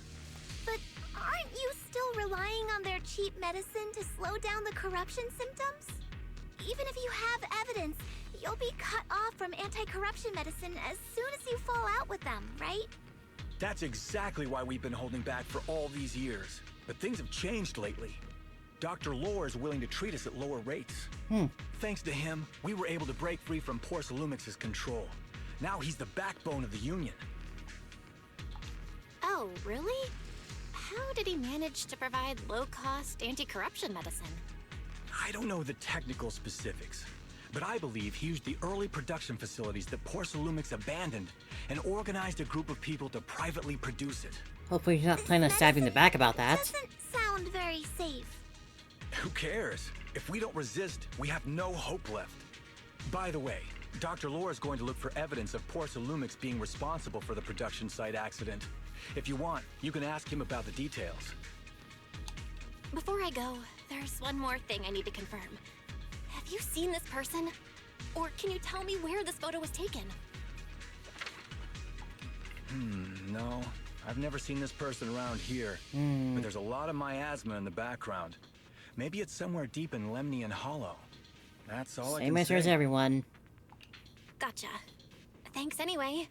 But aren't you still relying on their cheap medicine to slow down the corruption symptoms? Even if you have evidence, you'll be cut off from anti-corruption medicine as soon as you fall out with them, right? That's exactly why we've been holding back for all these years. But things have changed lately. Dr. Lore is willing to treat us at lower rates. Thanks to him, we were able to break free from Porcelumix's control. Now he's the backbone of the union. Oh, really? How did he manage to provide low-cost anti-corruption medicine? I don't know the technical specifics, but I believe he used the early production facilities that Porcelumix abandoned and organized a group of people to privately produce it. Hopefully you're not planning on stabbing the back about that. Doesn't sound very safe. Who cares? If we don't resist, we have no hope left. By the way, Dr. Lore is going to look for evidence of Porcelumix being responsible for the production site accident. If you want, you can ask him about the details. Before I go, there's one more thing I need to confirm. Have you seen this person? Or can you tell me where this photo was taken? No. I've never seen this person around here. But there's a lot of miasma in the background. Maybe it's somewhere deep in Lemnian Hollow. That's all I can say. Same answer as everyone. Gotcha. Thanks anyway.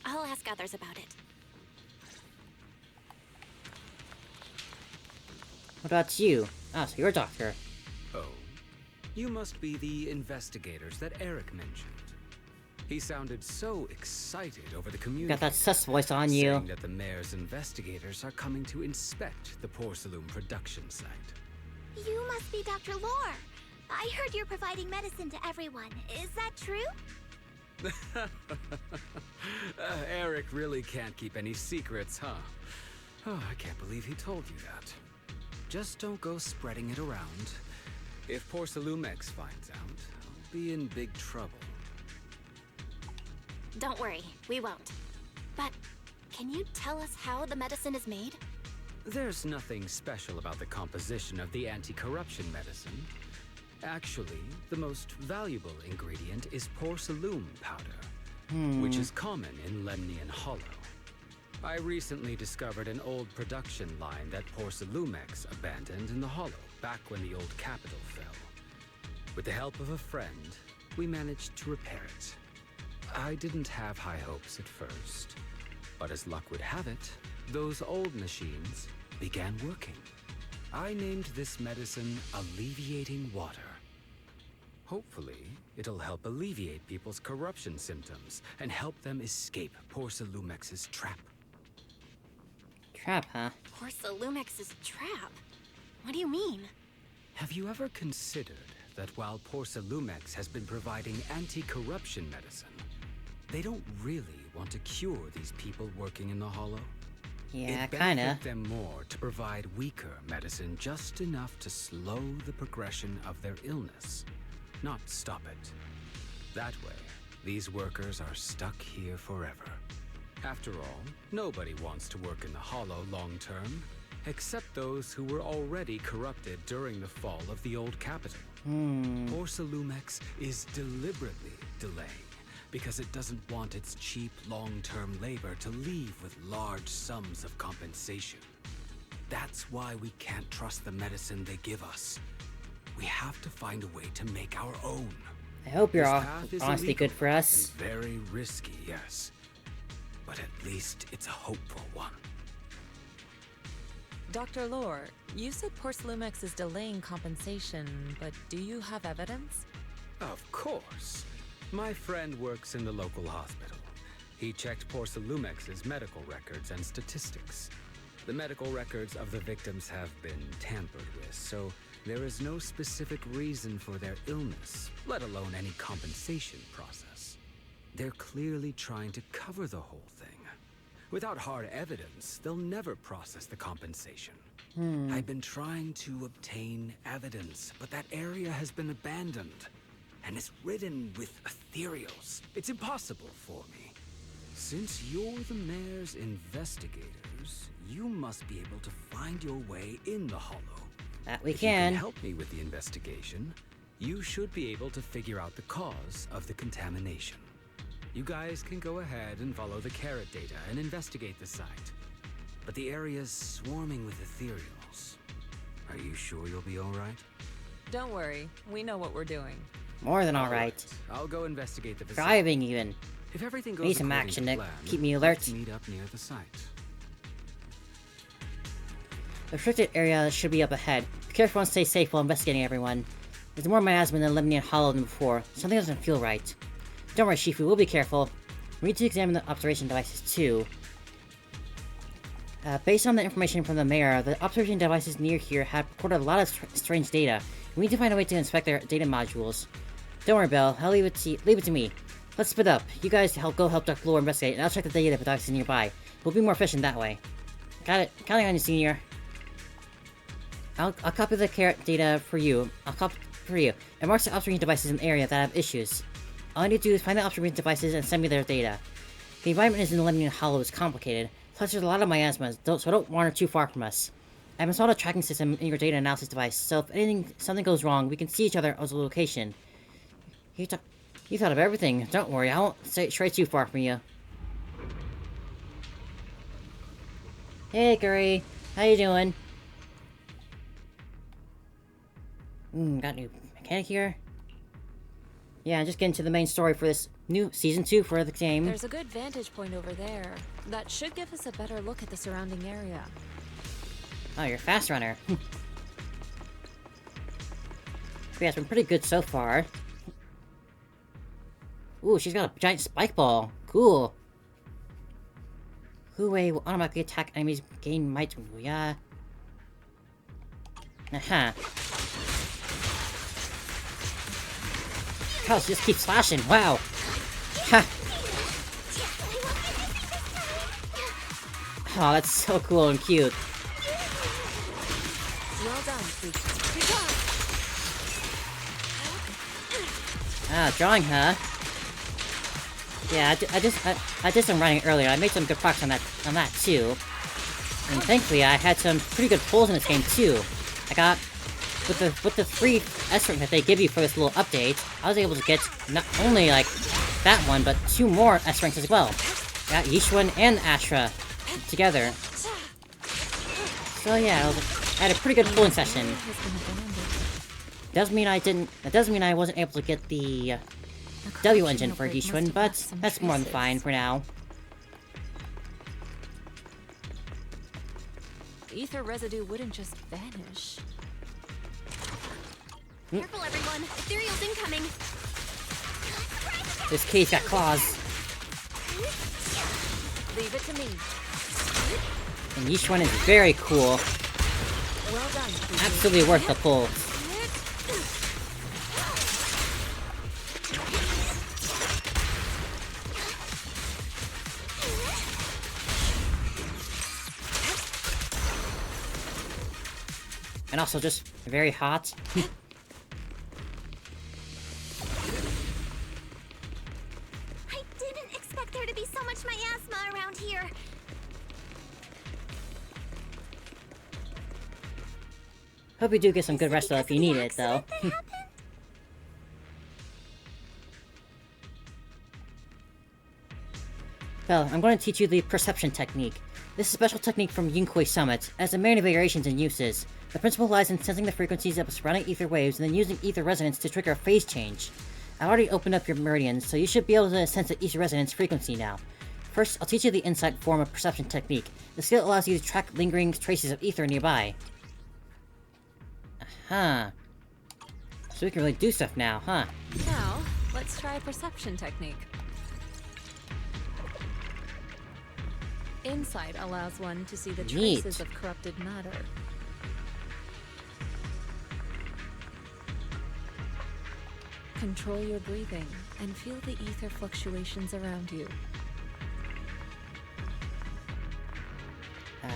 I'll ask others about it. What about you? Ah, so you're a doctor. Oh. You must be the investigators that Eric mentioned. He sounded so excited over the community. Got that sus voice on you. Saying that the mayor's investigators are coming to inspect the porcelain production site. You must be Dr. Lore. I heard you're providing medicine to everyone. Is that true? Eric really can't keep any secrets, huh? Oh, I can't believe he told you that. Just don't go spreading it around. If Porcelumix finds out, I'll be in big trouble. Don't worry, we won't. But can you tell us how the medicine is made? There's nothing special about the composition of the anti-corruption medicine. Actually, the most valuable ingredient is porcelain powder, which is common in Lemnian Hollow. I recently discovered an old production line that Porcelumix abandoned in the Hollow back when the old capital fell. With the help of a friend, we managed to repair it. I didn't have high hopes at first, but as luck would have it, those old machines began working. I named this medicine Alleviating Water. Hopefully, It'll help alleviate people's corruption symptoms and help them escape Porsalumex's trap. Trap, huh? Porsalumex's trap? What do you mean? Have you ever considered that while Porsalumex has been providing anti-corruption medicine, they don't really want to cure these people working in the Hollow? Yeah, It'd kinda. benefit them more to provide weaker medicine just enough to slow the progression of their illness, not stop it. That way, these workers are stuck here forever. After all, nobody wants to work in the Hollow long term, except those who were already corrupted during the fall of the old capital. Porsalumex is deliberately delaying because it doesn't want its cheap long-term labor to leave with large sums of compensation. That's why we can't trust the medicine they give us. We have to find a way to make our own. I hope you're This all path is honestly illegal good for us. and very risky, yes. But at least it's a hopeful one. Dr. Lore, you said Porsalumex is delaying compensation, but do you have evidence? Of course. My friend works in the local hospital. He checked Porsalumex's medical records and statistics. The medical records of the victims have been tampered with, so there is no specific reason for their illness, let alone any compensation process. They're clearly trying to cover the whole thing. Without hard evidence, they'll never process the compensation. I've been trying to obtain evidence, but that area has been abandoned, and it's ridden with ethereals. It's impossible for me. Since you're the mayor's investigators, you must be able to find your way in the Hollow. That we If can. you can help me with the investigation, you should be able to figure out the cause of the contamination. You guys can go ahead and follow the carrot data and investigate the site. But the area's swarming with ethereals. Are you sure you'll be all right? Don't worry, we know what we're doing. More than alright. I'll go investigate the facility. Driving even. If everything I goes need some according action to to plan, keep me alert. let's meet up near the site. The restricted area should be up ahead. Be careful and stay safe while investigating everyone. There's more miasma in the Lemnian Hollow than before. Something doesn't feel right. Don't worry, Shifu, we'll be careful. We need to examine the observation devices too. Based on the information from the mayor, the observation devices near here have recorded a lot of strange data. We need to find a way to inspect their data modules. Don't worry, Belle. I'll leave it to me. Let's split up. You guys go help Dr. Lore investigate, and I'll check the data devices nearby. We'll be more efficient that way. Got it. Counting on you, Senior. I'll copy the carrot data for you. And mark the observation devices in the area that have issues. All I need to do is find the observation devices and send me their data. The environment in the Lemnian Hollow is complicated. Plus, there's a lot of miasmas, so don't wander too far from us. I've installed a tracking system in your data analysis device, so if something goes wrong, we can see each other as a location. You thought of everything. Don't worry, I won't stray too far from you. Hey, Curry. How you doing? Got a new mechanic here. Yeah, just getting to the main story for this new Season 2 for the game. There's a good vantage point over there. That should give us a better look at the surrounding area. Oh, you're a fast runner. Yeah, it's been pretty good so far. Ooh, she's got a giant spike ball. Cool. Hu-Wei will automatically attack enemies, gain might. Yeah. Aha. Oh, she just keeps slashing. Wow. Ha. Oh, that's so cool and cute. Well done, sweet. Ah, drawing her. Yeah, I did some writing earlier. I made some good progress on that too. And thankfully, I had some pretty good pulls in this game too. I got with the free S rank that they give you for this little update, I was able to get not only like that one, but 2 more S ranks as well. Got Yishuan and Ashra together. So yeah, I had a pretty good pulling session. That doesn't mean I wasn't able to get the W engine for Yishuan, but that's more than fine for now. Ether residue wouldn't just vanish. Careful, everyone! Ethereal's incoming! This cage got claws. Leave it to me. And each one is very cool. Well done. Absolutely worth the pull. And also just very hot. I didn't expect there to be so much miasma around here. Hope you do get some good rest though if you need it though. Well, I'm going to teach you the perception technique. This is a special technique from Yinkoi Summit, it has many variations and uses. The principle lies in sensing the frequencies of surrounding ether waves and then using ether resonance to trigger a phase change. I've already opened up your meridians, so you should be able to sense the ether resonance frequency now. First, I'll teach you the insight form of perception technique. The skill allows you to track lingering traces of ether nearby. Aha. So we can really do stuff now, huh? Now, let's try a perception technique. Insight allows one to see the traces of corrupted matter. Control your breathing and feel the ether fluctuations around you.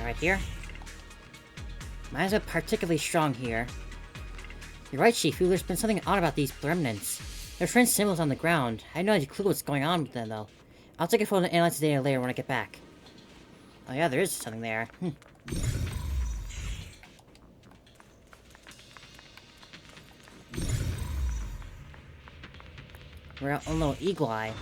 Right here. Mine is particularly strong here. You're right, Shifu, there's been something odd about these remnants. They're strange symbols on the ground. I have no clue what's going on with them, though. I'll take a photo and analyze the data later when I get back. Oh yeah, there is something there. We're a little eagle eye.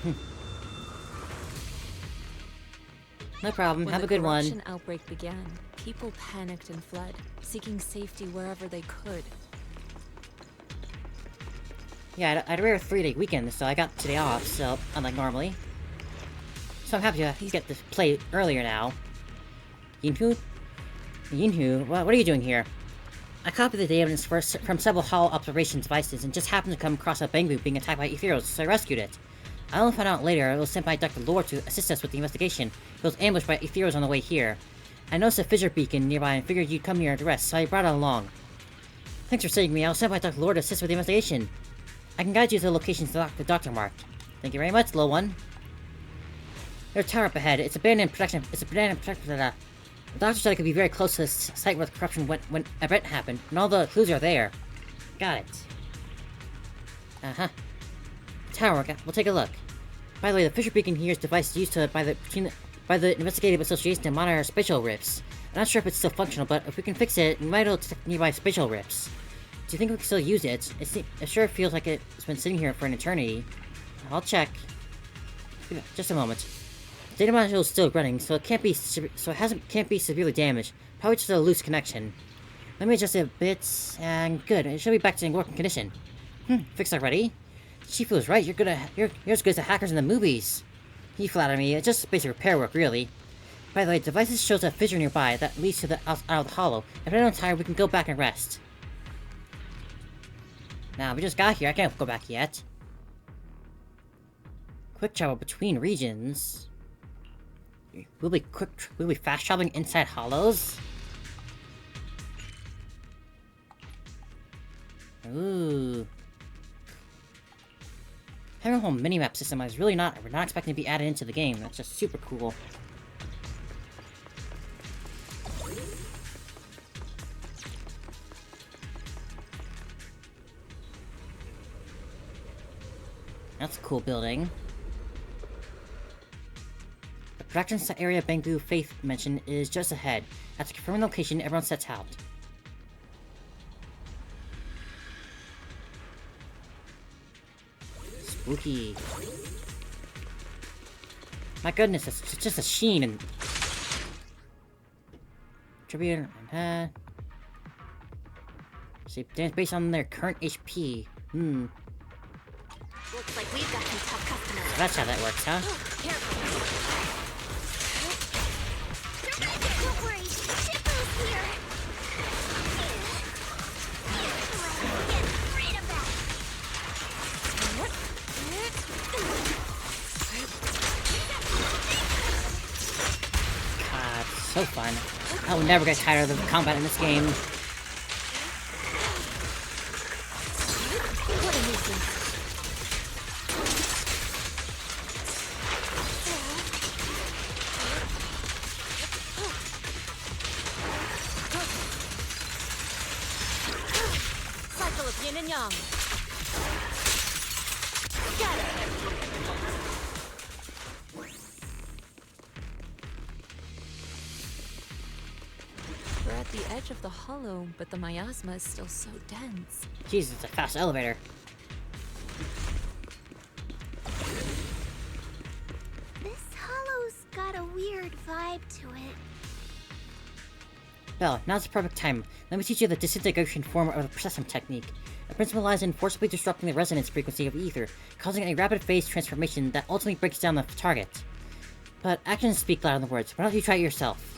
No problem. Have a good one. When the corruption outbreak began, people panicked and fled, seeking safety wherever they could. Yeah, I had a rare 3-day weekend, so I got today off, so unlike normally. So I'm happy to get to play earlier now. Yinhu? Yinhu, what are you doing here? I copied the data evidence from several Holo observation devices and just happened to come across a Bangu being attacked by Ethereals, so I rescued it. I only found out later it was sent by Dr. Lore to assist us with the investigation. It was ambushed by Ethereals on the way here. I noticed a fissure beacon nearby and figured you'd come here to rest, so I brought it along. Thanks for saving me. I was sent by Dr. Lore to assist with the investigation. I can guide you to the locations the doctor marked. Thank you very much, little one. There's a tower up ahead. It's abandoned protection. The doctor said it could be very close to the site where the corruption went when an event happened, and all the clues are there. Got it. Uh-huh. Tower, we'll take a look. By the way, the fissure beacon here is a device used by the Investigative Association to monitor spatial rifts. I'm not sure if it's still functional, but if we can fix it, we might be able to detect nearby spatial rifts. Do you think we can still use it? It sure feels like it's been sitting here for an eternity. I'll check. Just a moment. The data module is still running, so it can't be severely damaged. Probably just a loose connection. Let me adjust it a bit, and good. It should be back to working condition. Fixed already? Shifu was right. You're as good as the hackers in the movies. He flattered me. It's just basic repair work, really. By the way, devices shows a fissure nearby that leads to the out of the hollow. If I'm tired, we can go back and rest. Nah, we just got here. I can't go back yet. Quick travel between regions. We'll be fast traveling inside hollows. Ooh. Having a whole minimap system I was really not expecting to be added into the game. That's just super cool. That's a cool building. The production area Bangu Faith mentioned is just ahead. At the confirmed location, everyone sets out. Spooky. My goodness, it's just a sheen and... Tribute and... See, based on their current HP. Looks like we've got some tough customers. So that's how that works, huh? Don't worry, Shifu's here. Get rid of that. so fun. I will never get tired of the combat in this game. What a nuisance. Cycle of yin and yang. Got it. We're at the edge of the hollow, but the miasma is still so dense. Jesus, it's a fast elevator. This hollow's got a weird vibe to it. Belle, now's the perfect time. Let me teach you the disintegration form of the processing technique. The principle lies in forcibly disrupting the resonance frequency of ether, causing a rapid phase transformation that ultimately breaks down the target. But actions speak louder than words. Why don't you try it yourself?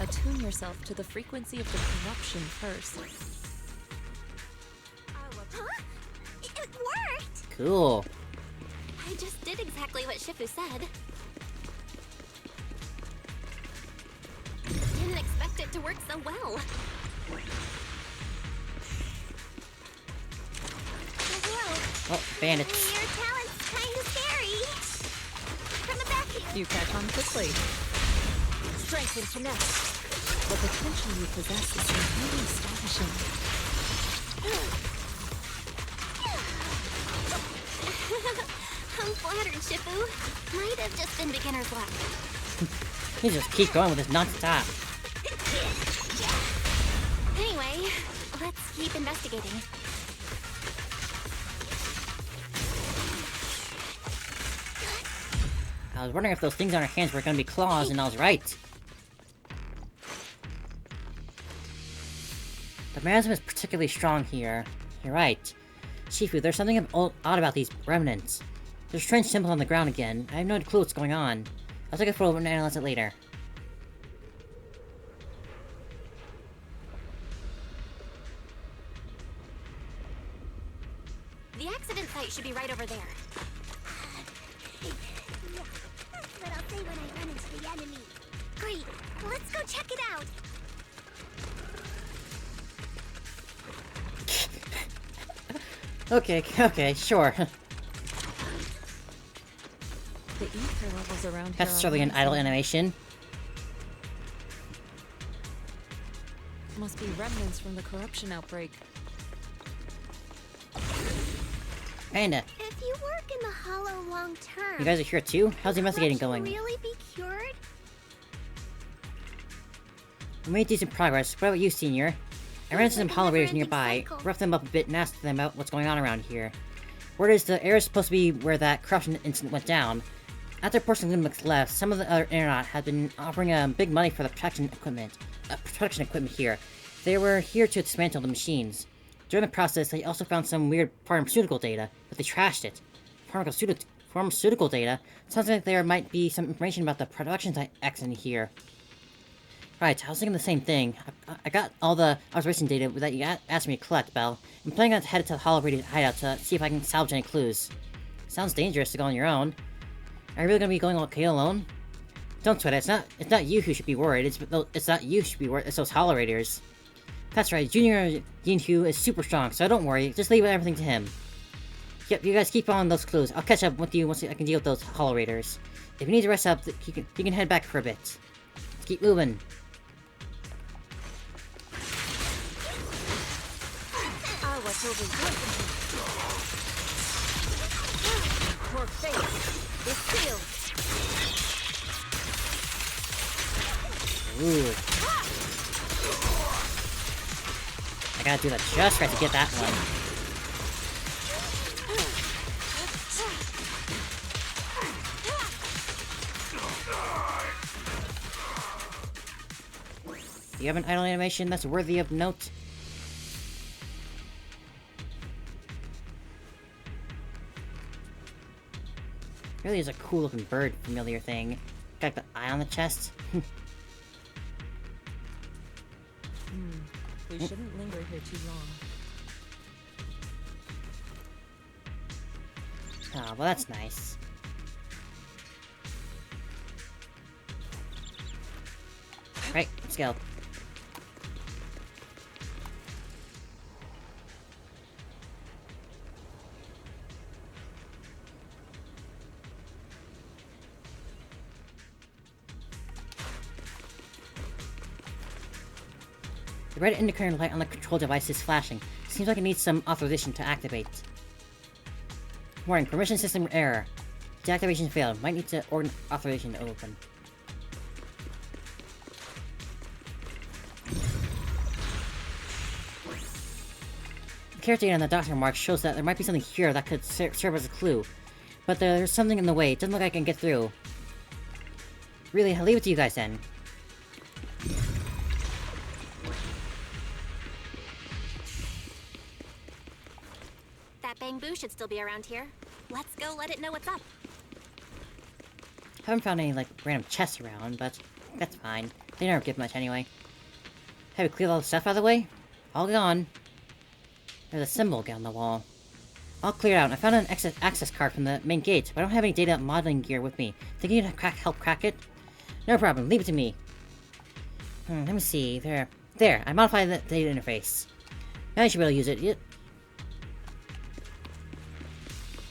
Attune yourself to the frequency of the corruption first. Huh? It worked! Cool. I just did exactly what Shifu said. Didn't expect it to work so well. Whoa. Oh, bandits. Your talent's kinda scary. From the back here. You catch on quickly. Strength and finesse. The potential you possess is really astonishing. I'm flattered, Shifu. Might have just been beginner's luck. You just keep going with this non-stop. Anyway, let's keep investigating. I was wondering if those things on our hands were gonna be claws, and I was right. The miasma is particularly strong here. You're right. Shifu, there's something odd about these remnants. There's strange symbols on the ground again. I have no clue what's going on. I'll take a photo and analyze it later. The accident site should be right over there. Yeah, that's what I'll say when I run into the enemy. Great, let's go check it out. Okay, sure. The ether levels around here. That's certainly an idle animation. Must be remnants from the corruption outbreak. Kinda. If you work in the hollow long term, You guys are here too? How's the investigating going? really be cured? We made decent progress. What about you, Senior? I ran into some hollow raiders nearby, roughed them up a bit and asked them about what's going on around here. Word is the area is supposed to be where that corruption incident went down. After Porcelain Lumix left, some of the other Aeronaut had been offering big money for the production equipment here. They were here to dismantle the machines. During the process, they also found some weird pharmaceutical data, but they trashed it. Pharmaceutical data? Sounds like there might be some information about the production accident here. Right, I was thinking the same thing. I got all the observation data that you asked me to collect, Belle. I'm planning on headed to the Hollow Raiders hideout to see if I can salvage any clues. Sounds dangerous to go on your own. Are you really gonna be going okay alone? Don't sweat it. It's not you who should be worried. It's not you who should be worried. It's those Hollow Raiders. That's right. Junior Yinhu is super strong, so don't worry. Just leave everything to him. Yep, you guys keep following those clues. I'll catch up with you once I can deal with those Hollow Raiders. If you need to rest up, you can head back for a bit. Let's keep moving. Poor face is sealed. Ooh. I gotta do that just right to get that one. Do you have an idle animation that's worthy of note? Really is a cool looking bird familiar thing. Got the eye on the chest. We shouldn't linger here too long. Oh, well, that's nice. Right, let's go. The red indicator light on the control device is flashing. Seems like it needs some authorization to activate. Warning, permission system error. Deactivation failed. Might need to order authorization to open. The character data on the doctor mark shows that there might be something here that could serve as a clue. But there's something in the way. It doesn't look like I can get through. Really, I'll leave it to you guys then. That bamboo should still be around here. Let's go let it know what's up. Haven't found any, like, random chests around, but that's fine. They never give much anyway. Have we cleared all the stuff out of the way? All gone. There's a symbol again on the wall. All cleared out. I found an access card from the main gate, but I don't have any data modeling gear with me. Think you can help crack it? No problem. Leave it to me. Let me see. There. I modified the data interface. Now you should be able to use it.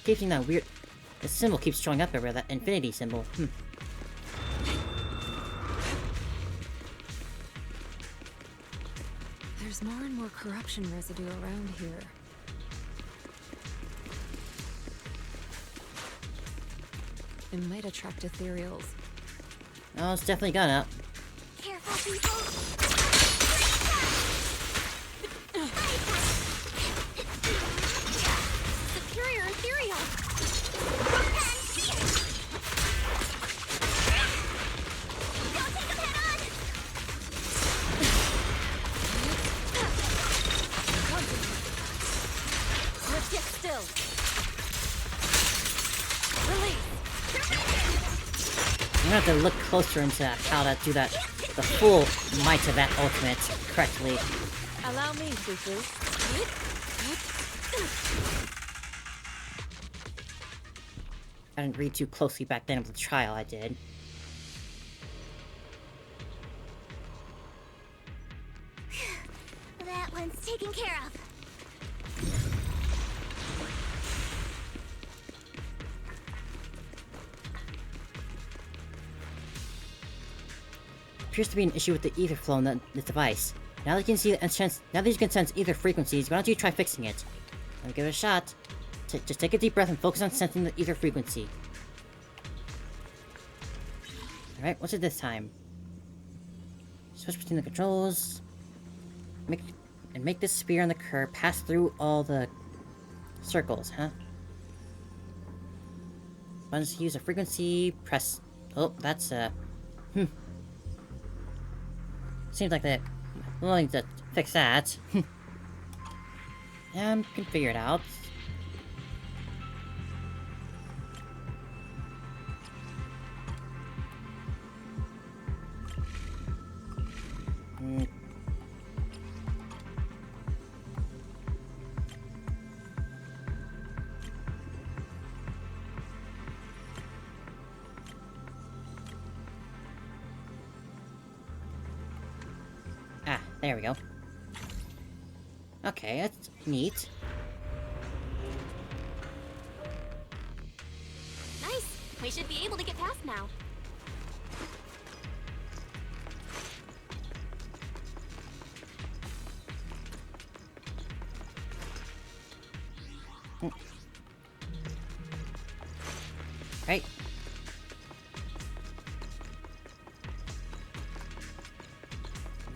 Keeps seeing that weird... The symbol keeps showing up everywhere, that infinity symbol. There's more and more corruption residue around here. It might attract ethereals. Oh, it's definitely gonna. Careful, people! Superior ethereal! Get still. Release. I'm gonna have to look closer into how to do that, the full might of that ultimate correctly. Allow me, Fufu. I didn't read too closely back then of the trial I did. That one's taken care of. Appears to be an issue with the ether flow in the device. Now that you can see now that you can sense ether frequencies, why don't you try fixing it? Let me give it a shot. Just take a deep breath and focus on sensing the ether frequency. Alright, what's it this time? Switch between the controls. Make this sphere on the curve pass through all the circles, huh? Buttons to use a frequency, press... Oh, that's, Seems like they're willing to fix that. Yeah, can figure it out. Ah, there we go. Okay, that's neat. Nice. We should be able to get past now. Right.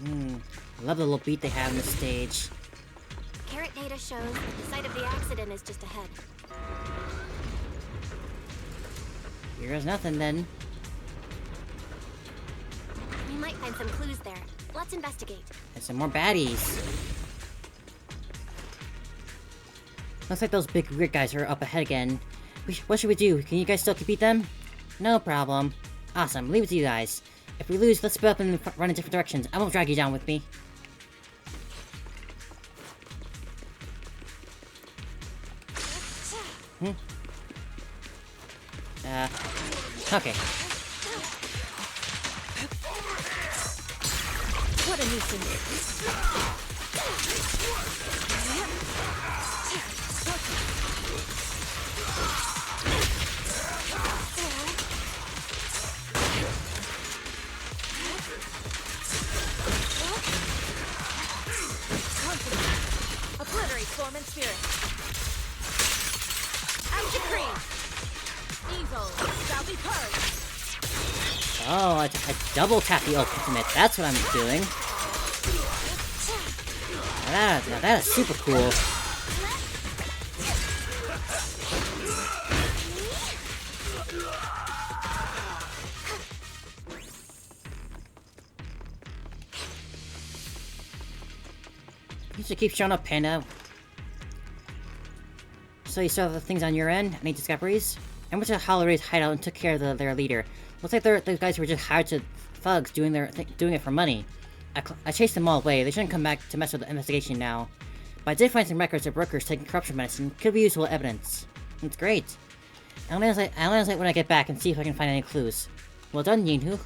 I love the little beat they have in the stage. Carrot data shows that the site of the accident is just ahead. Here's nothing then. We might find some clues there. Let's investigate. And some more baddies. Looks like those big weird guys are up ahead again. What should we do? Can you guys still beat them? No problem. Awesome, leave it to you guys. If we lose, let's split up and run in different directions. I won't drag you down with me. Okay. What a nuisance. Obliterate form and spirit. As decreed. Evil shall be purged. Oh, I double tap the ultimate. That's what I'm doing. Now that is super cool. You should keep showing up, Panda. So you saw the things on your end? Any discoveries? I went to Holloway's hideout and took care of their leader. Looks like those guys were just hired to thugs doing it for money. I chased them all away. They shouldn't come back to mess with the investigation now. But I did find some records of workers taking corruption medicine. Could be useful evidence. It's great. I'll analyze it when I get back and see if I can find any clues. Well done, Yinhu.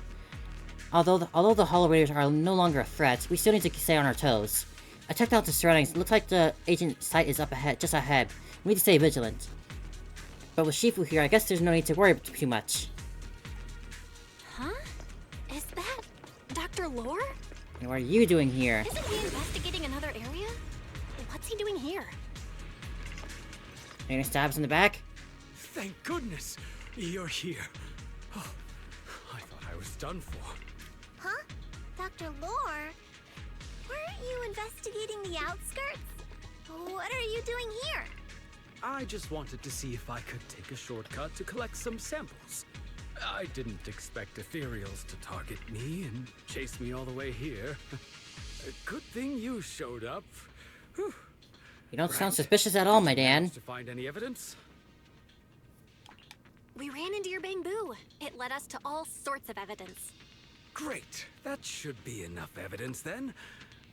Although the Hollow Raiders are no longer a threat, we still need to stay on our toes. I checked out the surroundings. It looks like the agent site is just ahead. We need to stay vigilant. But with Shifu here, I guess there's no need to worry too much. Huh? Is that Dr. Lore? And what are you doing here? Isn't he investigating another area? What's he doing here? Any stabs in the back? Thank goodness you're here. Oh, I thought I was done for. Huh? Dr. Lore? Weren't you investigating the outskirts? What are you doing here? I just wanted to see if I could take a shortcut to collect some samples. I didn't expect ethereals to target me and chase me all the way here. Good thing you showed up. Whew. You don't sound suspicious at all, my Dan. To find any evidence? We ran into your bamboo. It led us to all sorts of evidence. Great. That should be enough evidence then.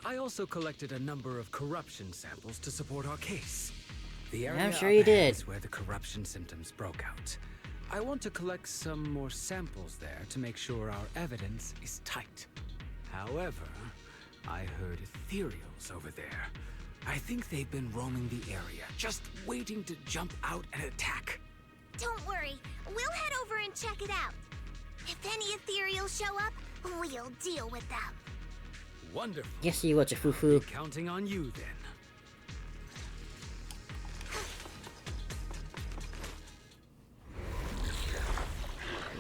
I also collected a number of corruption samples to support our case. The area I'm sure you did. is where the corruption symptoms broke out. I want to collect some more samples there to make sure our evidence is tight. However, I heard ethereals over there. I think they've been roaming the area, just waiting to jump out and attack. Don't worry, we'll head over and check it out. If any ethereals show up, we'll deal with them. Wonderful. Yes, you will, Jafufu. Counting on you then.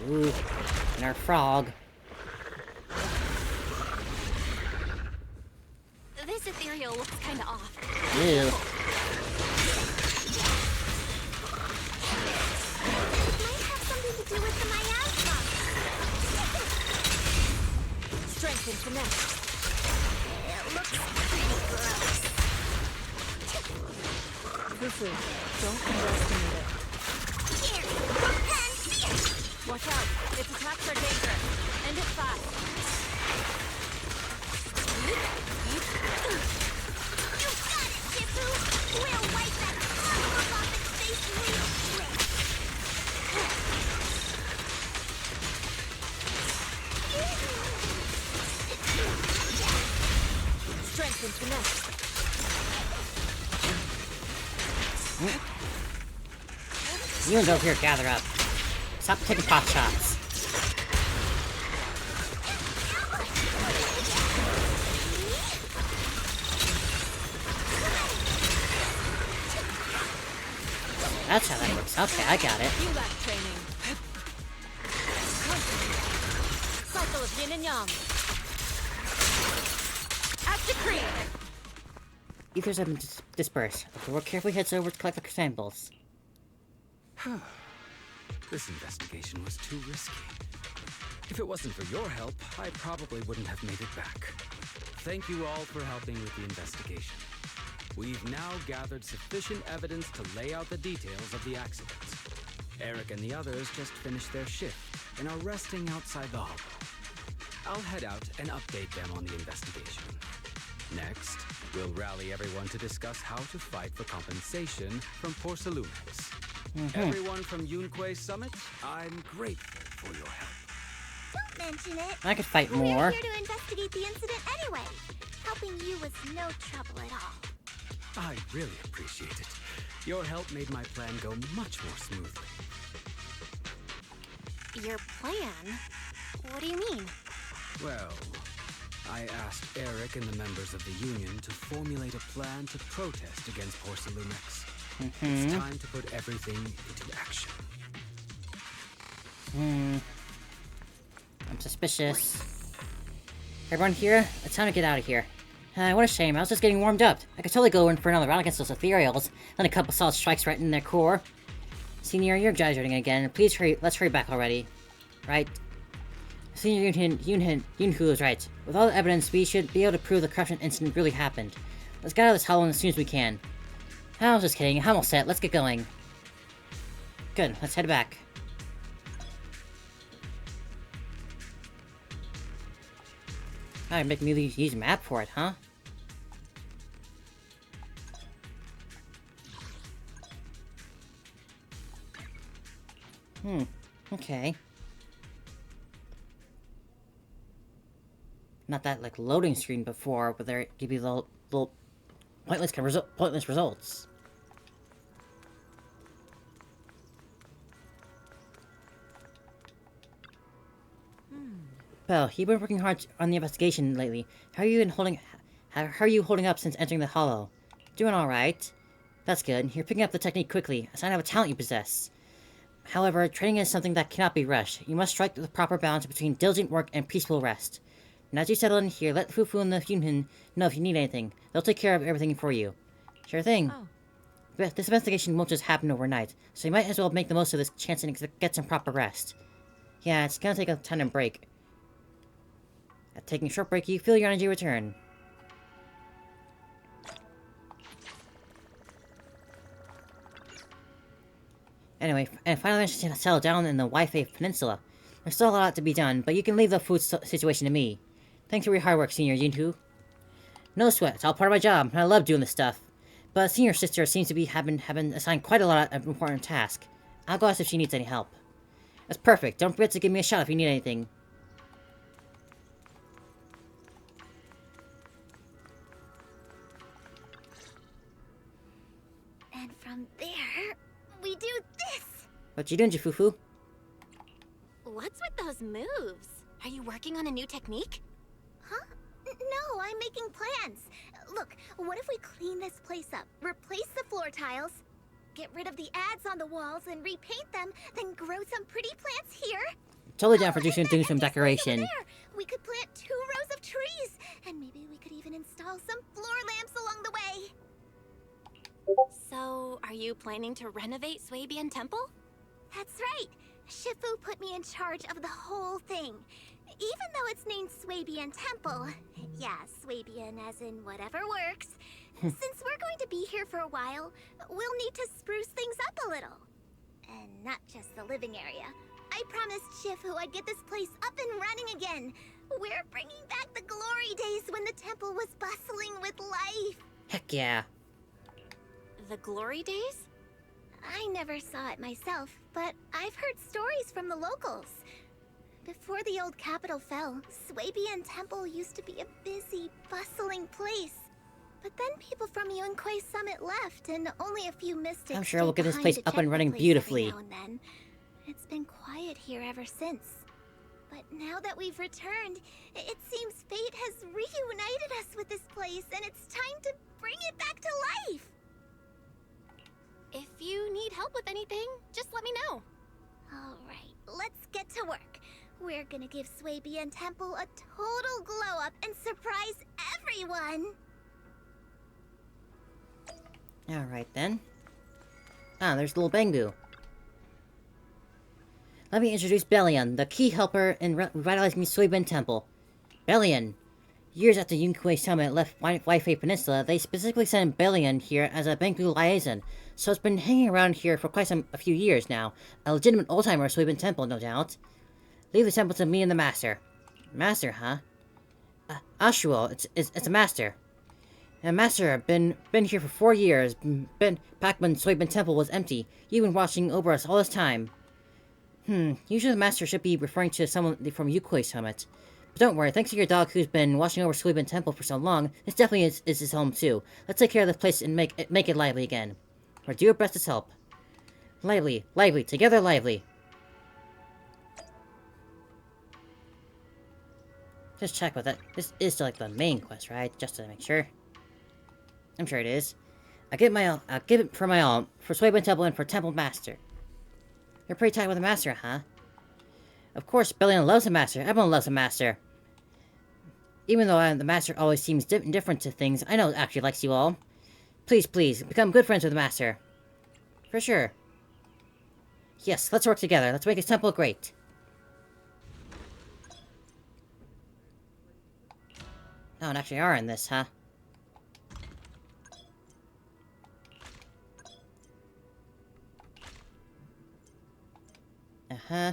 Ooh, and our frog. This ethereal looks kinda off. Ew. It might have something to do with the miasma. Strength and finesse. It looks pretty gross. Fufu, don't underestimate it. Here, and here. Watch out. Its attacks are dangerous. End it fast. You got it, Shifu. We'll wipe that smug look off its face real quick. Strength and finesse. You and over here, gather up. Stop taking pot shots. That's how that works. Okay, I got it. You lack training. Cycle of yin and yang. As decreed. Ethers have been dispersed. The work carefully heads over to collect the samples. This investigation was too risky. If it wasn't for your help, I probably wouldn't have made it back. Thank you all for helping with the investigation. We've now gathered sufficient evidence to lay out the details of the accident. Eric and the others just finished their shift and are resting outside the hall. I'll head out and update them on the investigation. Next, we'll rally everyone to discuss how to fight for compensation from Porcelumex. Everyone from Yunque Summit, I'm grateful for your help. Don't mention it. I could fight We're more. here to investigate the incident anyway. Helping you was no trouble at all. I really appreciate it. Your help made my plan go much more smoothly. Your plan? What do you mean? Well, I asked Eric and the members of the Union to formulate a plan to protest against Porsalumex. It's time to put everything into action. I'm suspicious. Everyone here? It's time to get out of here. What a shame, I was just getting warmed up. I could totally go in for another round against those ethereals, then a couple solid strikes right in their core. Senior, you're exaggerating again. Please hurry, let's hurry back already. Right? Senior Yunhu is right. With all the evidence, we should be able to prove the corruption incident really happened. Let's get out of this hollow as soon as we can. I was just kidding, I'm all set, let's get going. Good, let's head back. I'd make me use a map for it, huh? Okay. Not that, like, loading screen before, where they give you the little pointless results. Well, you've been working hard on the investigation lately. How are you holding up since entering the Hollow? Doing alright. That's good. You're picking up the technique quickly, a sign of a talent you possess. However, training is something that cannot be rushed. You must strike the proper balance between diligent work and peaceful rest. And as you settle in here, let Fufu and the Yunhin know if you need anything. They'll take care of everything for you. Sure thing. But this investigation won't just happen overnight, so you might as well make the most of this chance and get some proper rest. Yeah, it's gonna take a time to break. At taking a short break, you feel your energy return. Anyway, and finally managed to settle down in the Wi-Fi Peninsula. There's still a lot to be done, but you can leave the food situation to me. Thanks for your hard work, Senior Yunhu. No sweat, it's all part of my job, and I love doing this stuff. But Senior Sister seems to be having assigned quite a lot of important tasks. I'll go ask if she needs any help. That's perfect. Don't forget to give me a shout if you need anything. And from there, we do this! What you doing, Jifufu? What's with those moves? Are you working on a new technique? Huh? No, I'm making plans. Look, what if we clean this place up, replace the floor tiles, get rid of the ads on the walls and repaint them, then grow some pretty plants here? Totally down for doing some decoration. We could plant 2 rows of trees, and maybe we could even install some floor lamps along the way. So, are you planning to renovate Swabian Temple? That's right. Shifu put me in charge of the whole thing. Even though it's named Swabian Temple. Yeah, Swabian as in whatever works. Since we're going to be here for a while, we'll need to spruce things up a little. And not just the living area. I promised Shifu I'd get this place up and running again. We're bringing back the glory days when the temple was bustling with life. Heck yeah. The glory days? I never saw it myself, but I've heard stories from the locals. Before the old capital fell, Swabian Temple used to be a busy, bustling place. But then people from Yunque Summit left, and only a few mystics. I'm sure we'll get this place up and running beautifully. Now and then. It's been quiet here ever since. But now that we've returned, it seems fate has reunited us with this place, and it's time to bring it back to life. If you need help with anything, just let me know. All right, let's get to work. We're gonna give Swabian Temple a total glow-up and surprise everyone! Alright then. Ah, there's little Bangu. Let me introduce Bellion, the key helper in revitalizing Swabian Temple. Bellion. Years after Yunque Summit left Wi-Fi Peninsula, they specifically sent Bellion here as a Bangu liaison, so it's been hanging around here for a few years now. A legitimate old-timer of Swabian Temple, no doubt. Leave the temple to me and the Master. Master, huh? Ashuo, it's a Master. And Master, been here for 4 years. Been back when Soyban Temple was empty. You've been watching over us all this time. Usually the Master should be referring to someone from Yukoi Summit. But don't worry, thanks to your dog who's been watching over Soyban Temple for so long, this definitely is his home too. Let's take care of this place and make it lively again. Or do your best to help. Lively, lively, together lively. Just check with that. This is still like the main quest, right? Just to make sure. I'm sure it is. I'll give it for my all. For Soyban Temple and for Temple Master. You're pretty tight with the Master, huh? Of course, Billion loves the Master. Everyone loves the Master. Even though the Master always seems indifferent to things, I know it actually likes you all. Please, please, become good friends with the Master. For sure. Yes, let's work together. Let's make his temple great. Oh, and actually are in this, huh? Uh-huh.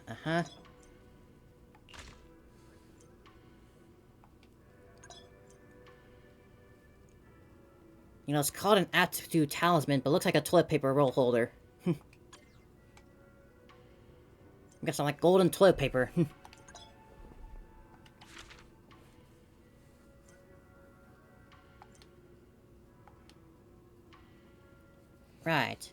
Uh-huh. You know, it's called an aptitude talisman, but looks like a toilet paper roll holder. I guess I like golden toilet paper. Right.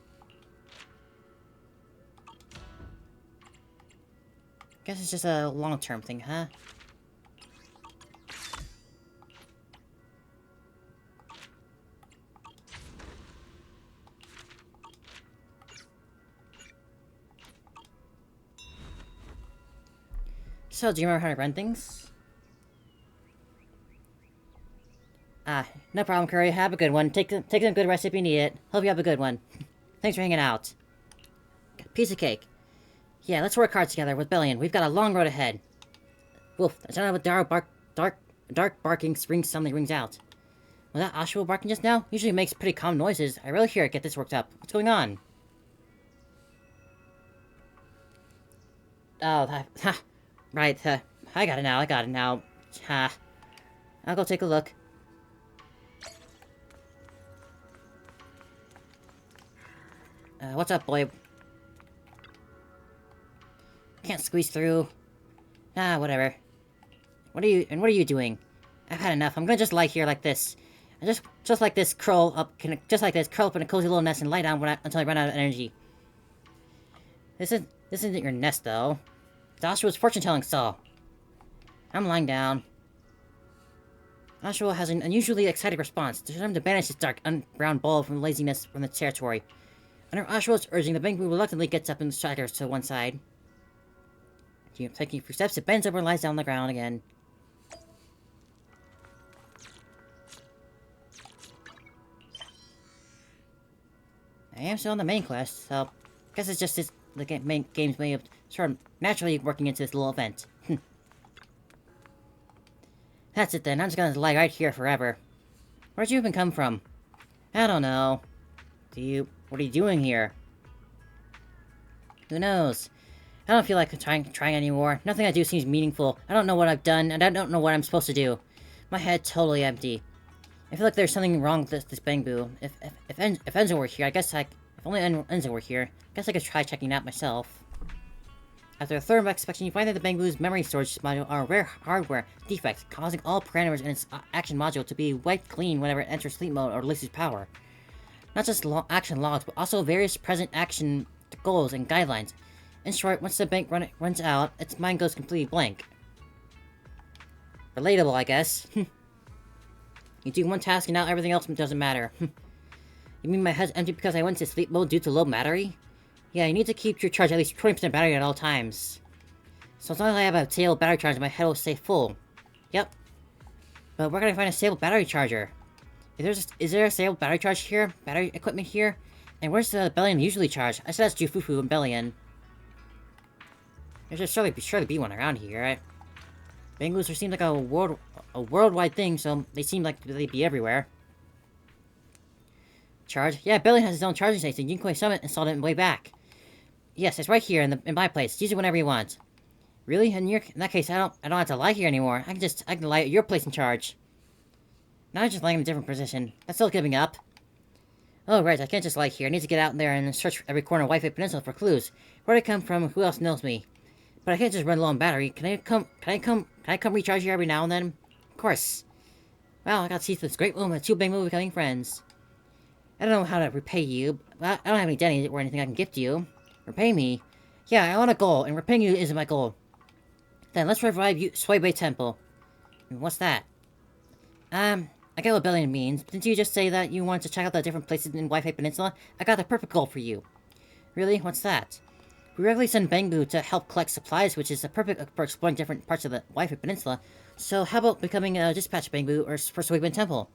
Guess it's just a long-term thing, huh? So, do you remember how to run things? No problem, Curry. Have a good one. Take some good rest if you need it. Hope you have a good one. Thanks for hanging out. Piece of cake. Yeah, let's work hard together with Billion. We've got a long road ahead. Wolf, I don't know what dark barking suddenly rings out. Was that Ashua barking just now? Usually makes pretty calm noises. I really hear it get this worked up. What's going on? Oh, right, I got it now. I'll go take a look. What's up, boy? Can't squeeze through. Whatever. What are you doing? I've had enough. I'm gonna just lie here like this. And just like this, curl up in a cozy little nest and lie down until I run out of energy. This isn't your nest, though. It's Oshua's fortune-telling stall. I'm lying down. Oshua has an unusually excited response, determined to banish this dark, brown ball from laziness from the territory. Under Oshua's urging, the Bangboo reluctantly gets up and staggers to one side. Taking a few steps, it bends over and lies down on the ground again. I am still on the main quest, so I guess it's just the game's way of sort of naturally working into this little event. That's it then, I'm just gonna lie right here forever. Where'd you even come from? I don't know. What are you doing here? Who knows? I don't feel like trying anymore. Nothing I do seems meaningful. I don't know what I've done, and I don't know what I'm supposed to do. My head's totally empty. I feel like there's something wrong with this Bangboo. If Enzo were here, if only Enzo were here, I guess I could try checking it out myself. After a thorough inspection, you find that the Bangboo's memory storage module are a rare hardware defect, causing all parameters in its action module to be wiped clean whenever it enters sleep mode or releases power. Not just action logs, but also various present action goals and guidelines. In short, once the bank runs out, its mind goes completely blank. Relatable, I guess. You do one task and now everything else doesn't matter. You mean my head's empty because I went to sleep mode due to low battery? Yeah, you need to keep your charge at least 20% battery at all times. So as long as I have a stable battery charger, my head will stay full. Yep. But where can I find a stable battery charger? Is there a stable battery charge here? Battery equipment here? And where's the Bellion usually charged? I said that's Jufufu and Bellion. There should surely be one around here, right? Bangoos seem like a worldwide thing, so they seem like they'd be everywhere. Charge? Yeah, Billy has his own charging station. Yunkoi Summit installed it way back. Yes, it's right here in my place. Use it whenever you want. Really? In that case, I don't have to lie here anymore. I can lie at your place in charge. Now I'm just lying in a different position. That's still giving up. Oh right, I can't just lie here. I need to get out there and search every corner of Wi-Fi Peninsula for clues. Where did I come from? Who else knows me? But I can't just run low on battery. Can I come recharge you every now and then? Of course. Well, I got to see this great woman with two big movie becoming friends. I don't know how to repay you. I don't have any Denny or anything I can gift you. Repay me? Yeah, I want a goal, and repaying you isn't my goal. Then let's revive Suibei Temple. What's that? I get what Billion means. Didn't you just say that you wanted to check out the different places in Wi-Fi Peninsula? I got the perfect goal for you. Really? What's that? We regularly send Bangu to help collect supplies, which is perfect for exploring different parts of the Wi-Fi Peninsula. So how about becoming a dispatch Bangu or for Suibei Temple?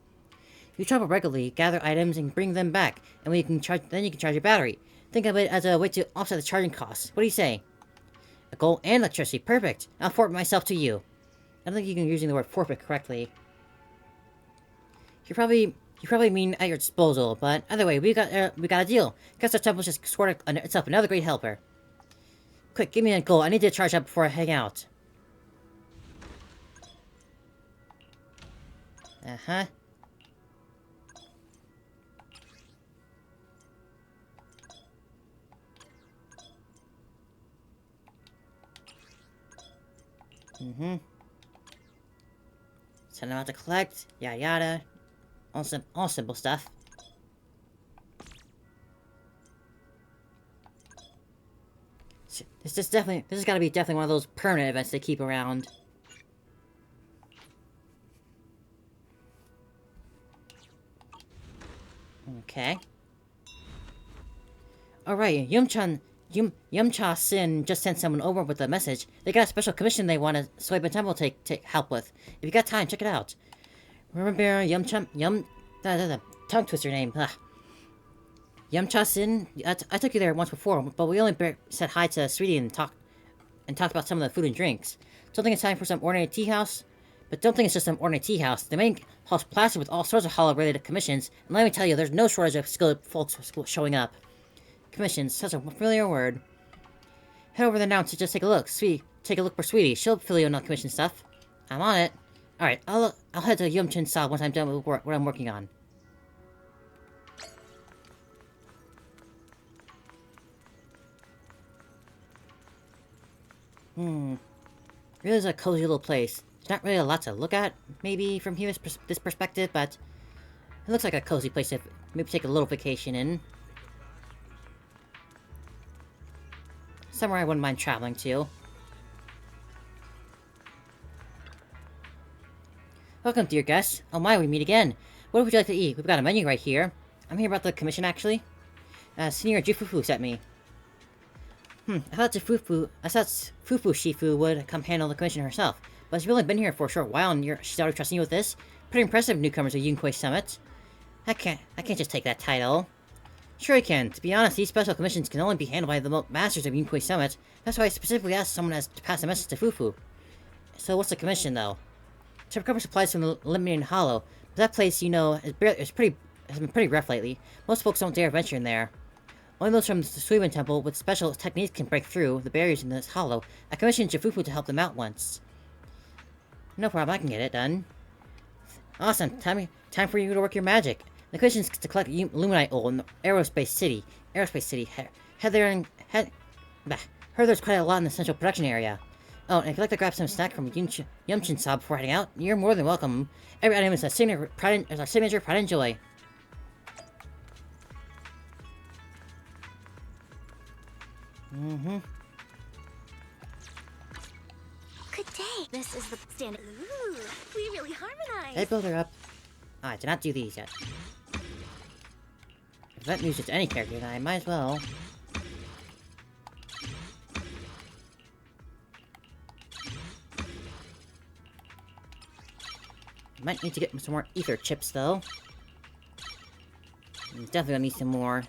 You travel regularly, gather items, and bring them back, and then you can charge your battery. Think of it as a way to offset the charging costs. What do you say? A gold and electricity. Perfect. I'll forfeit myself to you. I don't think you can using the word forfeit correctly. You probably mean at your disposal, but either way, we got a deal. Guess our temple's just scored itself another great helper. Quick, give me a goal. I need to charge up before I hang out. Uh-huh. Mm-hmm. Send them out to collect, yada yada. All simple stuff. This has got to be definitely one of those permanent events they keep around. Okay. Alright, Yumcha Sin just sent someone over with a message. They got a special commission they want a Suibei Temple take help with. If you got time, check it out. Remember the tongue twister name. Ugh. Yumcha Sin? I took you there once before, but we only said hi to Sweetie and talked about some of the food and drinks. Don't think it's time for some ordinary tea house? But don't think it's just some ordinary tea house. The main hall's plastered with all sorts of hollow-related commissions, and let me tell you, there's no shortage of skilled folks showing up. Commissions, such a familiar word. Head over there now to just take a look. Take a look for Sweetie. She'll fill you in on commission stuff. I'm on it. Alright, I'll head to Yumchin Sa once I'm done with what I'm working on. Really is a cozy little place. There's not really a lot to look at, maybe, from this perspective, but it looks like a cozy place to maybe take a little vacation in. Somewhere I wouldn't mind traveling to. Welcome, dear guests. Oh my, we meet again. What would you like to eat? We've got a menu right here. I'm here about the commission, actually. Senior Jifufu sent me. I thought Fufu Shifu would come handle the commission herself, but she's really been here for a short while and she's already trusting you with this? Pretty impressive, newcomers of Yunkoi Summit. I can't just take that title. Sure you can. To be honest, these special commissions can only be handled by the masters of Yunkoi Summit. That's why I specifically asked someone to pass a message to Fufu. So what's the commission, though? To recover supplies from the Lemnian Hollow, but that place, you know, has been pretty rough lately. Most folks don't dare venture in there. Only those from the Suibei Temple with special techniques can break through the barriers in this hollow. I commissioned Jifufu to help them out once. No problem, I can get it done. Awesome, time for you to work your magic. The commission is to collect Luminite ore in the Aerospace City. Heard there's quite a lot in the central production area. Oh, and if you'd like to grab some snack from Yumchin Sa before heading out, you're more than welcome. Every item is our signature pride and joy. Good day. This is the standard. Ooh, we really harmonize. Hey, build her up. Oh, I did not do these yet. If that news is any character, then I might as well. Might need to get some more ether chips, though. Definitely gonna need some more.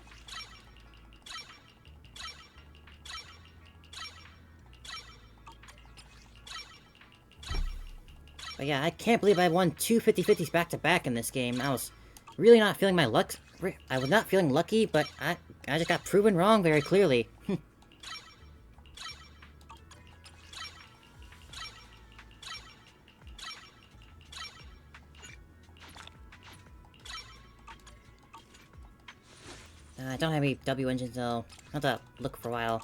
But yeah, I can't believe I won 2 50-50s back-to-back in this game. I was really not feeling my luck. I was not feeling lucky, but I just got proven wrong very clearly. I don't have any W engines though. I'll have to look for a while.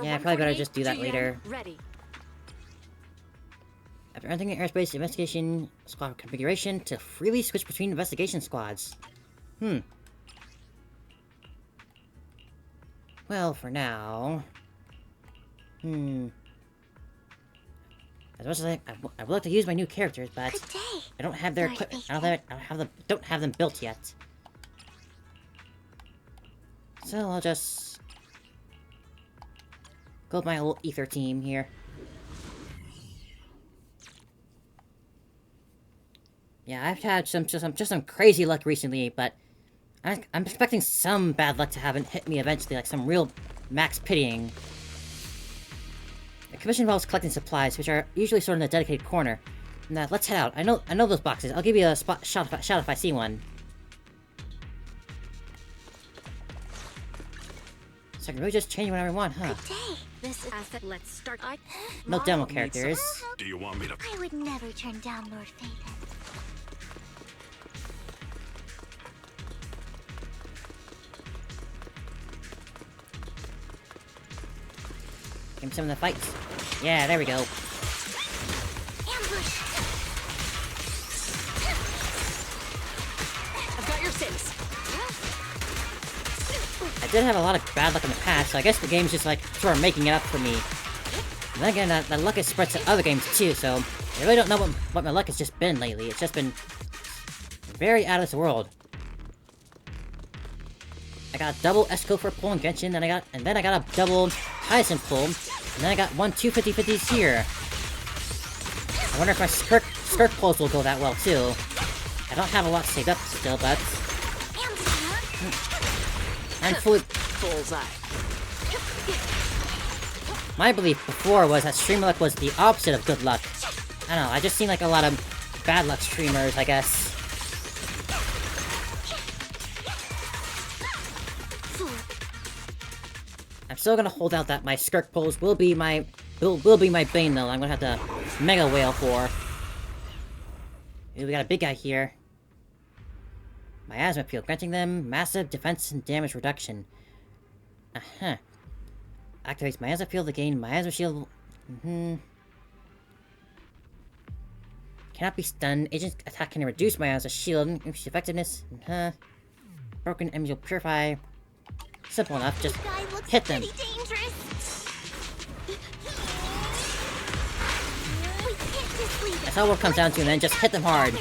Yeah, I probably better just do that later. Ready. After entering an airspace investigation squad configuration to freely switch between investigation squads. Well, for now... As much as I would like to use my new characters, but I don't have their equipment. Don't have them built yet. So I'll just go with my little ether team here. Yeah, I've had just some crazy luck recently, but I'm expecting some bad luck to hit me eventually, like some real max pitying. The commission involves collecting supplies, which are usually stored in a dedicated corner. Now, let's head out. I know those boxes. I'll give you a shot if I see one. So I can really just change whenever I want, huh? Good day. This is asset. Let's start. No demo characters. Do you want me to? I would never turn down Lord Faden. Give me some of the fights. Yeah, there we go. Ambush. I've got your six. I did have a lot of bad luck in the past, so I guess the game's just like sort of making it up for me. And then again, that luck is spread to other games too, so I really don't know what my luck has just been lately. It's just been very out of this world. I got a double Esco for pull in Genshin, and then I got a double Hyacinth pull, and then I got 2 50-50s here. I wonder if my skirt pulls will go that well too. I don't have a lot saved up still, but I'm fully... Bullseye. My belief before was that streamer luck was the opposite of good luck. I don't know, I just seen like a lot of bad luck streamers, I guess. I'm still gonna hold out that my skirt pulls will be my bane though. I'm gonna have to mega whale for. We got a big guy here. Miasma Peel, granting them massive defense and damage reduction. Activates Miasma Peel to gain Miasma Shield. Cannot be stunned. Agent's attack can reduce Miasma Shield. Increase effectiveness. Broken enemies will purify. Simple enough, just hit them. That's all it comes down to, and then just hit them hard.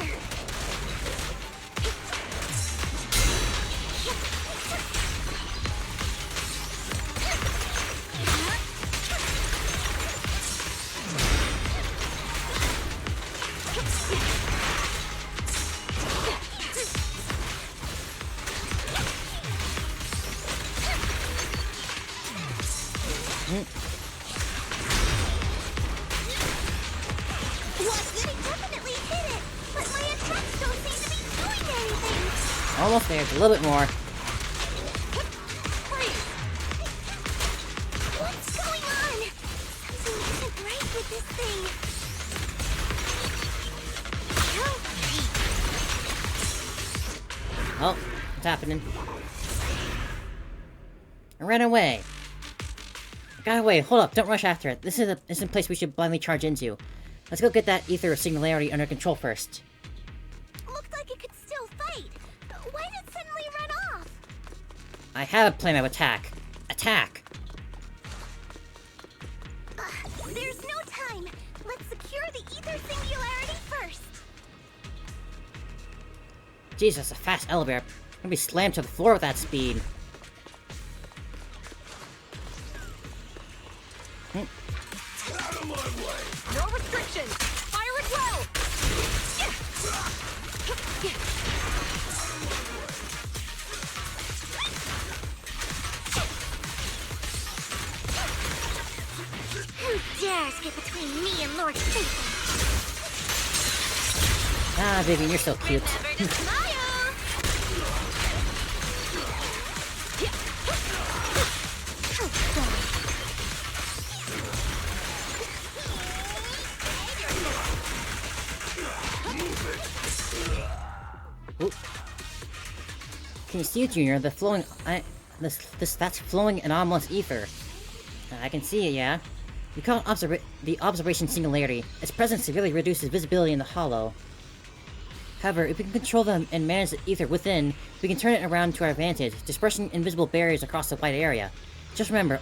Almost there, it's a little bit more. What's going on? Something isn't right with this thing. Oh, what's happening? I ran away. I got away. Hold up, don't rush after it. This is a place we should blindly charge into. Let's go get that ether singularity under control first. Looked like it could still fight. Why did it suddenly run off? I have a plan of attack. Attack! There's no time. Let's secure the ether singularity first. Jesus, a fast elevator. I'm gonna be slammed to the floor with that speed. Out of my way! No restrictions! Fire it well! Who dares get between me and Lord Satan? Ah, baby, you're so cute. Ooh. Can you see it, Junior? The flowing... that's flowing anomalous ether. I can see it, yeah. We call it the observation singularity. Its presence severely reduces visibility in the hollow. However, if we can control them and manage the ether within, we can turn it around to our advantage, dispersing invisible barriers across the wide area. Just remember,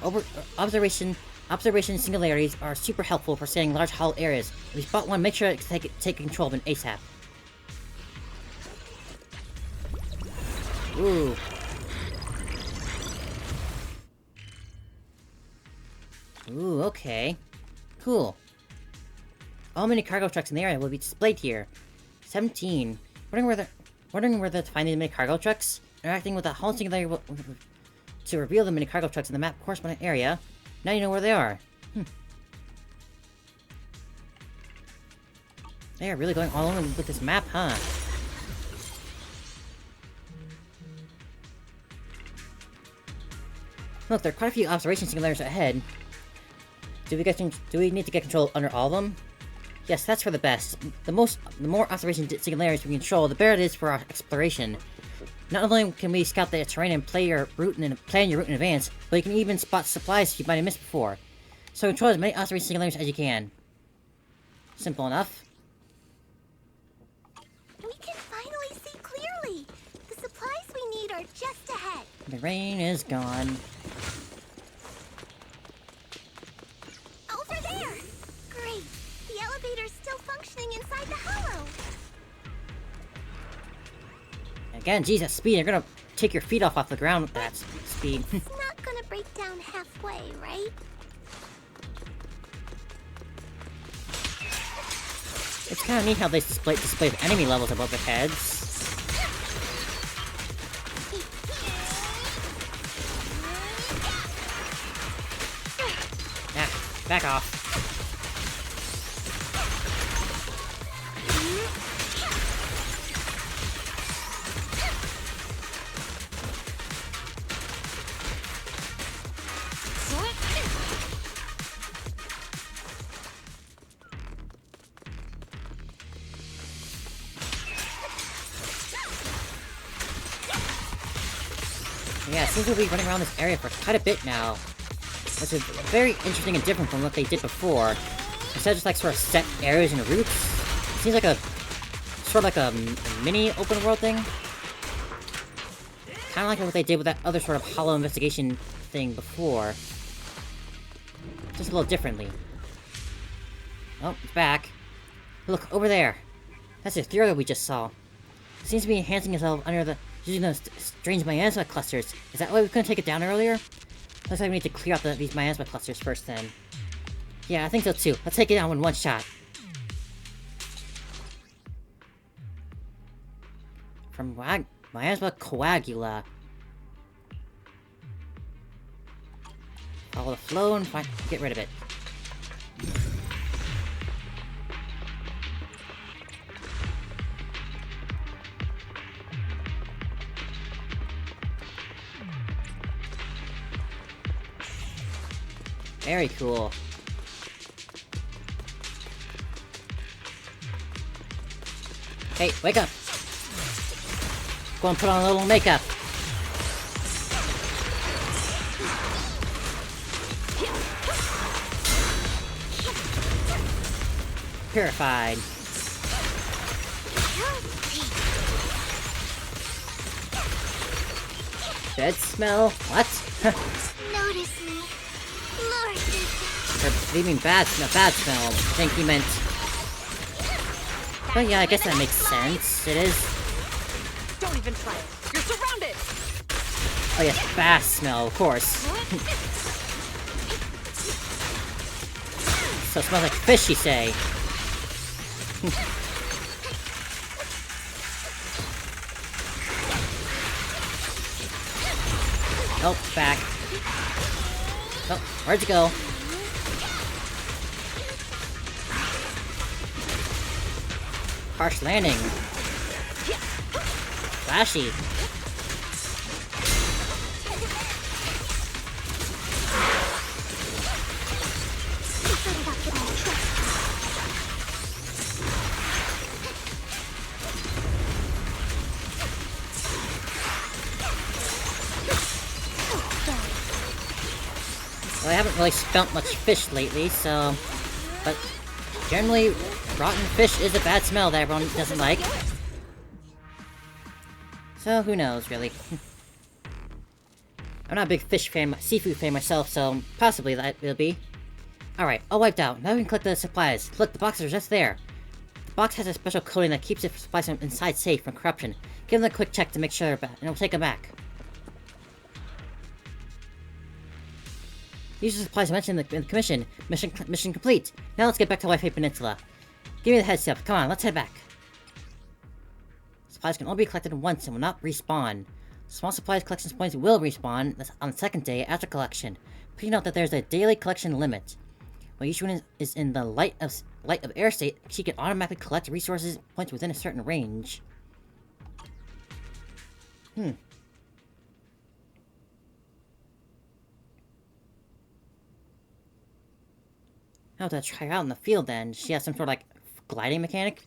observation singularities are super helpful for scanning large hollow areas. If you spot one, make sure to take control of it ASAP. Ooh. Ooh, okay. Cool. All mini cargo trucks in the area will be displayed here. 17. Wondering where to find the mini cargo trucks? Interacting with the hull singularity to reveal the mini cargo trucks in the map corresponding area. Now you know where they are. They are really going all over with this map, huh? Look, there are quite a few observation singularities ahead. Do we need to get control under all of them? Yes, that's for the best. The more observation singularities we control, the better it is for our exploration. Not only can we scout the terrain and plan your route in advance, but you can even spot supplies you might have missed before. So control as many observation singularities as you can. Simple enough. We can finally see clearly. The supplies we need are just ahead. The rain is gone. Over there! Great. The elevator's still functioning inside the hollow. Again, Jesus, speed. You're gonna take your feet off the ground with that speed. It's not gonna break down halfway, right? It's kind of neat how they display the enemy levels above their heads. Ah, back off. Yeah, it seems to be running around this area for quite a bit now. Which is very interesting and different from what they did before. Instead of just like sort of set areas and routes, it seems like sort of like a mini open world thing. Kind of like what they did with that other sort of hollow investigation thing before. Just a little differently. Oh, it's back. Look, over there. That's the ethereal we just saw. It seems to be enhancing itself using those strange miasma clusters. Is that why we couldn't take it down earlier? Looks like we need to clear out these miasma clusters first then. Yeah, I think so too. Let's take it down in one shot. From miasma coagula. Follow the flow and get rid of it. Very cool. Hey, wake up! Go and put on a little makeup. Purified. Dead smell? What? Notice me. Lord. Or even bad smell, I think he meant. But yeah, I guess that makes sense. It is. Don't even try it. You're surrounded. Oh yes, fast smell, of course. So it smells like fish, you say. Oh, back. Oh, where'd you go? Harsh landing. Flashy. Well, I haven't really spelt much fish lately, so... But generally, rotten fish is a bad smell that everyone doesn't like. So, who knows, really. I'm not a big fish fan, seafood fan myself, so possibly that will be. Alright, all wiped out. Now we can collect the supplies. Look, the boxes are just there. The box has a special coating that keeps the supplies inside safe from corruption. Give them a quick check to make sure they're back, and we'll take them back. These are the supplies mentioned in the commission. Mission complete. Now let's get back to Wi-Fi Peninsula. Give me the heads up. Come on, let's head back. Supplies can only be collected once and will not respawn. Small supplies collection points will respawn on the second day after collection. Please note that there's a daily collection limit. When each one is in the light of air state, she can automatically collect resources points within a certain range. I'll have to try her out in the field then. She has some sort of like gliding mechanic.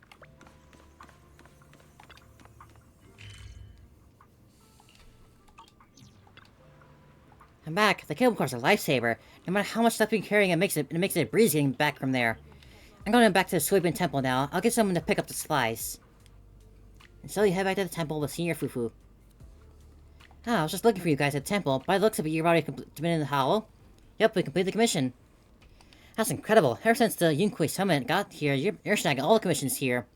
I'm back. The cable car's a lifesaver. No matter how much stuff you're carrying, it makes it a breeze getting back from there. I'm going back to the Suibin Temple now. I'll get someone to pick up the supplies. And so you head back to the temple with Senior Fufu. Ah, I was just looking for you guys at the temple. By the looks of it, you've already been in the hollow. Yep, we completed the commission. That's incredible. Ever since the Yunque Summit got here, you're snagging all the commissions here.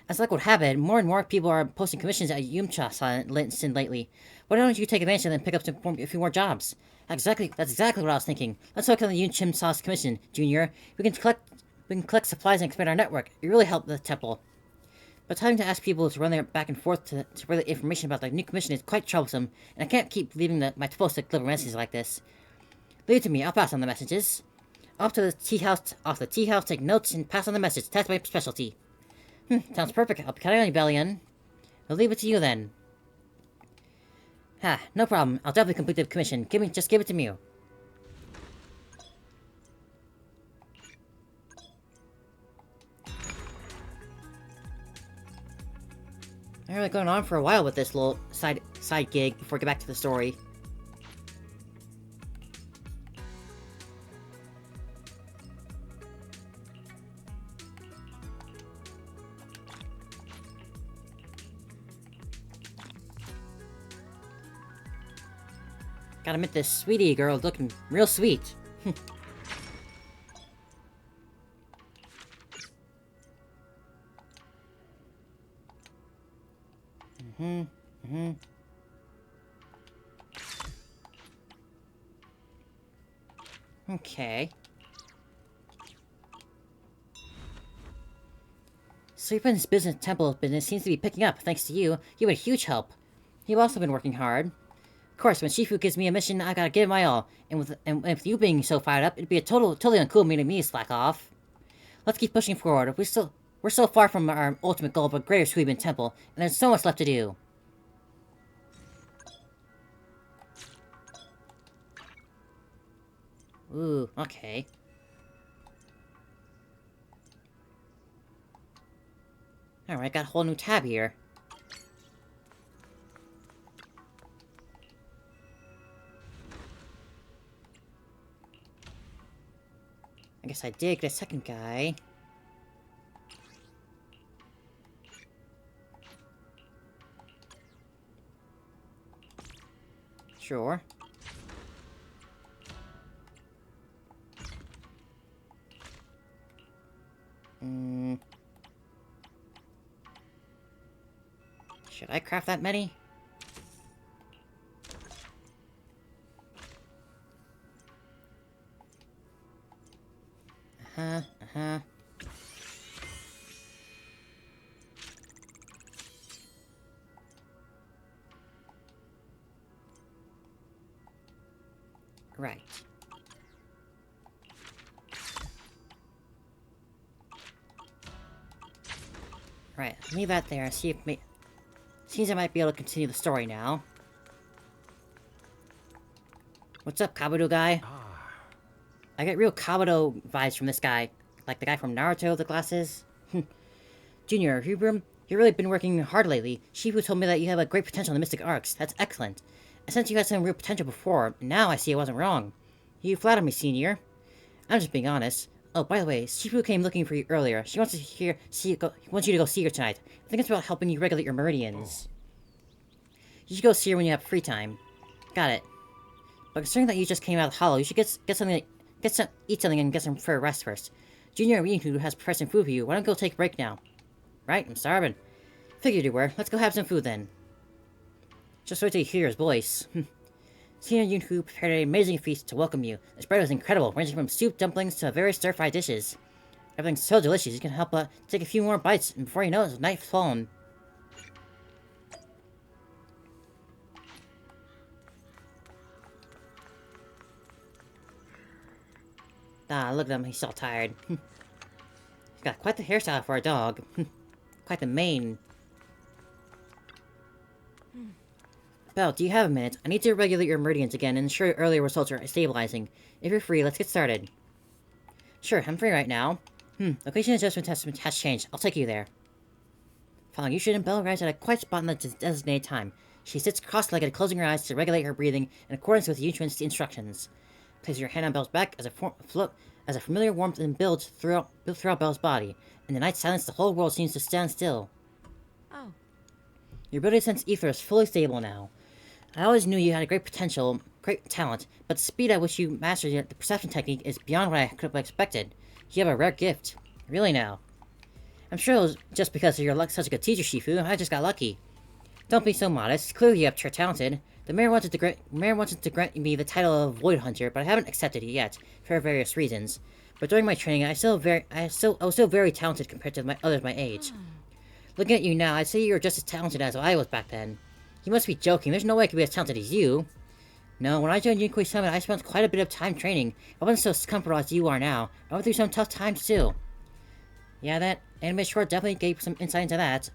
As luck would have it, more and more people are posting commissions at Yumcha lately. Why don't you take advantage of them and pick up a few more jobs? That's exactly what I was thinking. Let's focus on the Yunchim Sauce Commission, Junior. We can collect supplies and expand our network. It really helped the temple. But having to ask people to run their back and forth to spread the information about the new commission is quite troublesome, and I can't keep leaving my post to deliver messages like this. Leave it to me. I'll pass on the messages. Off the tea house, take notes and pass on the message. That's my specialty. Sounds perfect. I'll be counting on you, Bellion. I'll leave it to you then. No problem. I'll definitely complete the commission. Just give it to me. I'm really going on for a while with this little side gig before I get back to the story. Gotta admit, this sweetie girl is looking real sweet. Okay. Suibin's temple business seems to be picking up, thanks to you. You were a huge help. You've also been working hard. Of course, when Shifu gives me a mission, I gotta give it my all. And with you being so fired up, it'd be a totally uncool meeting me to slack off. Let's keep pushing forward. We're so far from our ultimate goal of a greater Suibin Temple, and there's so much left to do. Ooh, okay. Alright, got a whole new tab here. I guess I did get a second guy. Sure. Should I craft that many? Right. Right, leave that there. See if seems I might be able to continue the story now. What's up, Kabuto guy? I get real Kabuto vibes from this guy. Like the guy from Naruto with the glasses. Junior, you've really been working hard lately. Shifu told me that you have a great potential in the Mystic Arcs. That's excellent. I sensed you had some real potential before, and now I see I wasn't wrong. You flattered me, Senior. I'm just being honest. Oh, by the way, Shifu came looking for you earlier. She wants wants you to go see her tonight. I think it's about helping you regulate your meridians. You should go see her when you have free time. Got it. But considering that you just came out of Hollow, you should eat something and get some for a rest first. Junior Riinku has prepared some food for you. Why don't go take a break now? Right, I'm starving. Figured you were. Let's go have some food then. Just wait till you hear his voice. Senior Yunhu prepared an amazing feast to welcome you. The spread was incredible, ranging from soup, dumplings to various stir-fried dishes. Everything's so delicious, you can help take a few more bites, and before you know it, it's night's fallen. Ah, look at him, he's so tired. He's got quite the hairstyle for a dog. Quite the mane. Belle, do you have a minute? I need to regulate your meridians again and ensure your earlier results are stabilizing. If you're free, let's get started. Sure, I'm free right now. Location adjustment has changed. I'll take you there. Following Yushin, Belle arrives at a quiet spot in the designated time. She sits cross-legged, closing her eyes to regulate her breathing in accordance with Yushin's instructions. Place your hand on Belle's back as a familiar warmth and builds throughout Belle's body. In the night silence, the whole world seems to stand still. Oh. Your ability to sense ether is fully stable now. I always knew you had a great potential, great talent, but the speed at which you mastered the perception technique is beyond what I could have expected. You have a rare gift. Really now. I'm sure it was just because you're such a good teacher, Shifu. I just got lucky. Don't be so modest. Clearly you're talented. The mayor wanted to grant me the title of Void Hunter, but I haven't accepted it yet, for various reasons. But during my training, I was still very talented compared to others my age. Looking at you now, I'd say you're just as talented as I was back then. You must be joking. There's no way I could be as talented as you. No, when I joined Yunkui Summit, I spent quite a bit of time training. I wasn't so comfortable as you are now. I went through some tough times too. Yeah, that anime short definitely gave some insight into that.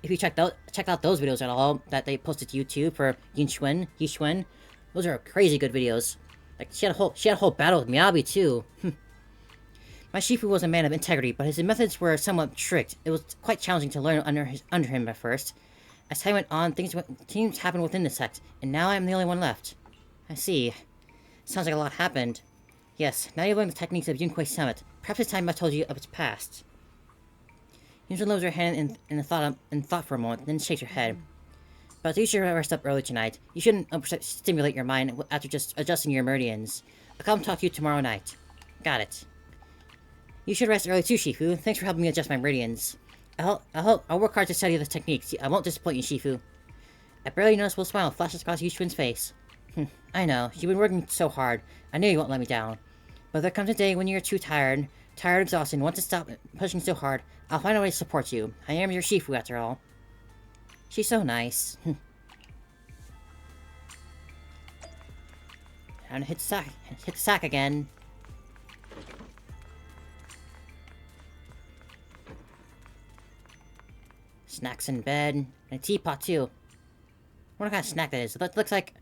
If you checked out those videos at all that they posted to YouTube for Yishuen, those are crazy good videos. Like she had a whole battle with Miyabi too. My Shifu was a man of integrity, but his methods were somewhat strict. It was quite challenging to learn under him at first. As time went on, things happened within the sect, and now I'm the only one left. I see. Sounds like a lot happened. Yes, now you've learned the techniques of Yunkui Summit. Perhaps it's time I told you of its past. Yunjin lowers her hand in thought for a moment, then shakes her head. But you should rest up early tonight. You shouldn't stimulate your mind after just adjusting your meridians. I'll come talk to you tomorrow night. Got it. You should rest early too, Shifu. Thanks for helping me adjust my meridians. I'll work hard to study the techniques. I won't disappoint you, Shifu. A barely noticeable smile flashes across Yushuin's face. I know. You've been working so hard. I knew you won't let me down. But there comes a day when you're too tired, exhausted, and want to stop pushing so hard. I'll find a way to support you. I am your Shifu, after all. She's so nice. Time to hit the sack again. Snacks in bed, and a teapot too. I wonder what kind of snack that is. It looks like,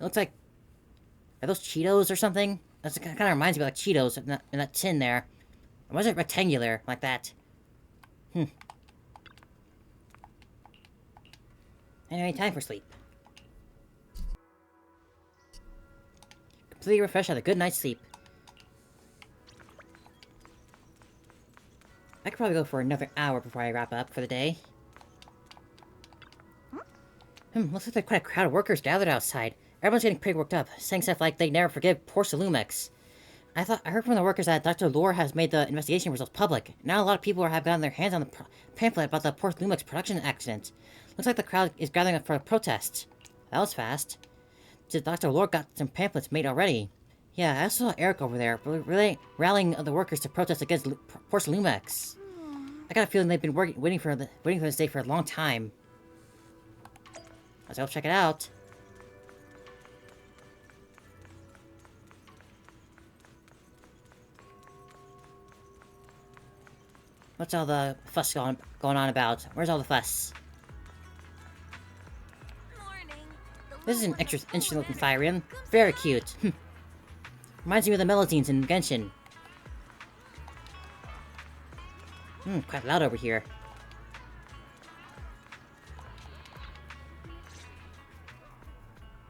are those Cheetos or something? That kind of reminds me of like Cheetos in that tin there. Or was it rectangular like that? Anyway, time for sleep. Completely refreshed, had a good night's sleep. I could probably go for another hour before I wrap up for the day. Looks like there's quite a crowd of workers gathered outside. Everyone's getting pretty worked up, saying stuff like they never forgive poor Salumex. I heard from the workers that Dr. Lore has made the investigation results public. Now a lot of people have gotten their hands on the pamphlet about the poor Salumex production accident. Looks like the crowd is gathering up for a protest. That was fast. Dr. Lore got some pamphlets made already. Yeah, I also saw Eric over there, really rallying the workers to protest against poor Salumex. I got a feeling they've been waiting for this day for a long time. Let's go check it out. What's all the fuss going on about? Where's all the fuss? This is an interesting looking fire rim. Very cute. Reminds me of the Melazines in Genshin. Quite loud over here.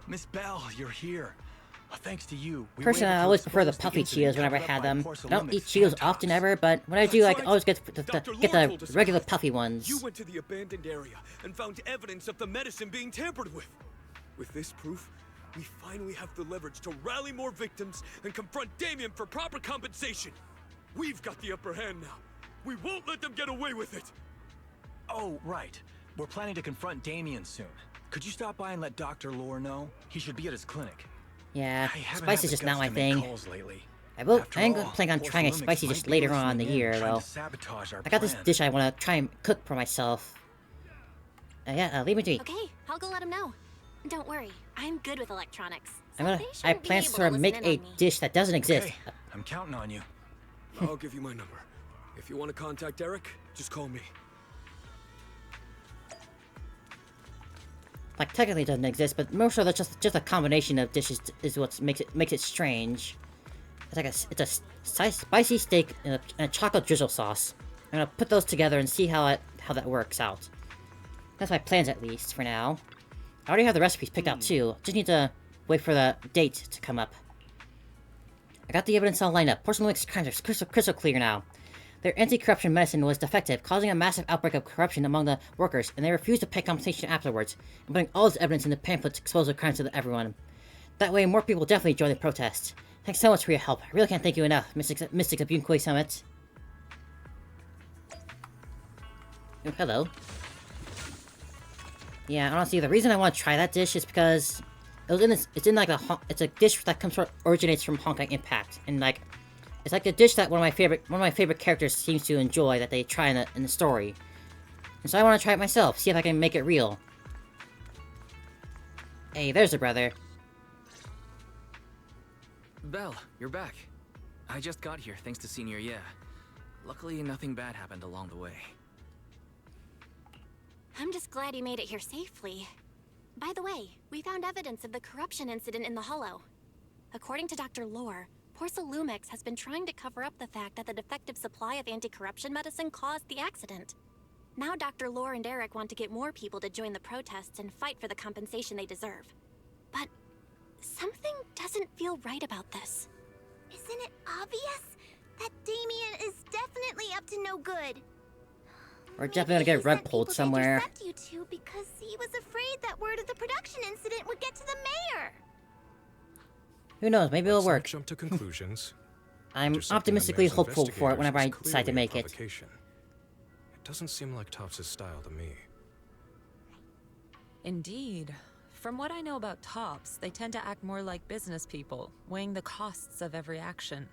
Miss Bell, you're here. Thanks to you. Personally, I always prefer the puffy Cheetos whenever I had them. I don't eat Cheetos often ever, but when I do, I always get the regular puffy ones. You went to the abandoned area and found evidence of the medicine being tampered with. With this proof, we finally have the leverage to rally more victims and confront Damien for proper compensation. We've got the upper hand now. We won't let them get away with it. Oh, right. We're planning to confront Damien soon. Could you stop by and let Dr. Lore know? He should be at his clinic. Yeah, spice is just not my thing. I am planning on trying a spicy dish later on in the year, though. I got this dish I want to try and cook for myself. Leave me to. Okay, I'll go let him know. Don't worry, I'm good with electronics. I plan to sort of make a dish that doesn't exist. Okay, I'm counting on you. I'll give you my number. If you want to contact Eric, just call me. Like, technically it doesn't exist, but most of it's just a combination of dishes is what makes it strange. It's like a spicy steak and a chocolate drizzle sauce. I'm gonna put those together and see how that works out. That's my plans, at least for now. I already have the recipes picked out too. Just need to wait for the date to come up. I got the evidence all lined up. Porcelain Lumix crimes are crystal clear now. Their anti-corruption medicine was defective, causing a massive outbreak of corruption among the workers, and they refused to pay compensation afterwards, and putting all this evidence in the pamphlet to expose the crimes to everyone. That way, more people will definitely join the protest. Thanks so much for your help. I really can't thank you enough, Mystics of Yunkoi Summit. Oh, hello. Yeah, honestly, the reason I want to try that dish is because it's a dish that originates from Honkai Impact, and like, it's like a dish that one of my favorite characters seems to enjoy that they try in the story. And so I want to try it myself, see if I can make it real. Hey, there's a brother. Belle, you're back. I just got here thanks to Senior Yeah. Luckily, nothing bad happened along the way. I'm just glad you made it here safely. By the way, we found evidence of the corruption incident in the Hollow. According to Dr. Lore, Lumix has been trying to cover up the fact that the defective supply of anti-corruption medicine caused the accident. Now Dr. Lore and Eric want to get more people to join the protests and fight for the compensation they deserve. But something doesn't feel right about this. Isn't it obvious that Damien is definitely up to no good? We're definitely gonna get rug pulled somewhere. He intercept you two because he was afraid that word of the production incident would get to the mayor. Who knows? Maybe it'll work. Jump to conclusions. I'm optimistically hopeful for it whenever I decide to make it. It doesn't seem like Topps' style to me. Indeed. From what I know about Topps, they tend to act more like business people, weighing the costs of every action.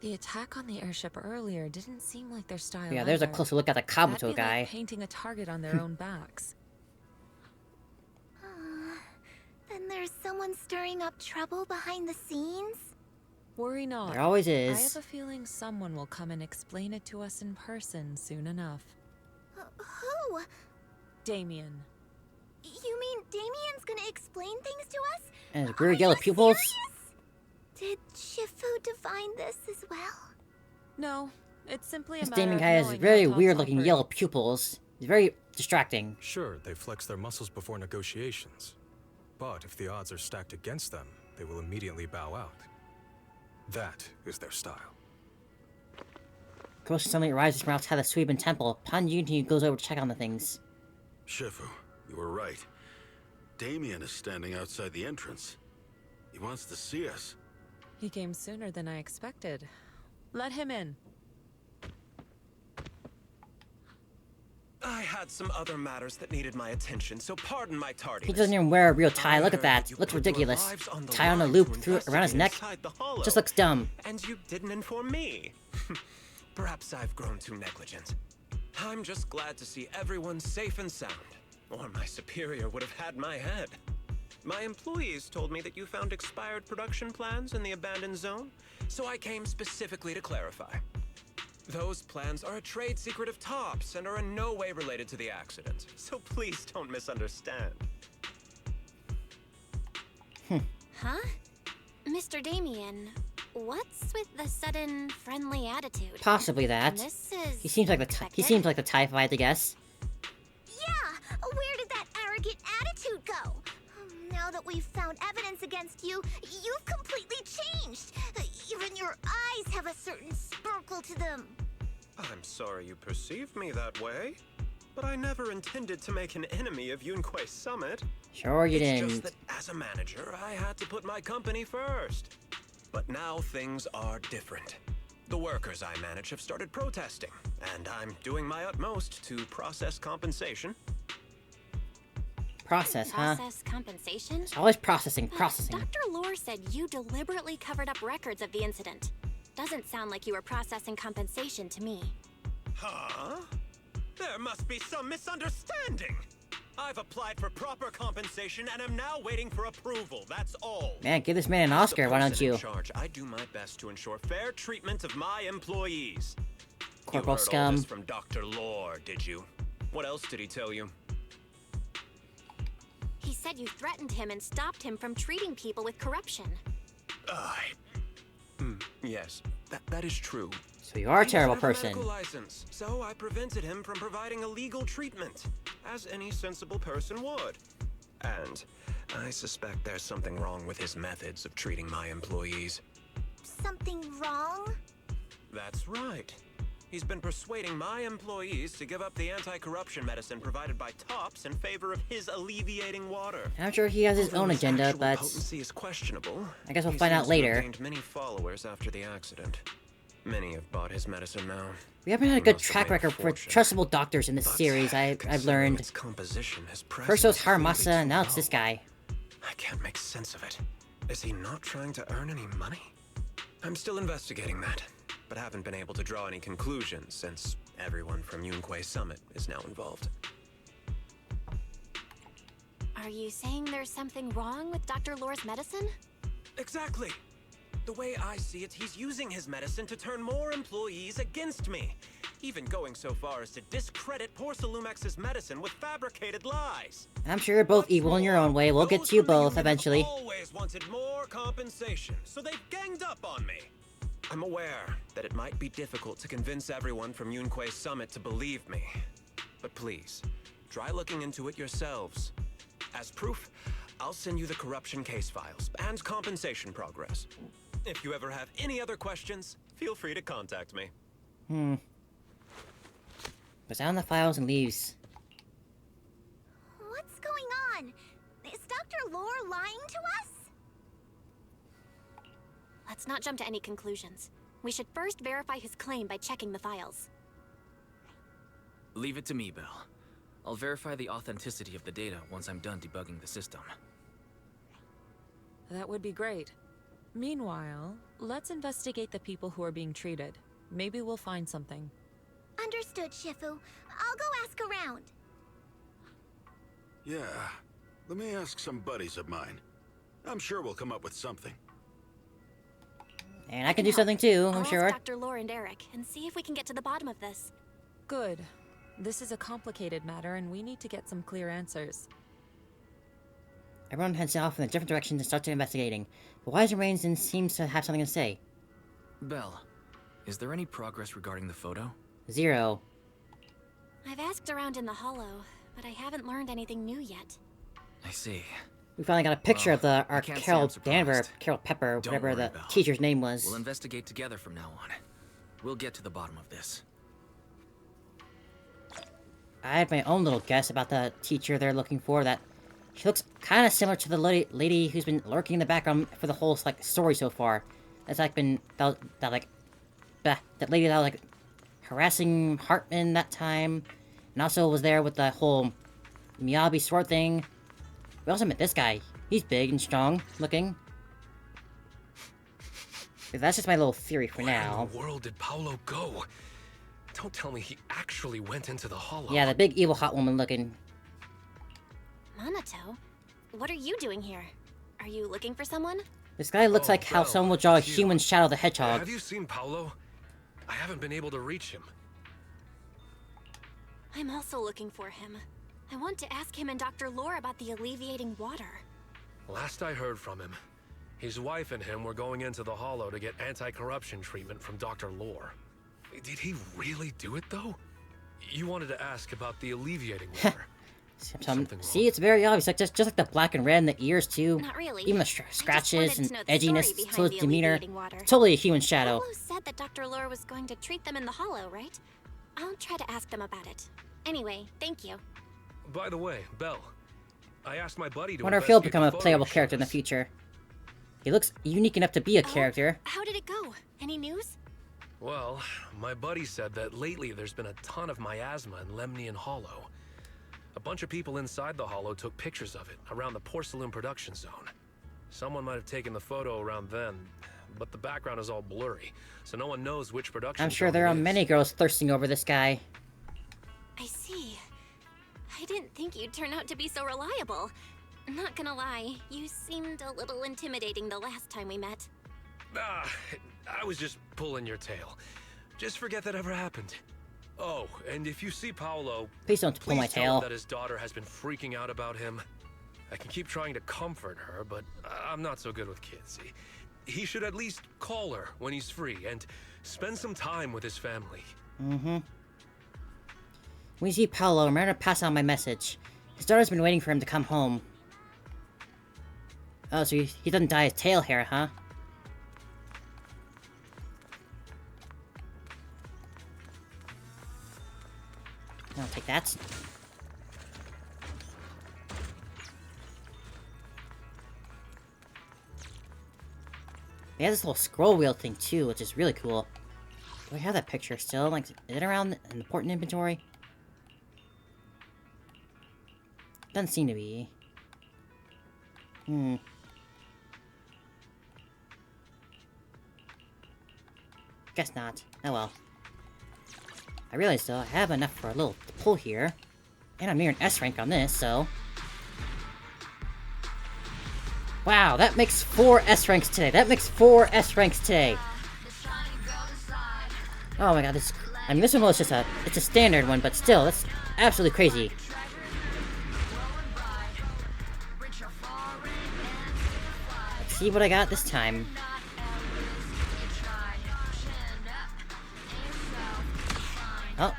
The attack on the airship earlier didn't seem like their style. Yeah, there's a closer look at the Kabuto That'd be guy. Like painting a target on their own backs. Then there's someone stirring up trouble behind the scenes? Worry not. There always is. I have a feeling someone will come and explain it to us in person soon enough. Who? Damien. You mean Damien's gonna explain things to us? And his weird yellow pupils? Did Shifu divine this as well? No, it's simply a This matter Damien of guy has knowing very how Topps weird looking operate. yellow pupils. He's very distracting. Sure, they flex their muscles before negotiations. But if the odds are stacked against them, they will immediately bow out. That is their style. Ghost suddenly arises from outside the Suiban Temple. Pan Yunti goes over to check on the things. Shifu, you were right. Damien is standing outside the entrance. He wants to see us. He came sooner than I expected. Let him in. I had some other matters that needed my attention, so pardon my tardiness. He doesn't even wear a real tie. Look at that. Looks ridiculous. Tie on a loop around his neck. Just looks dumb. And you didn't inform me. Perhaps I've grown too negligent. I'm just glad to see everyone safe and sound, or my superior would have had my head. My employees told me that you found expired production plans in the abandoned zone, so I came specifically to clarify. Those plans are a trade secret of Topps and are in no way related to the accident. So please don't misunderstand. Huh? Mr. Damien, what's with the sudden friendly attitude? Possibly that. This is He seems like the typhoid, I guess. Yeah, where did that arrogant attitude go? Now that we've found evidence against you, you've completely changed. Even your eyes have a certain sparkle to them. I'm sorry you perceive me that way, but I never intended to make an enemy of Yunquei Summit. Sure you It's didn't. just that as a manager, I had to put my company first. But now things are different. The workers I manage have started protesting, and I'm doing my utmost to process compensation. Process, huh? Process compensation? It's always processing. Dr. Lore said you deliberately covered up records of the incident. Doesn't sound like you were processing compensation to me. Huh? There must be some misunderstanding. I've applied for proper compensation and am now waiting for approval. That's all. Man, give this man an Oscar, why don't you? In charge, I do my best to ensure fair treatment of my employees. Corporal You heard scum. all this from Dr. Lore, did you? What else did he tell you? He said you threatened him and stopped him from treating people with corruption. Yes, that is true. So you are a He terrible doesn't have a person. medical license, so I prevented him from providing illegal treatment, as any sensible person would. And I suspect there's something wrong with his methods of treating my employees. Something wrong? That's right. He's been persuading my employees to give up the anti-corruption medicine provided by Topps in favor of his alleviating water. I'm sure he has his Although own agenda, actual but potency is questionable. I guess we'll He find out seems to have later. gained many followers after the accident. Many have bought his medicine now. We haven't had a good track record for trustable doctors in this series, I've learned. Its composition, his First it was presence, Haramasa, now it's this guy. I can't make sense of it. Is he not trying to earn any money? I'm still investigating that, but haven't been able to draw any conclusions since everyone from Yunquei Summit is now involved. Are you saying there's something wrong with Dr. Lore's medicine? Exactly. The way I see it, he's using his medicine to turn more employees against me. Even going so far as to discredit Porcelumex's medicine with fabricated lies. I'm sure you're both evil in your own way. We'll get to you both eventually. Always wanted more compensation, so they've ganged up on me. I'm aware that it might be difficult to convince everyone from Yunquei Summit to believe me. But please, try looking into it yourselves. As proof, I'll send you the corruption case files and compensation progress. If you ever have any other questions, feel free to contact me. Puts down the files and leaves. What's going on? Is Dr. Lore lying to us? Let's not jump to any conclusions. We should first verify his claim by checking the files. Leave it to me, Belle. I'll verify the authenticity of the data once I'm done debugging the system. That would be great. Meanwhile, let's investigate the people who are being treated. Maybe we'll find something. Understood, Shifu. I'll go ask around. Yeah, let me ask some buddies of mine. I'm sure we'll come up with something. And I can do something too, I'm I'll sure. ask Dr. Lore and Eric and see if we can get to the bottom of this. Good. This is a complicated matter and we need to get some clear answers. Everyone heads off in a different direction to start investigating. But Wise and Rainson seems to have something to say. Belle, is there any progress regarding the photo? 0. I've asked around in the hollow, but I haven't learned anything new yet. I see. We finally got a picture of our I can't say Carol I'm surprised. Danver, Carol Pepper, Don't whatever worry, the Belle. teacher's name was. We'll investigate together from now on. We'll get to the bottom of this. I had my own little guess about the teacher they're looking for. That she looks kind of similar to the lady who's been lurking in the background for the whole like story so far. That's like been that lady that was like harassing Hartman that time, and also was there with the whole Miyabi sword thing. We also met this guy. He's big and strong looking. That's just my little theory for now. Where in the world did Paolo go? Don't tell me he actually went into the hollow. Yeah, the big evil hot woman looking. Monato? What are you doing here? Are you looking for someone? This guy looks like how Belle, someone would draw a it's you. human Shadow the Hedgehog. Have you seen Paolo? I haven't been able to reach him. I'm also looking for him. I want to ask him and Dr. Lore about the alleviating water. Last I heard from him, his wife and him were going into the Hollow to get anti-corruption treatment from Dr. Lore. Did he really do it, though? You wanted to ask about the alleviating water. See, it's very obvious. Like just like the black and red in the ears too. Not really. Even the scratches and to know the edginess story to behind his the demeanor. alleviating water. Totally a human shadow. Pablo said that Dr. Lore was going to treat them in the Hollow, right? I'll try to ask them about it. Anyway, thank you. By the way, Belle, I asked my buddy to I wonder if he'll investigate become a the playable photo character in the shows. future. He looks unique enough to be a character. How did it go? Any news? Well, my buddy said that lately there's been a ton of miasma in Lemnian Hollow. A bunch of people inside the Hollow took pictures of it around the Porcelain production zone. Someone might have taken the photo around then, but the background is all blurry, so no one knows which production I'm sure zone there it are is. many girls thirsting over this guy. I see. I didn't think you'd turn out to be so reliable. Not gonna lie, you seemed a little intimidating the last time we met. I was just pulling your tail. Just forget that ever happened. Oh, and if you see Paolo, Please don't pull my tell him tail. that his daughter has been freaking out about him. I can keep trying to comfort her, but I'm not so good with kids. He should at least call her when he's free and spend some time with his family. Mm-hmm. When you see Paolo, remember to pass on my message. His daughter's been waiting for him to come home. Oh, so he doesn't dye his tail hair, huh? I'll take that. They have this little scroll wheel thing too, which is really cool. Do I have that picture still? Like, is it around in the important inventory? Doesn't seem to be. Guess not. Oh well. I realize though, I have enough for a little pull here. And I'm near an S rank on this, so... Wow, that makes 4 S ranks today. That makes 4 S ranks today. Oh my god, this... I mean, this one was just a... It's a standard one, but still, that's absolutely crazy. Let's see what I got this time. Oh.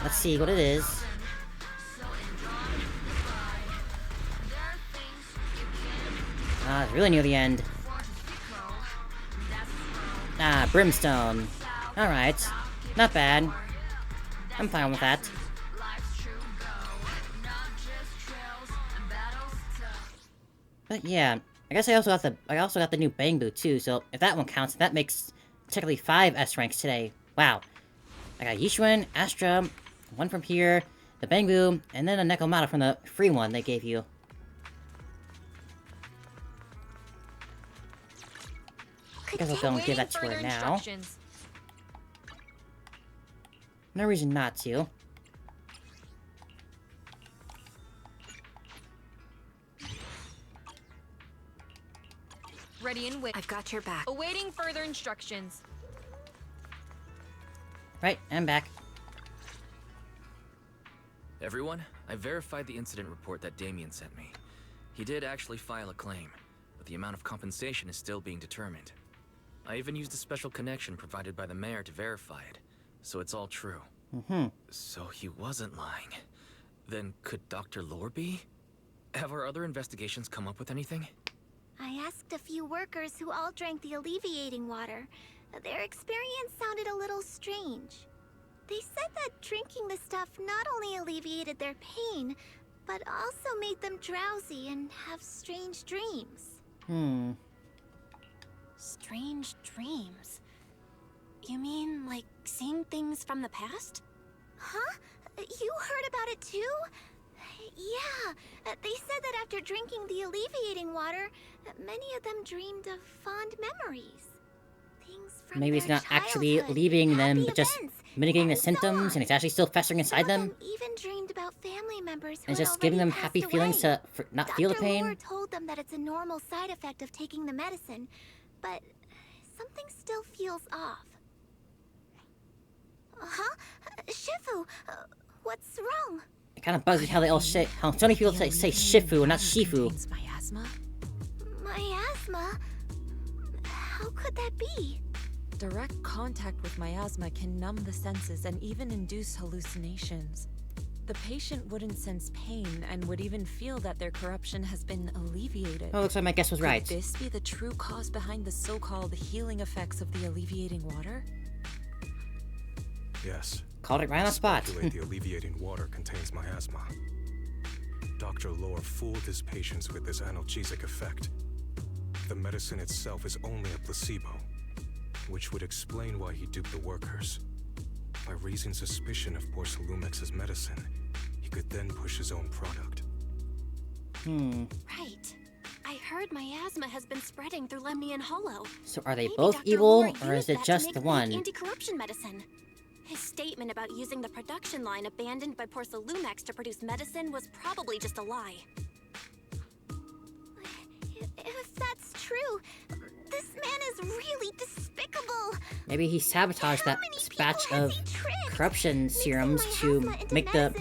Let's see what it is. It's really near the end. Brimstone. Alright. Not bad. I'm fine with that. But yeah, I guess I also got the new Bangbu too, so if that one counts, that makes technically 5 S ranks today. Wow. I got Yishuan, Astra, one from here, the Bangbu, and then a Nekomata from the free one they gave you. I guess I'll go and give that to her now. No reason not to. Ready and wait. I've got your back. Awaiting further instructions. Right, I'm back. Everyone, I verified the incident report that Damien sent me. He did actually file a claim, but the amount of compensation is still being determined. I even used a special connection provided by the mayor to verify it, so it's all true. So he wasn't lying. Then could Dr. Lore be? Have our other investigations come up with anything? I asked a few workers who all drank the alleviating water. Their experience sounded a little strange. They said that drinking the stuff not only alleviated their pain, but also made them drowsy and have strange dreams. Strange dreams? You mean, like, seeing things from the past? Huh? You heard about it too? Yeah, they said that after drinking the alleviating water, many of them dreamed of fond memories. Things from Maybe it's their not actually childhood, alleviating them, happy but just events, mitigating the and so symptoms, on. and it's actually still festering inside them. Even dreamed about family members who And had just giving already them passed happy feelings away. to not feel the Dr. pain. Lore told them that it's a normal side effect of taking the medicine, but something still feels off. Huh? Shifu, what's wrong? It kind of bugs me how they all say, how so many people say Shifu and not Shifu. Miasma? Miasma? How could that be? Direct contact with miasma can numb the senses and even induce hallucinations. The patient wouldn't sense pain and would even feel that their corruption has been alleviated. Oh, looks like my guess was right. Could this be the true cause behind the so-called healing effects of the alleviating water? Yes. Called it right on the spot. Speculate the alleviating water contains miasma. Dr. Lore fooled his patients with this analgesic effect. The medicine itself is only a placebo, which would explain why he duped the workers. By raising suspicion of Porcelumex's medicine, he could then push his own product. Right. I heard miasma has been spreading through Lemnian Hollow. So are they Maybe both Dr. evil, Lore or is used it that to just make the fake one? anti-corruption medicine. His statement about using the production line abandoned by Porcelumex to produce medicine was probably just a lie. If that's true, this man is really despicable. Maybe he sabotaged that batch of corruption serums to make the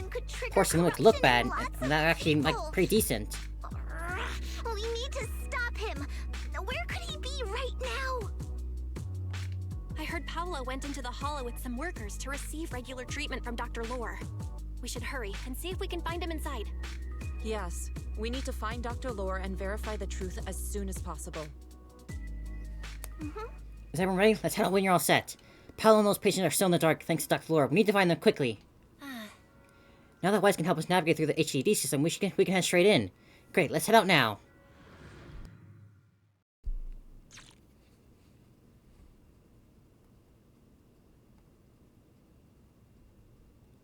Porcelumex look bad, and that actually like pretty decent. We need to stop him. Where could he be right now? I heard Paolo went into the hollow with some workers to receive regular treatment from Dr. Lore. We should hurry and see if we can find him inside. Yes, we need to find Dr. Lore and verify the truth as soon as possible. Is everyone ready? Let's head out when you're all set. Paolo and those patients are still in the dark thanks to Dr. Lore. We need to find them quickly. Now that Wise can help us navigate through the HDD system, we can head straight in. Great, let's head out now.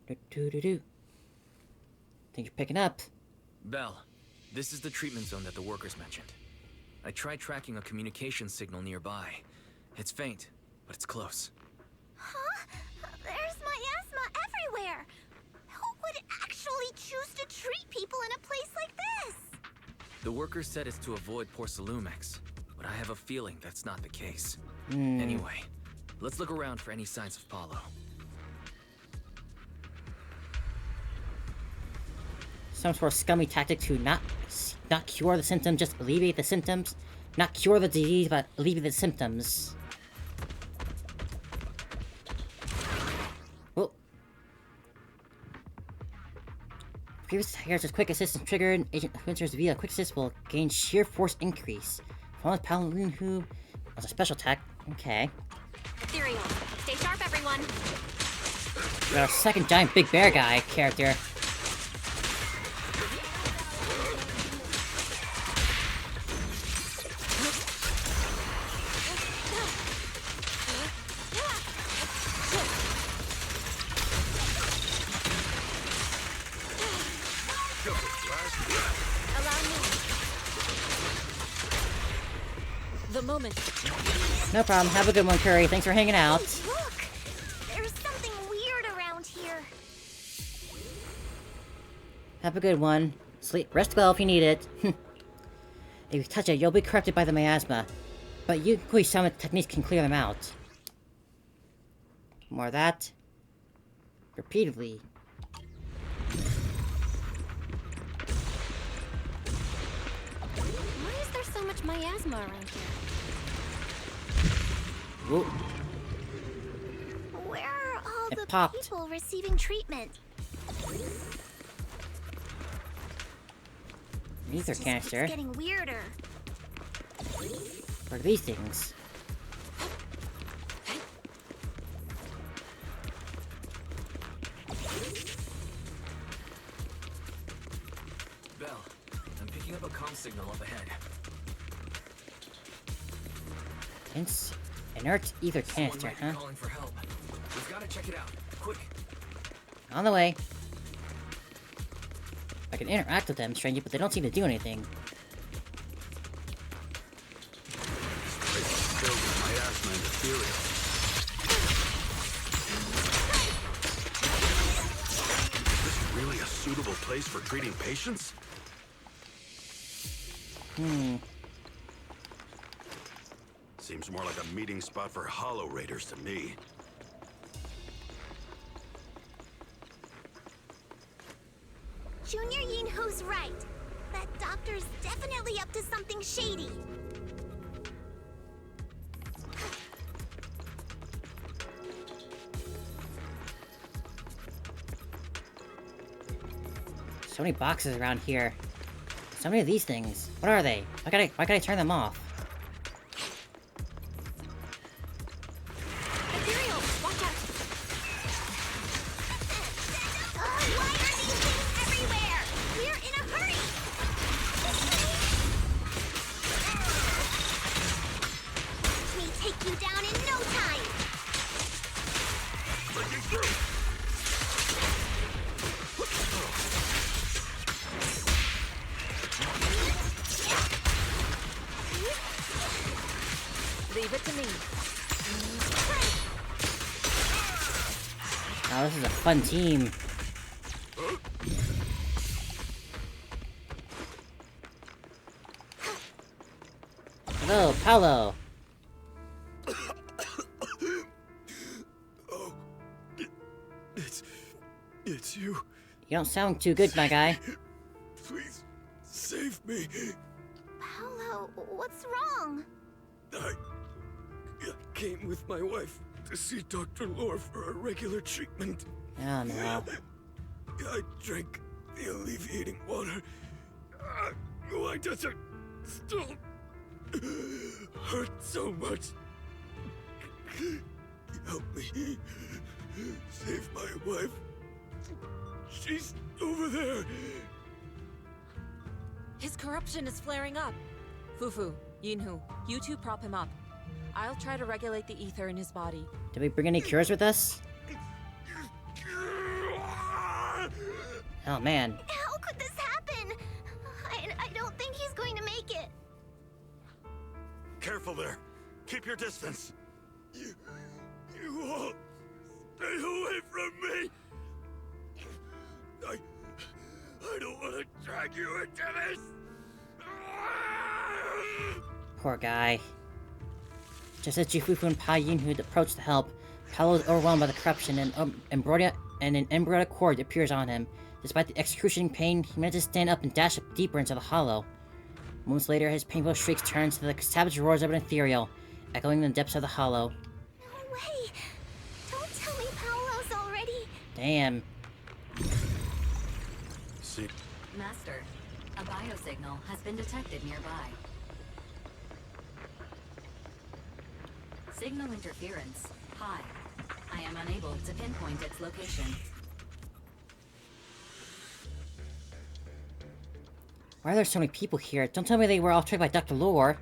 Think you're picking up. Bell, this is the treatment zone that the workers mentioned. I tried tracking a communication signal nearby. It's faint, but it's close. Huh? There's miasma everywhere. Who would actually choose to treat people in a place like this? The workers said it's to avoid Porcelumex, but I have a feeling that's not the case. Anyway, let's look around for any signs of Paolo. Some sort of scummy tactic to not cure the symptoms, just alleviate the symptoms. Not cure the disease, but alleviate the symptoms. Well, previous here's quick assistance triggered. Agent who enters via quick assist will gain sheer force increase. Following Paladin who was a special attack. Okay. Ethereal, stay sharp, everyone. We got our second giant big bear guy character. The moment. No problem. Have a good one, Curry. Thanks for hanging out. Look! There's something weird around here. Have a good one. Sleep. Rest well if you need it. If you touch it, you'll be corrupted by the miasma. But Yukui summon techniques can clear them out. More of that. Repeatedly. Why is there so much miasma around here? Whoa. Where are all It the popped. people receiving treatment? Ether canister. It's getting weirder. What are these things? Bell, I'm picking up a comm signal up ahead. Inert ether canister, huh? Calling for help. We've got to check it out. Quick. On the way. I can interact with them, strangely, but they don't seem to do anything. Filled with miasma and ethereal. Is this really a suitable place for treating patients? Seems more like a meeting spot for Hollow Raiders to me. Junior Yinhu's right. That doctor's definitely up to something shady. So many boxes around here. So many of these things. What are they? Why can't I turn them off? Ethereal, watch out! Why are these things everywhere? We're in a hurry! Let me take you down in no time! Breaking through! Leave it to me. Oh, this is a fun team. Hello, Paolo. Oh, it's you. You don't sound too good, my guy. Please save me. Paolo, what's wrong? I came with my wife to see Dr. Lore for a regular treatment. Oh no. I drank the alleviating water. Why does it still hurt so much? Help me. Save my wife. She's over there. His corruption is flaring up. Fufu, Yinhu, you two prop him up. I'll try to regulate the ether in his body. Did we bring any cures with us? Oh man. How could this happen? I don't think he's going to make it. Careful there. Keep your distance. You all stay away from me. I don't want to drag you into this. Poor guy. Just as Fufu and Pa Yinhu approach to help, Paolo is overwhelmed by the corruption and an embryonic cord appears on him. Despite the excruciating pain, he manages to stand up and dash deeper into the hollow. Moments later, his painful shrieks turn to the savage roars of an ethereal, echoing in the depths of the hollow. No way! Don't tell me Paolo's already... Damn. See? Master, a biosignal has been detected nearby. Signal interference high. I am unable to pinpoint its location. Why are there so many people here? Don't tell me they were all tricked by Dr. Lore.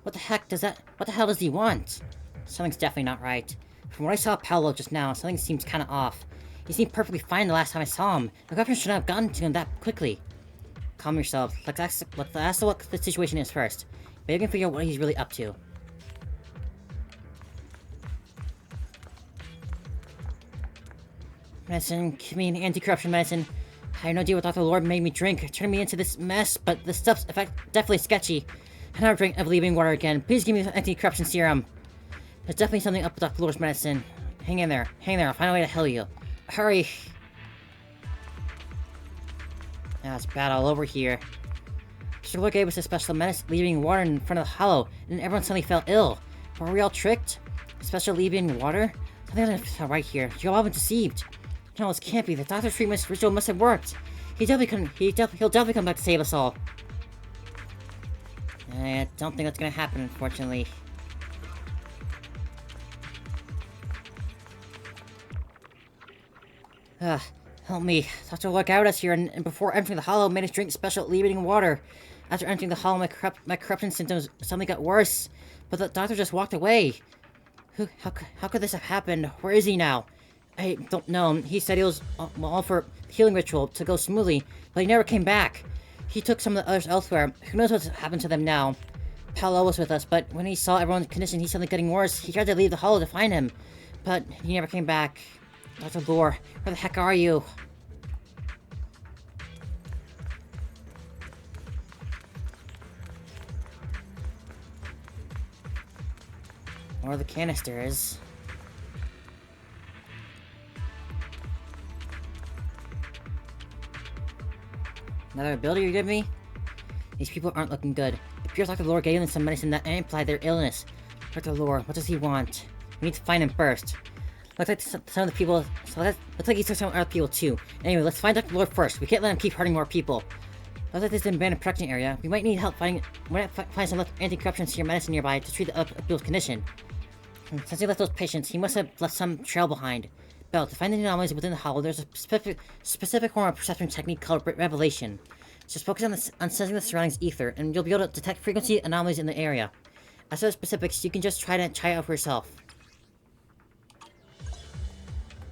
What the hell does he want? Something's definitely not right. From what I saw of Paolo just now, something seems kinda off. He seemed perfectly fine the last time I saw him. The corruption should not have gotten to him that quickly. Calm yourself. Let's ask what the situation is first. Maybe we can figure out what he's really up to. Medicine, give me an anti-corruption medicine. I have no idea what Dr. Lord made me drink, turning me into this mess, but the stuff's definitely sketchy. I never drink living water again. Please give me the anti-corruption serum. There's definitely something up with Dr. Lord's medicine. Hang in there, I'll find a way to heal you. Hurry! Now it's bad all over here. Dr. Lord gave us a special medicine, leaving water in front of the hollow, and everyone suddenly fell ill. Were we all tricked? Special leaving water? Something doesn't right here. You've all been deceived. No, this can't be. The doctor's treatment ritual must have worked. He'll definitely come back to save us all. I don't think that's gonna happen, unfortunately. Help me. Dr. Lord got us here, and before entering the hollow, made us drink special alleviating water. After entering the hollow, my corruption symptoms suddenly got worse, but the doctor just walked away. How could this have happened? Where is he now? I don't know. He said he was all for healing ritual to go smoothly, but he never came back. He took some of the others elsewhere. Who knows what's happened to them now? Paolo was with us, but when he saw everyone's condition, he's suddenly getting worse. He tried to leave the hollow to find him, but he never came back. Dr. Lore, where the heck are you? More of the canisters. Another ability you give me? These people aren't looking good. It appears Dr. Lore gave them some medicine that amplified their illness. Dr. Lore, what does he want? We need to find him first. Looks like some of the people... looks like he took some other people too. Anyway, let's find Dr. Lore first. We can't let him keep hurting more people. Looks like this is an abandoned production area. We might need help finding... We might find some anti-corruption serum medicine nearby to treat the people's condition. Since he left those patients, he must have left some trail behind. Bell, to find the anomalies within the hollow, there's a specific form of perception technique called revelation. Just focus on sensing the surroundings ether, and you'll be able to detect frequency anomalies in the area. As for the specifics, you can just try it out for yourself.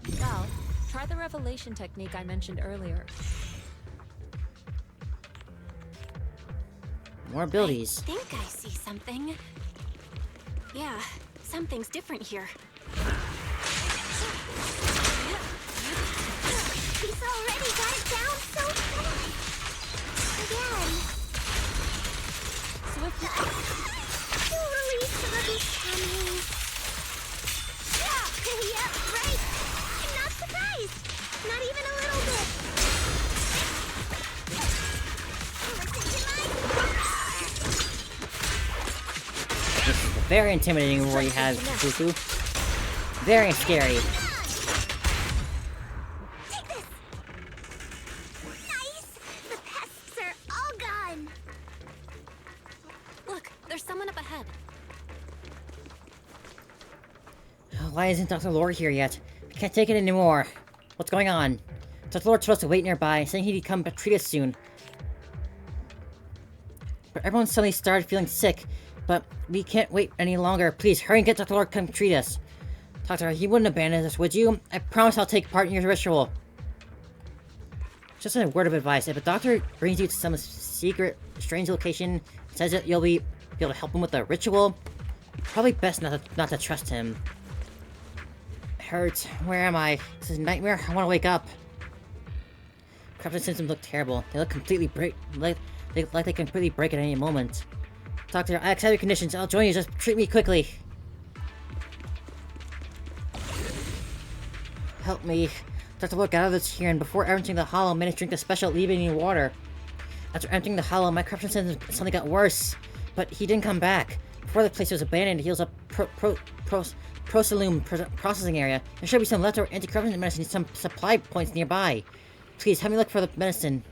Val, try the revelation technique I mentioned earlier. More abilities. I think I see something. Yeah, something's different here. He's already got it down so fast. Again. Swift. Totally saw this coming. Yeah, right. I'm not surprised. Not even a little bit. This is a very intimidating war you have, Fufu. Very scary. Take this. Nice. The pests are all gone. Look, there's someone up ahead. Why isn't Dr. Lore here yet? I can't take it anymore. What's going on? Dr. Lore told us to wait nearby, saying he'd come to treat us soon. But everyone suddenly started feeling sick. But we can't wait any longer. Please, hurry and get Dr. Lore to come treat us. Doctor, you wouldn't abandon us, would you? I promise I'll take part in your ritual. Just a word of advice. If a doctor brings you to some secret, strange location, says that you'll be able to help him with the ritual, probably best not to trust him. It hurts. Where am I? This is a nightmare. I want to wake up. Corruption symptoms look terrible. They look completely like they completely break at any moment. Doctor, I accept your conditions. I'll join you. Just treat me quickly. Help me. Dr. Lore got out of this here, and before entering the hollow, managed to drink the special alleviating water. After entering the hollow, my corruption symptoms suddenly got worse, but he didn't come back. Before the place was abandoned, he was a Prosalume processing area. There should be some leftover anti-corruption medicine, some supply points nearby. Please, help me look for the medicine.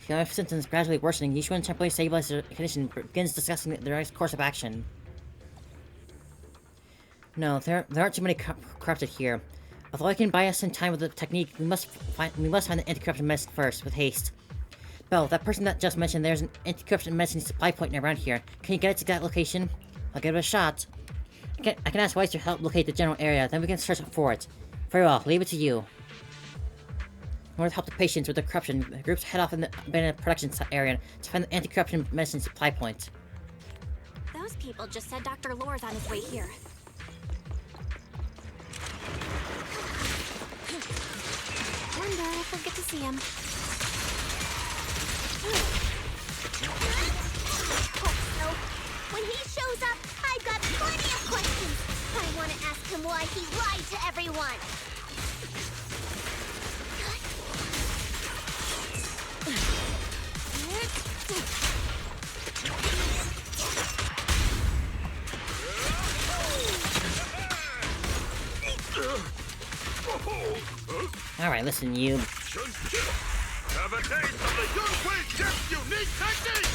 If your symptoms gradually worsening, you should temporarily stabilize your condition and begins discussing the right course of action. No, there aren't too many corrupted here. Although I can buy us some time with the technique, we must find the anti-corruption medicine first, with haste. Belle, that person that just mentioned there's an anti-corruption medicine supply point around here. Can you get it to that location? I'll give it a shot. I can ask Weiss to help locate the general area, then we can search for it. Very well, leave it to you. In order to help the patients with the corruption, the groups head off in the abandoned production area to find the anti-corruption medicine supply point. Those people just said Dr. Lore's on his way here. Wonder if we'll get to see him. Hope so. When he shows up, I've got plenty of questions. I want to ask him why he lied to everyone. Alright, listen, you. Have a taste of the Yunhui Chef's unique technique!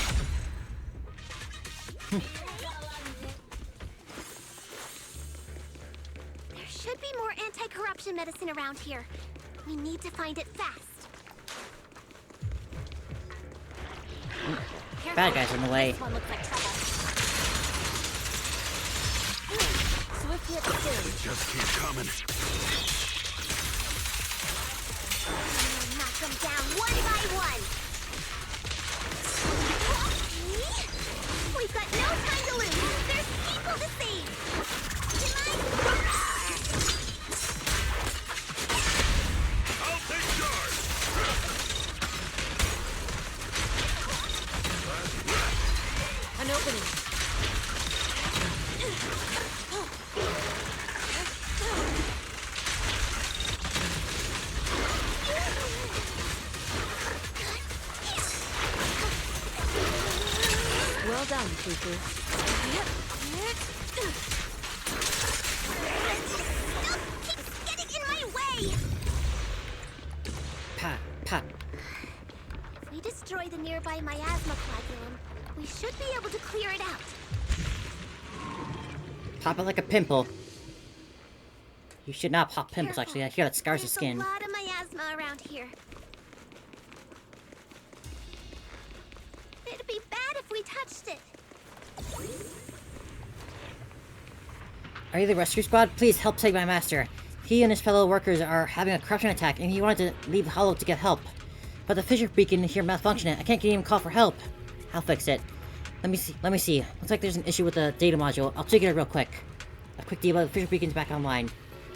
There should be more anti-corruption medicine around here. We need to find it fast. Bad guys are in the way. This one looks like trouble. Swift hit soon. They just keep coming. Knock them down one by one. We've got no time to lose. There's people to save. I'll take charge. An opening. Well done, Fufu. Keeps getting in my way! Pop, pop. If we destroy the nearby miasma coagulum, we should be able to clear it out. Pop it like a pimple. You should not pop pimples, actually. I hear that scars the skin. There's a lot of miasma around here. It'd be bad if we touched it. Are you the rescue squad? Please help save my master. He and his fellow workers are having a corruption attack, and he wanted to leave the Hollow to get help. But the fissure beacon here malfunctioned. I can't even call for help. I'll fix it. Let me see. Looks like there's an issue with the data module. I'll check it real quick. A quick deal, the fissure beacon's back online.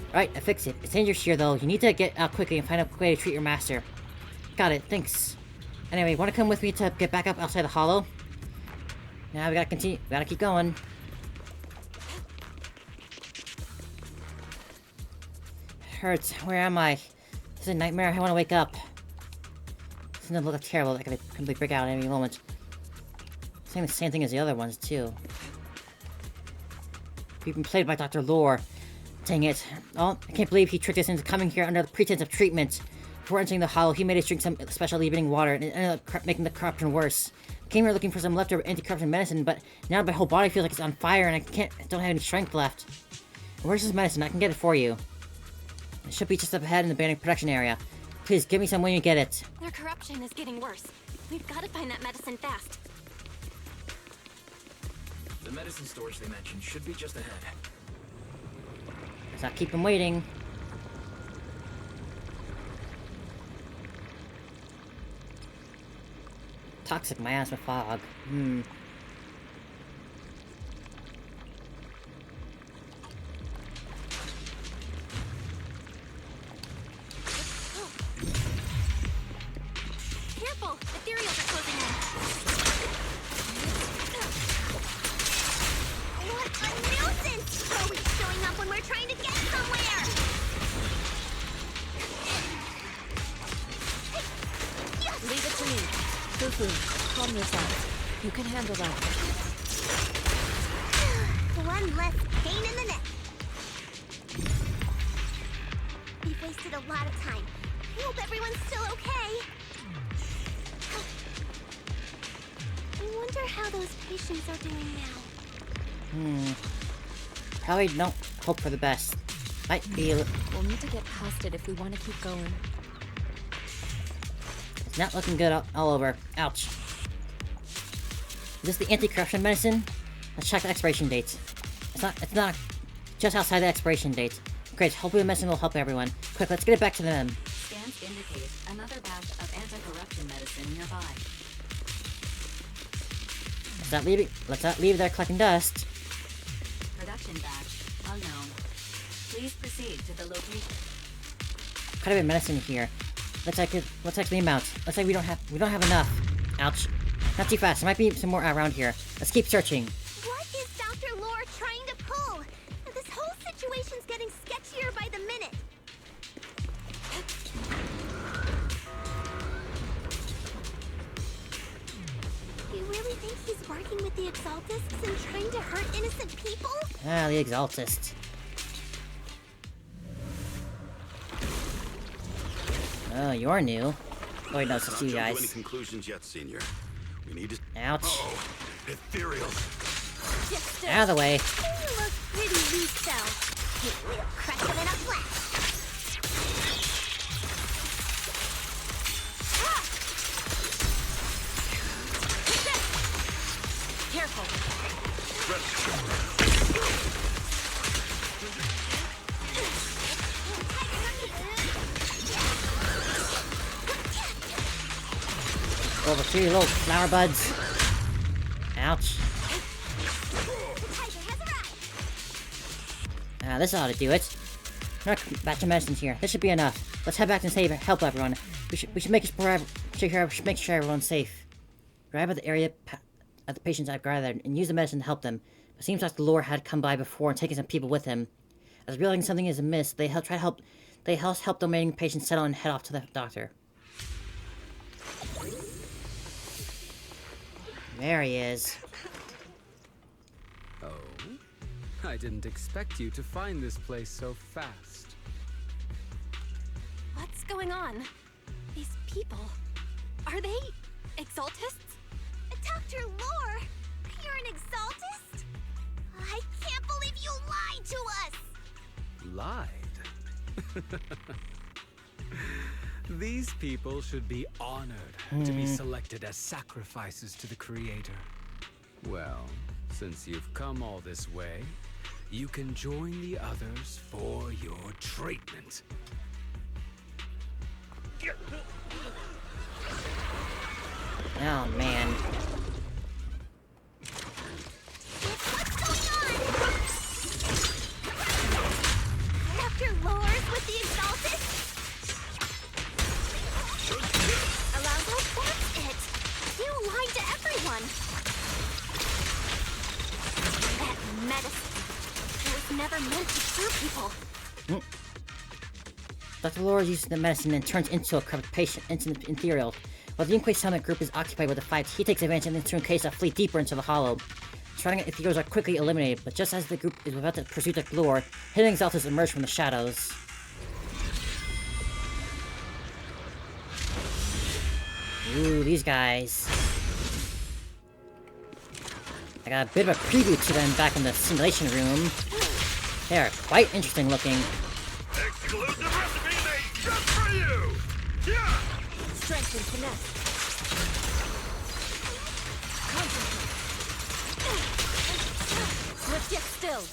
Alright, I fixed it. It's dangerous here, though. You need to get out quickly and find a quick way to treat your master. Got it, thanks. Anyway, wanna come with me to get back up outside the Hollow? Now we gotta continue. We gotta keep going. Hurts. Where am I? This is a nightmare. I wanna wake up. This doesn't look terrible. I could completely break out at any moment. Saying the same thing as the other ones, too. We've been played by Dr. Lore. Dang it. Oh, I can't believe he tricked us into coming here under the pretense of treatment. Before entering the Hollow, he made us drink some special evening water, and it ended up making the corruption worse. I came here looking for some leftover anti-corruption medicine, but now my whole body feels like it's on fire, and I don't have any strength left. Where's this medicine? I can get it for you. It should be just up ahead in the abandoned production area. Please, give me some when you get it. Their corruption is getting worse. We've got to find that medicine fast. The medicine storage they mentioned should be just ahead. Let's not keep him waiting. Toxic miasma fog. Careful! Ethereals are closing in. What a nuisance! Always showing up when we're trying to get somewhere! Leave it to me. Fufu, calm yourself. You can handle that. One less pain in the neck. We've wasted a lot of time. I hope everyone's still okay. I wonder how those patients are doing now. Probably don't hope for the best. Might be. We'll need to get past it if we want to keep going. It's not looking good all over. Ouch. Is this the anti-corruption medicine? Let's check the expiration date. It's not just outside the expiration date. Great, hopefully the medicine will help everyone. Quick, let's get it back to them. Scans indicate another batch of anti-corruption medicine nearby. Let's not leave there collecting dust. Production batch unknown. Please proceed to the location. What kind of medicine here? Looks like the amount. Looks like we don't have enough. Ouch. Not too fast. There might be some more around here. Let's keep searching. What is Dr. Lore trying to pull? This whole situation's getting sketchier by the minute. You really think he's working with the Exaltists and trying to hurt innocent people? Ah, the Exaltist. Oh, you're new. Oh, wait, no, it's just you guys. Any conclusions yet, Senior? We need to. Ouch. Oh, ethereal. Out of the way. You look pretty weak, though. We'll crush him in a flash. Careful. Over 3 little flower buds. Ouch. This ought to do it. Another batch of medicines here. This should be enough. Let's head back and help everyone. We should make sure everyone's safe. Arrive at the area at the patients I've gathered and use the medicine to help them. It seems like the Lord had come by before and taken some people with him. As realizing something is amiss, they help the remaining patients settle and head off to the doctor. There he is. Oh? I didn't expect you to find this place so fast. What's going on? These people, are they Exaltists? Dr. Lore, you're an Exaltist? I can't believe you lied to us! Lied? These people should be honored to be selected as sacrifices to the Creator. Well, since you've come all this way, you can join the others for your treatment. Oh, man. Dr. Lore's with the Exalted? Alonzo, that's it! You lied to everyone! That medicine, it was never meant to cure people. Dr. Lore uses the medicine and turns into a corrupt patient into the Ethereal. While the Inquisition Summit group is occupied with the fight, he takes advantage of the Intern case to flee deeper into the Hollow. Surrounding Ethereals are quickly eliminated, but just as the group is about to pursue Dr. Lore, hidden Exaltists emerge from the shadows. Ooh, these guys. I got a bit of a preview to them back in the simulation room. They are quite interesting looking. Exclusive recipe made just for you! Yeah! Strength and finesse. Swift yet still.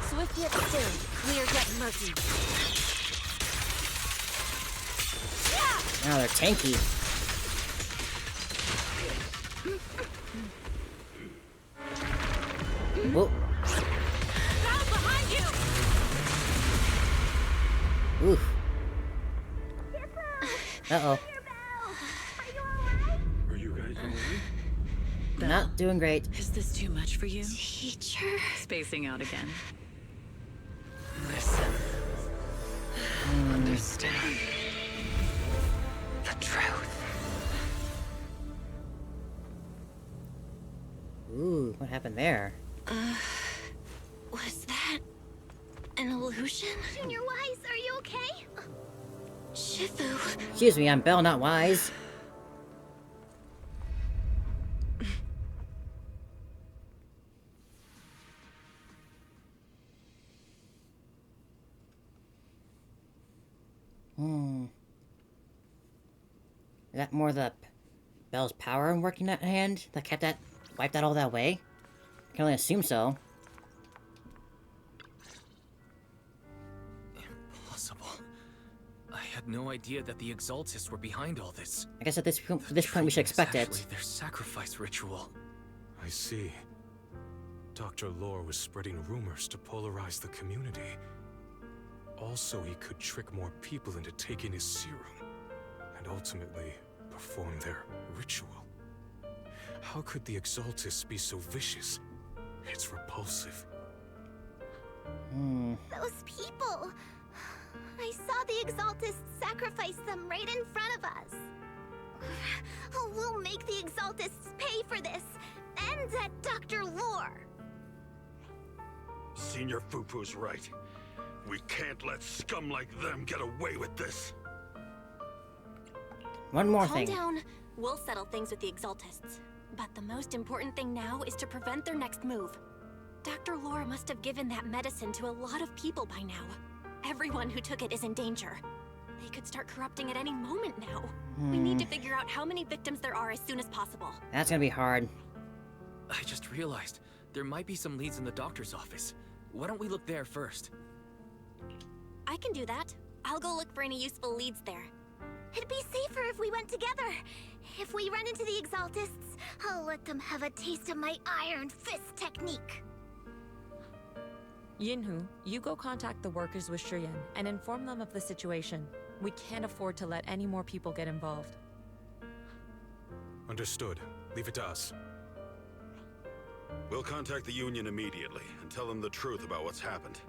Swift yet still. Clear yet murky. Now they're tanky. Whoa. Behind you! Oof. Uh-oh. Are you guys alright? Not doing great. Is this too much for you? Teacher. Spacing out again. Listen. Understand. The truth. Ooh, what happened there? Was that an illusion? Junior Wise, are you okay? Shifu. Excuse me, I'm Belle, not Wise. Is that more the Belle's power working that hand that kept that wiped that all that way? I can only assume so. Impossible. I had no idea that the Exaltists were behind all this. I guess at this point we should expect it. Actually, their sacrifice ritual. I see. Dr. Lore was spreading rumors to polarize the community. Also, he could trick more people into taking his serum, and ultimately perform their ritual. How could the Exaltists be so vicious? It's repulsive. Those people! I saw the Exaltists sacrifice them right in front of us. We'll make the Exaltists pay for this, and that Dr. Lore. Senior Fufu's right. We can't let scum like them get away with this. One more Calm thing. down. We'll settle things with the Exaltists. But the most important thing now is to prevent their next move. Dr. Lore must have given that medicine to a lot of people by now. Everyone who took it is in danger. They could start corrupting at any moment now. We need to figure out how many victims there are as soon as possible. That's gonna be hard. I just realized there might be some leads in the doctor's office. Why don't we look there first? I can do that. I'll go look for any useful leads there. It'd be safer if we went together. If we run into the Exaltists, I'll let them have a taste of my Iron Fist technique. Yinhu, you go contact the workers with Shiyan and inform them of the situation. We can't afford to let any more people get involved. Understood. Leave it to us. We'll contact the Union immediately and tell them the truth about what's happened.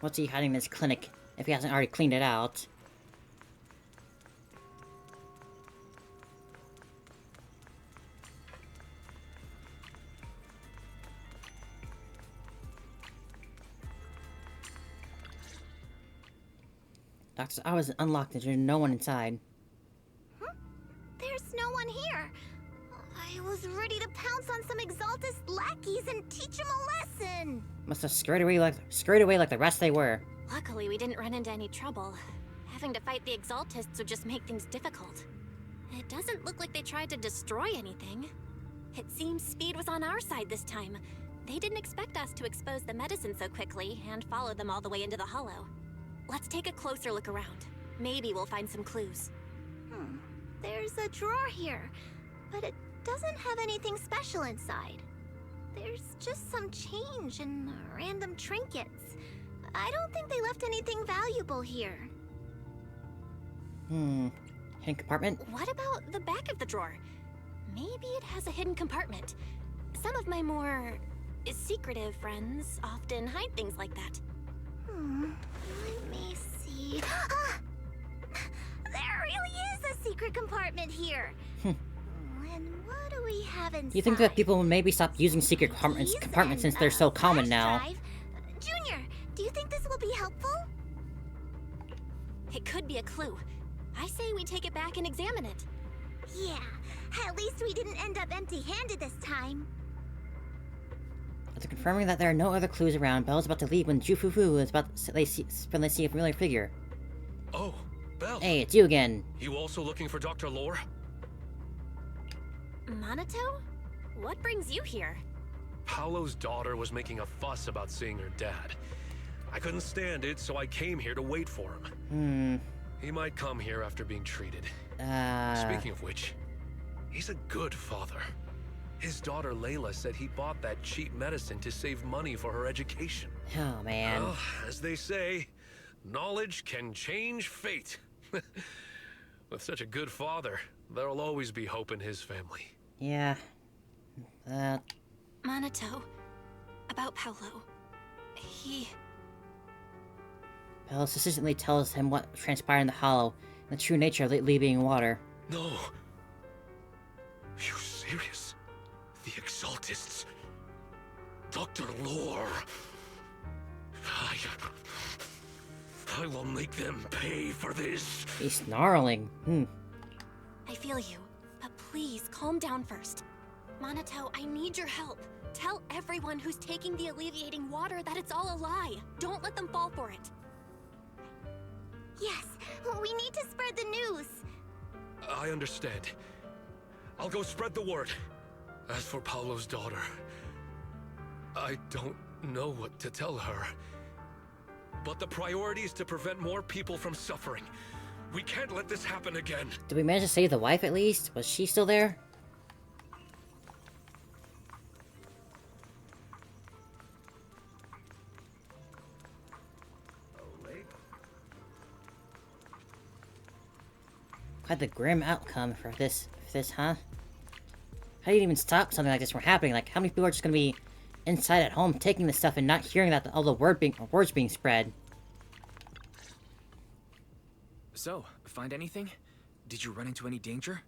What's he hiding in his clinic if he hasn't already cleaned it out? Doctor's office is unlocked and there's no one inside. There's no one here. I was ready to pounce on some Exaltus lackeys and teach them a lesson. Must have scurried away like the rest they were. Luckily, we didn't run into any trouble. Having to fight the Exaltists would just make things difficult. It doesn't look like they tried to destroy anything. It seems speed was on our side this time. They didn't expect us to expose the medicine so quickly and follow them all the way into the hollow. Let's take a closer look around. Maybe we'll find some clues. There's a drawer here, but it doesn't have anything special inside. There's just some change and random trinkets. I don't think they left anything valuable here. Hidden compartment? What about the back of the drawer? Maybe it has a hidden compartment. Some of my more secretive friends often hide things like that. Let me see. There really is a secret compartment here. And what do we have inside? You think that people will maybe stop using secret compartments since they're so common now? Drive. Junior, do you think this will be helpful? It could be a clue. I say we take it back and examine it. Yeah, at least we didn't end up empty-handed this time. After confirming that there are no other clues around, Belle's about to leave when Jufufu is about to see a familiar figure. Oh, Belle. Hey, it's you again. You also looking for Dr. Lore? Monato? What brings you here? Paolo's daughter was making a fuss about seeing her dad. I couldn't stand it, so I came here to wait for him. He might come here after being treated. Speaking of which, he's a good father. His daughter Layla said he bought that cheap medicine to save money for her education. Oh, man. Well, as they say, knowledge can change fate. With such a good father, there'll always be hope in his family. Yeah. Monato, about Paolo. Belle consistently tells him what transpired in the hollow and the true nature of lately being water. No. You serious? The Exaltists? Dr. Lore? I will make them pay for this. He's snarling. I feel you, but please calm down first. Monato, I need your help. Tell everyone who's taking the alleviating water that it's all a lie. Don't let them fall for it. Yes, we need to spread the news. I understand. I'll go spread the word. As for Paolo's daughter, I don't know what to tell her. But the priority is to prevent more people from suffering. We can't let this happen again. Did we manage to save the wife at least? Was she still there? Quite the grim outcome for this, huh? How do you even stop something like this from happening? Like, how many people are just gonna be inside at home taking this stuff and not hearing that all the words being spread? So, find anything? Did you run into any danger?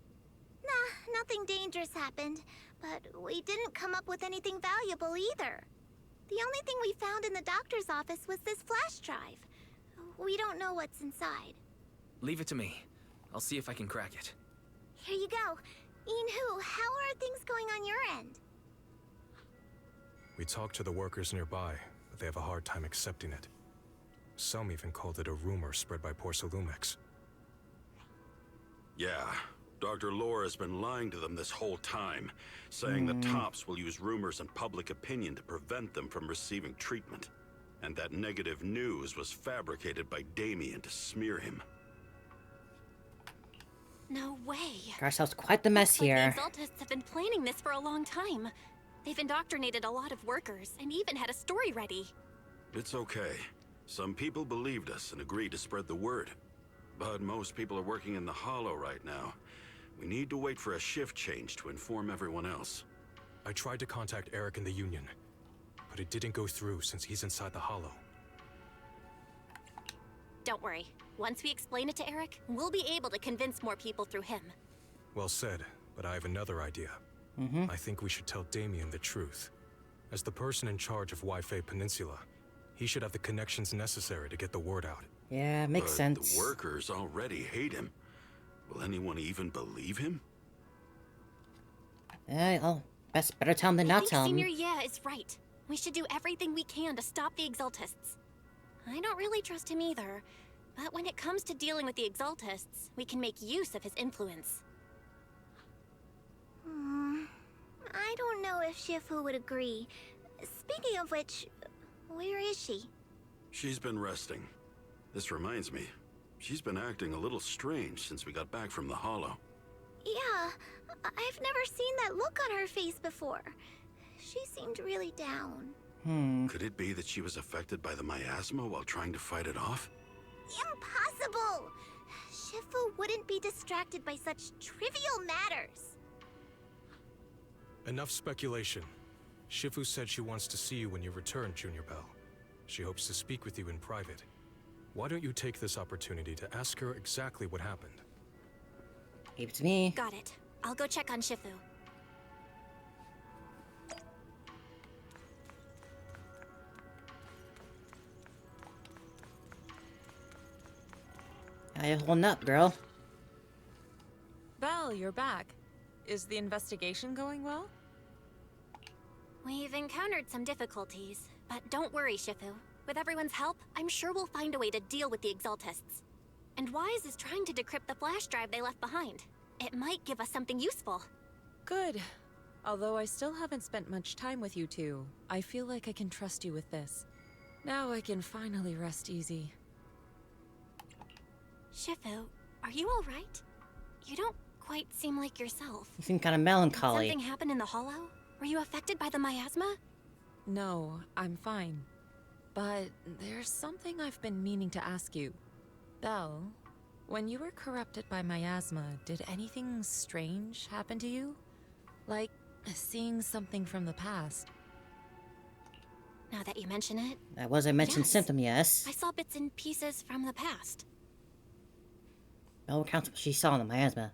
Nah, nothing dangerous happened, but we didn't come up with anything valuable either. The only thing we found in the doctor's office was this flash drive. We don't know what's inside. Leave it to me. I'll see if I can crack it. Here you go. Inhu, how are things going on your end? We talked to the workers nearby, but they have a hard time accepting it. Some even called it a rumor spread by Porsalumex. Yeah, Dr. Lore has been lying to them this whole time, saying that Tops will use rumors and public opinion to prevent them from receiving treatment. And that negative news was fabricated by Damien to smear him. No way. Got ourselves quite the mess here. The Exaltists have been planning this for a long time. They've indoctrinated a lot of workers and even had a story ready. It's okay. Some people believed us and agreed to spread the word. But most people are working in the Hollow right now. We need to wait for a shift change to inform everyone else. I tried to contact Eric in the Union, but it didn't go through since he's inside the Hollow. Don't worry. Once we explain it to Eric, we'll be able to convince more people through him. Well said, but I have another idea. I think we should tell Damien the truth. As the person in charge of Wi-Fi Peninsula, He should have the connections necessary to get the word out. Yeah, makes But sense. the workers already hate him. Will anyone even believe him? Better tell him than I not think tell him. Senior Yeah is right. We should do everything we can to stop the Exaltists. I don't really trust him either, but when it comes to dealing with the Exaltists, we can make use of his influence. I don't know if Shifu would agree. Speaking of which, where is she? She's been resting. This reminds me, she's been acting a little strange since we got back from the Hollow. Yeah, I've never seen that look on her face before. She seemed really down. Could it be that she was affected by the miasma while trying to fight it off? Impossible! Shifu wouldn't be distracted by such trivial matters. Enough speculation. Shifu said she wants to see you when you return, Junior Bell. She hopes to speak with you in private. Why don't you take this opportunity to ask her exactly what happened? Give it to me. Got it. I'll go check on Shifu. How you holding up, girl? Belle, you're back. Is the investigation going well? We've encountered some difficulties, but don't worry, Shifu. With everyone's help, I'm sure we'll find a way to deal with the Exaltists. And Wise is trying to decrypt the flash drive they left behind. It might give us something useful. Good. Although I still haven't spent much time with you two, I feel like I can trust you with this. Now I can finally rest easy. Shifu, are you alright? You don't quite seem like yourself. You seem kind of melancholy. Did something happen in the Hollow? Were you affected by the miasma? No, I'm fine. But there's something I've been meaning to ask you. Belle, when you were corrupted by miasma, did anything strange happen to you? Like seeing something from the past? Now that you mention it... That was a mentioned yes. symptom, yes. I saw bits and pieces from the past. No accounts what she saw in the miasma.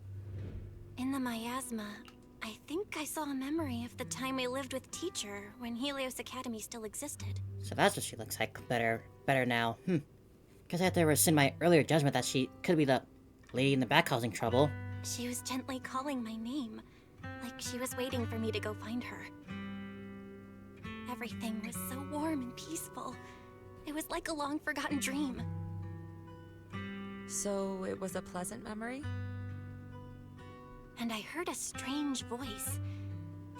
In the miasma, I think I saw a memory of the time we lived with Teacher when Helios Academy still existed. So that's what she looks like. Better now. Because I had to rescind my earlier judgment that she could be the lady in the back causing trouble. She was gently calling my name, like she was waiting for me to go find her. Everything was so warm and peaceful. It was like a long-forgotten dream. So it was a pleasant memory? And I heard a strange voice.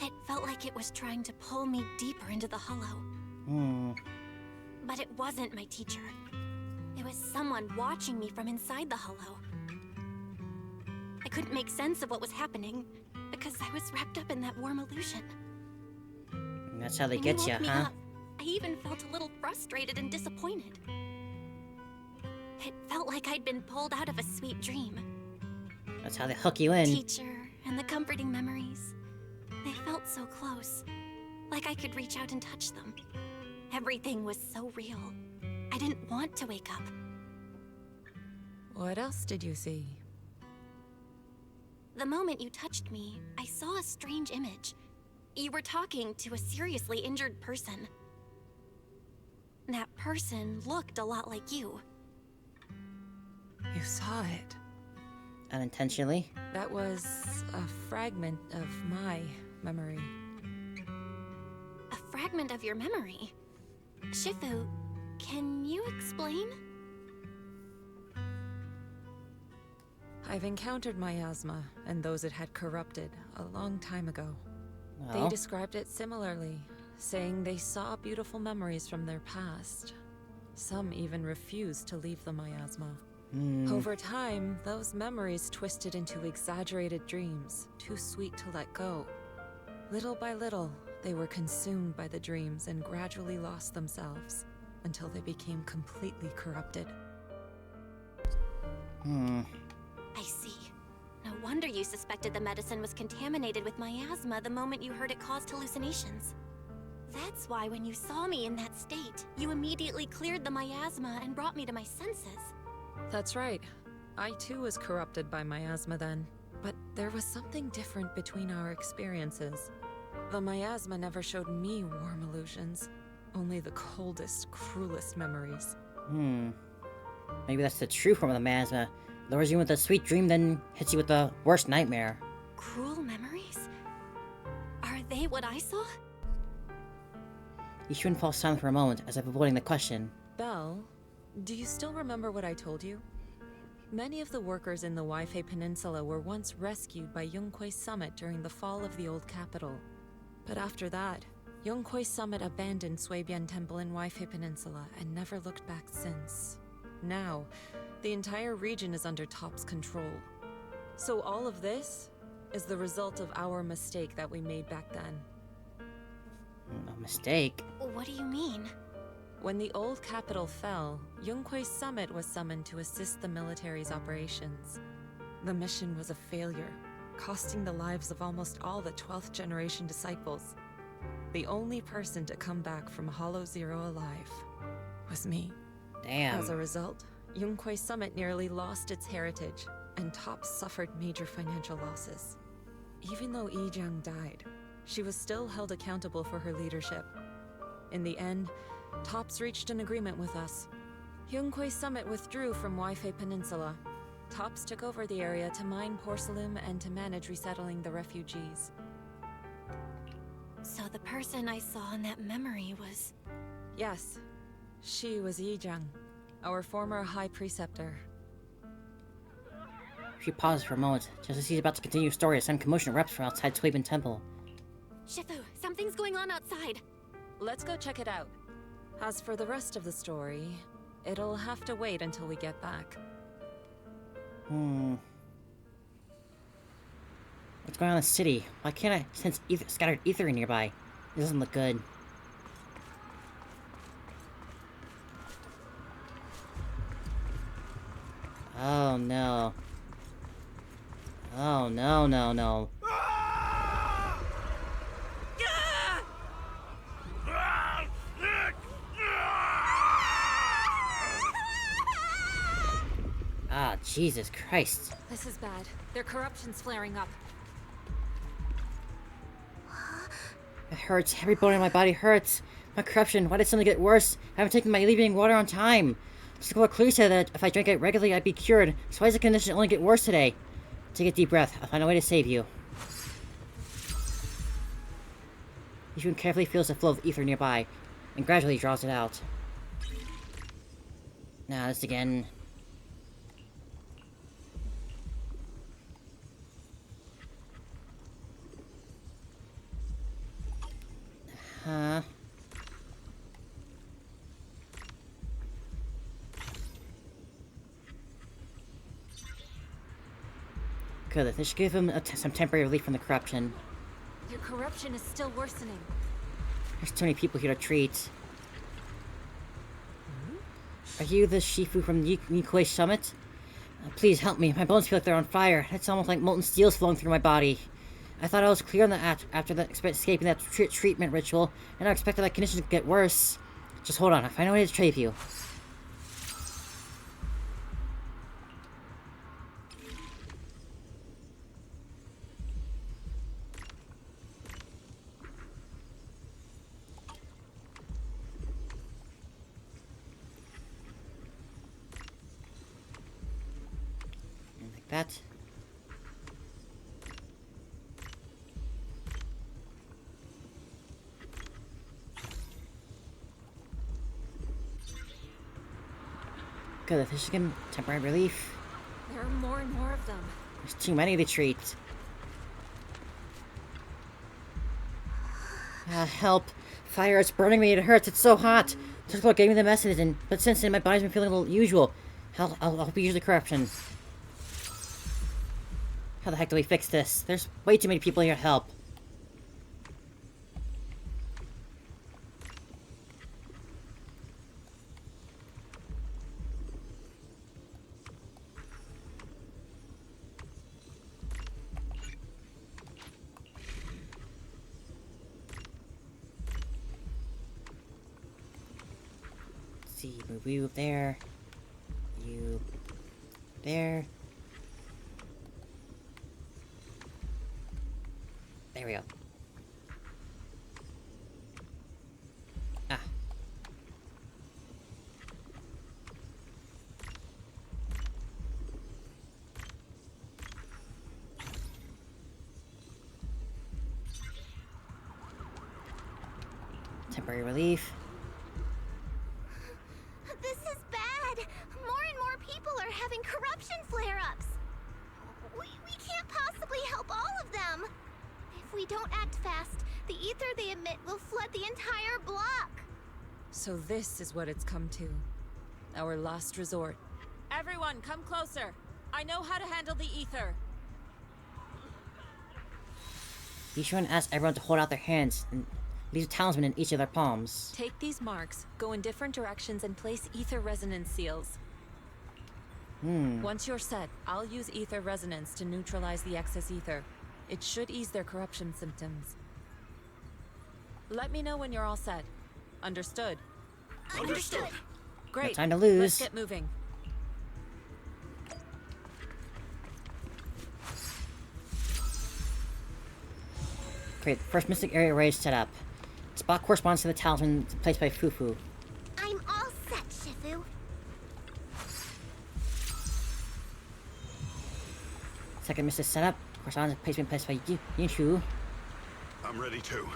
It felt like it was trying to pull me deeper into the Hollow. But it wasn't my teacher. It was someone watching me from inside the Hollow. I couldn't make sense of what was happening, because I was wrapped up in that warm illusion. And that's how they get you, huh? I even felt a little frustrated and disappointed. It felt like I'd been pulled out of a sweet dream. That's how they hook you in. Teacher and the comforting memories. They felt so close. Like I could reach out and touch them. Everything was so real. I didn't want to wake up. What else did you see? The moment you touched me, I saw a strange image. You were talking to a seriously injured person. That person looked a lot like you. You saw it. Unintentionally? That was a fragment of my memory. A fragment of your memory? Shifu, can you explain? I've encountered miasma and those it had corrupted a long time ago. Well. They described it similarly, saying they saw beautiful memories from their past. Some even refused to leave the miasma. Over time, those memories twisted into exaggerated dreams, too sweet to let go. Little by little, they were consumed by the dreams and gradually lost themselves, until they became completely corrupted. I see. No wonder you suspected the medicine was contaminated with miasma the moment you heard it caused hallucinations. That's why when you saw me in that state, you immediately cleared the miasma and brought me to my senses. That's right. I too was corrupted by miasma then. But there was something different between our experiences. The miasma never showed me warm illusions. Only the coldest, cruelest memories. Maybe that's the true form of the miasma. Lures you with a sweet dream, then hits you with the worst nightmare. Cruel memories? Are they what I saw? You shouldn't fall silent for a moment, as if avoiding the question. Belle, do you still remember what I told you? Many of the workers in the Waifei Peninsula were once rescued by Yongquei Summit during the fall of the old capital. But after that, Yongquei Summit abandoned Suibian Temple in Waifei Peninsula and never looked back since. Now, the entire region is under TOP's control. So all of this is the result of our mistake that we made back then. A mistake? What do you mean? When the old capital fell, Yongquei Summit was summoned to assist the military's operations. The mission was a failure, costing the lives of almost all the 12th generation disciples. The only person to come back from Hollow Zero alive was me. Damn. As a result, Yongquei Summit nearly lost its heritage, and TOP suffered major financial losses. Even though Yijiang died, she was still held accountable for her leadership. In the end, TOPS reached an agreement with us. Yongquei Summit withdrew from Waifei Peninsula. TOPS took over the area to mine porcelain and to manage resettling the refugees. So the person I saw in that memory was... Yes, she was Yijiang, our former High Preceptor. She pauses for a moment, just as he's about to continue his story. A sudden commotion erupts from outside Suibian Temple. Shifu, something's going on outside. Let's go check it out. As for the rest of the story, it'll have to wait until we get back. What's going on in the city? Why can't I sense scattered ether nearby? It doesn't look good. Oh no. Oh no, no, no. Ah, Jesus Christ. This is bad. Their corruption's flaring up. It hurts. Every bone in my body hurts. My corruption, why did it suddenly get worse? I haven't taken my alleviating water on time. Scholar clearly said that if I drank it regularly, I'd be cured. So why does the condition only get worse today? Take a deep breath. I'll find a way to save you. Yishun carefully feels the flow of ether nearby, and gradually draws it out. Now, this again. Huh? Good, this should give him some temporary relief from the corruption. Your corruption is still worsening. There's too many people here to treat. Are you the Shifu from Yongquei Summit? Please help me. My bones feel like they're on fire. It's almost like molten steel's flowing through my body. I thought I was clear on that after escaping that treatment ritual, and I expected that condition to get worse. Just hold on. I'll find a way to trade you. Like that. Good, this should give him temporary relief. There are more and more of them. There's too many to treat. Help. Fire, it's burning me, it hurts, it's so hot. Just gave me the message, but since then my body's been feeling a little unusual. I'll use the corruption. How the heck do we fix this? There's way too many people here to help. See, move there. You there. There we go. Ah, Temporary relief. This is bad. More and more people are having corruption flare-ups. We can't possibly help all of them. If we don't act fast, the ether they emit will flood the entire block. So this is what it's come to. Our last resort. Everyone, come closer. I know how to handle the ether. Yishuan asks everyone to hold out their hands and leave a talisman in each of their palms. Take these marks, go in different directions, and place ether resonance seals. Once you're set, I'll use ether resonance to neutralize the excess ether. It should ease their corruption symptoms. Let me know when you're all set. Understood? Understood. Great. No time to lose. Let's get moving. Great, the first mystic area array is set up. The spot corresponds to the talisman placed by Fufu. I'm all set, Shifu. Second mystic setup corresponds to the placement placed by Yinshu. I'm ready too.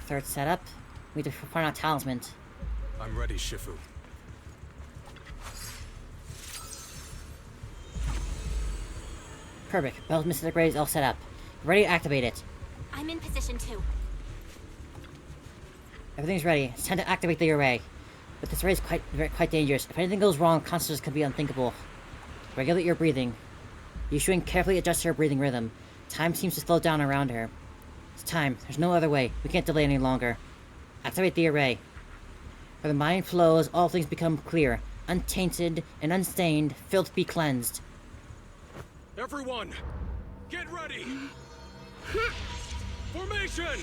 Third setup, we need to find out talisman. I'm ready, Shifu. Perfect. Bell's mystic array is all set up. Ready to activate it. I'm in position too. Everything's ready. It's time to activate the array. But this array is quite dangerous. If anything goes wrong, consequences could be unthinkable. Regulate your breathing. Yushuan carefully adjusts her breathing rhythm. Time seems to slow down around her. It's time. There's no other way. We can't delay any longer. Activate the array. Where the mind flows, all things become clear. Untainted and unstained, filth be cleansed. Everyone, get ready! Formation!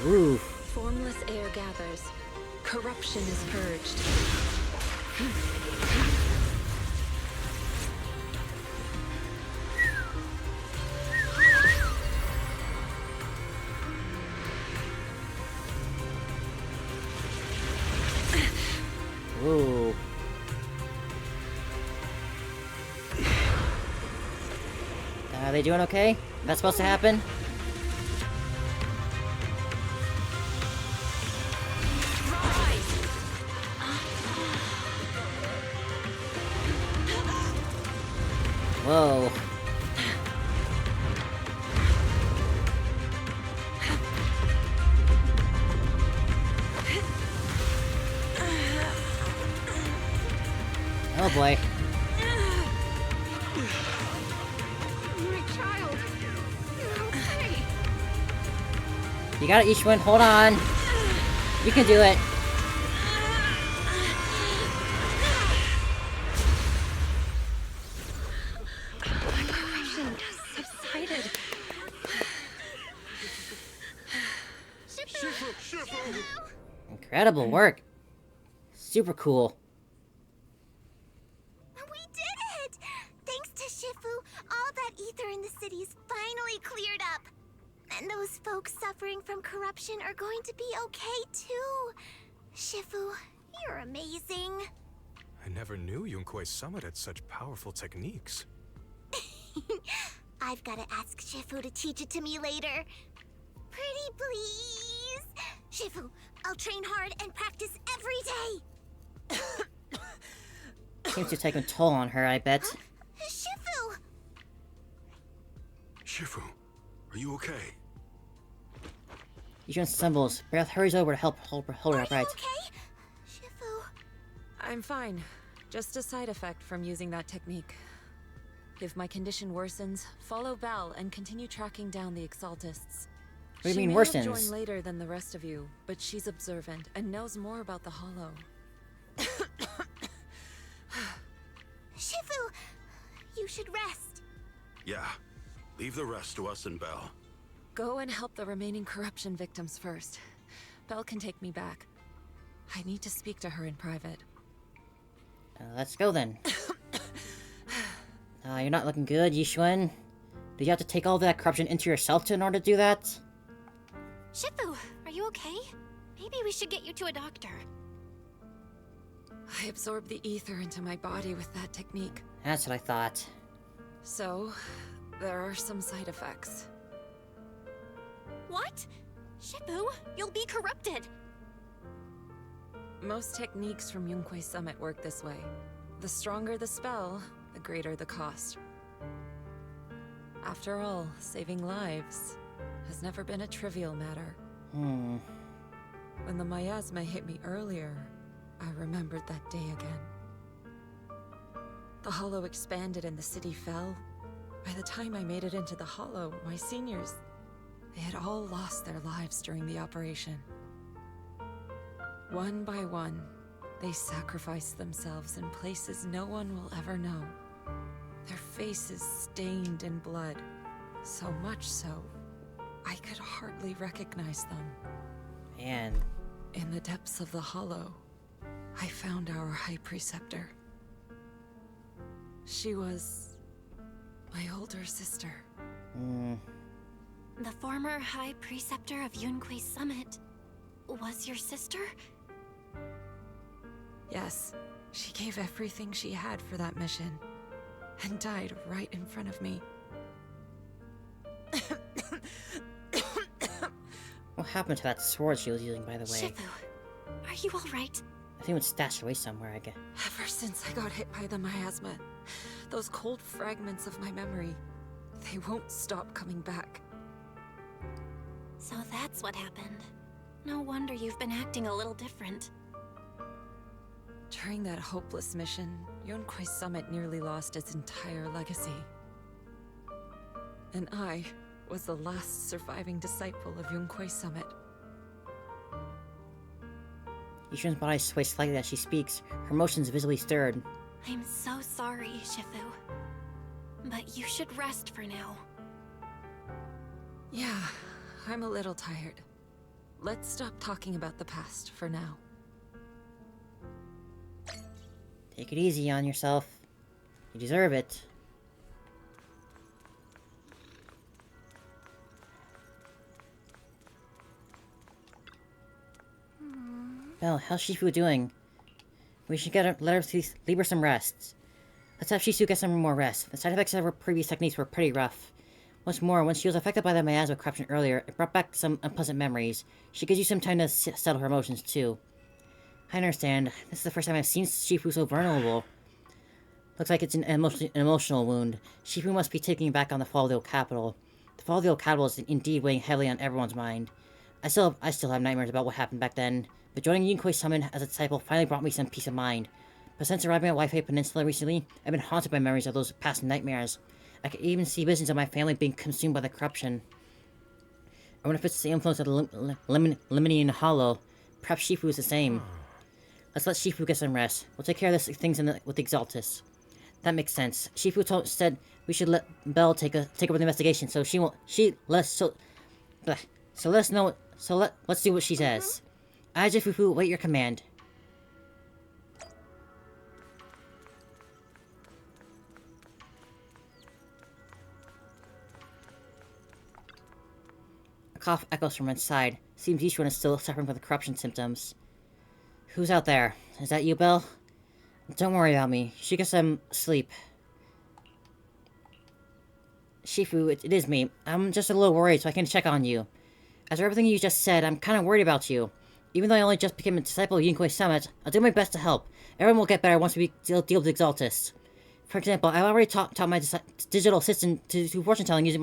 Ooh. Formless air gathers. Corruption is purged. Ooh. Are they doing okay? That's supposed to happen? Whoa. Oh boy. My child. Okay. You got it, Ishwin. Hold on. You can do it. My corruption has subsided. Incredible work. Super cool. We did it! Thanks to Shifu, all that ether in the city's finally cleared up. And those folks suffering from corruption are going to be okay too. Shifu, you're amazing. I never knew Yunque's summit had such powerful techniques. I've got to ask Shifu to teach it to me later. Pretty please. Shifu, I'll train hard and practice every day. Seems to take a toll on her, I bet. Shifu! Shifu, are you okay? Ishwin stumbles. Beth hurries over to help hold her upright. Okay? Shifu. I'm fine. Just a side effect from using that technique. If my condition worsens, follow Belle and continue tracking down the Exaltists. What do you mean She may worsens? have joined later than the rest of you, but she's observant and knows more about the Hollow. Shifu! You should rest. Yeah. Leave the rest to us and Belle. Go and help the remaining corruption victims first. Belle can take me back. I need to speak to her in private. Let's go then. You're not looking good, Yishuan. Did you have to take all that corruption into yourself in order to do that? Shifu, are you okay? Maybe we should get you to a doctor. I absorbed the ether into my body with that technique. That's what I thought. So, there are some side effects. What? Shifu, you'll be corrupted. Most techniques from Yunquei Summit work this way. The stronger the spell, the greater the cost. After all, saving lives has never been a trivial matter. When the miasma hit me earlier, I remembered that day again. The hollow expanded and the city fell. By the time I made it into the hollow, my seniors, they had all lost their lives during the operation. One by one, they sacrificed themselves in places no one will ever know. Their faces stained in blood, so much so, I could hardly recognize them. Man. In the depths of the hollow, I found our High Preceptor. She was my older sister. The former High Preceptor of Yunquei Summit was your sister? Yes, she gave everything she had for that mission, and died right in front of me. What happened to that sword she was using, by the way? Shifu, are you alright? I think it was stashed away somewhere, I guess. Ever since I got hit by the miasma, those cold fragments of my memory, they won't stop coming back. So that's what happened. No wonder you've been acting a little different. During that hopeless mission, Yunquei Summit nearly lost its entire legacy. And I was the last surviving disciple of Yunquei Summit. Yushin's body sways slightly as she speaks, her emotions visibly stirred. I'm so sorry, Shifu. But you should rest for now. Yeah, I'm a little tired. Let's stop talking about the past for now. Take it easy on yourself. You deserve it. Well, how's Shifu doing? We should let her leave her some rest. Let's have Shifu get some more rest. The side effects of her previous techniques were pretty rough. What's more, when she was affected by the miasma corruption earlier, it brought back some unpleasant memories. She gives you some time to settle her emotions, too. I understand. This is the first time I've seen Shifu so vulnerable. Looks like it's an emotional wound. Shifu must be taking back on the fall of the old capital. The fall of the old capital is indeed weighing heavily on everyone's mind. I still have nightmares about what happened back then, but joining Yunquei Summit as a disciple finally brought me some peace of mind. But since arriving at Wi-Fi Peninsula recently, I've been haunted by memories of those past nightmares. I could even see visions of my family being consumed by the corruption. I wonder if it's the influence of the Lemnian Hollow. Perhaps Shifu is the same. Let's let Shifu get some rest. We'll take care of this things with the Exaltus. That makes sense. Shifu said we should let Belle take over the investigation, so let's see what she says. I, Shifu, wait your command. A cough echoes from inside. Seems Yishuan is still suffering from the corruption symptoms. Who's out there? Is that you, Belle? Don't worry about me. You should get some sleep. Shifu, it is me. I'm just a little worried, so I can check on you. After everything you just said, I'm kind of worried about you. Even though I only just became a disciple of Yunquei Summit, I'll do my best to help. Everyone will get better once we deal with Exaltus. For example, I've already taught my digital assistant to do fortune telling using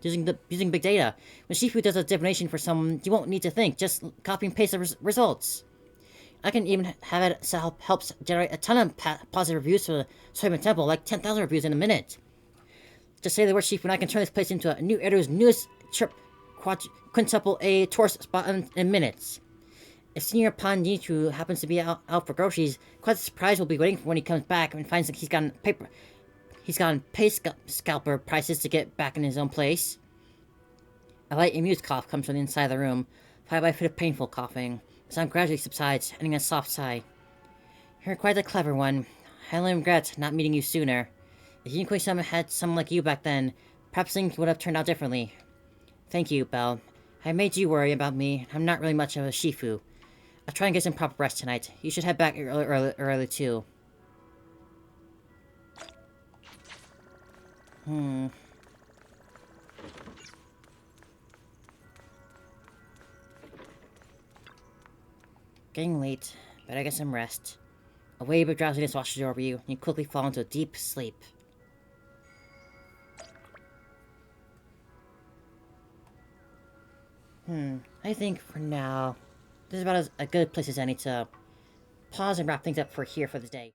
using big data. When Shifu does a divination for someone, you won't need to think. Just copy and paste the results. I can even have it helps generate a ton of positive reviews for the Soyman Temple, like 10,000 reviews in a minute. Just say the word Shifu and I can turn this place into a new editor's newest quintuple A tourist spot in minutes. If Senior Pan Nichu happens to be out for groceries, quite a surprise will be waiting for when he comes back and finds that he's gotten pay scalper prices to get back in his own place. A light amused cough comes from the inside of the room, followed by a fit of painful coughing. The sound gradually subsides, ending in a soft sigh. You're quite a clever one. I only regret not meeting you sooner. If Yunquei Summit had someone like you back then, perhaps things would have turned out differently. Thank you, Belle. I made you worry about me. I'm not really much of a Shifu. I'll try and get some proper rest tonight. You should head back early too. Getting late. Better get some rest. A wave of drowsiness washes over you, and you quickly fall into a deep sleep. I think for now, this is about as a good place as any to pause and wrap things up for here for the day.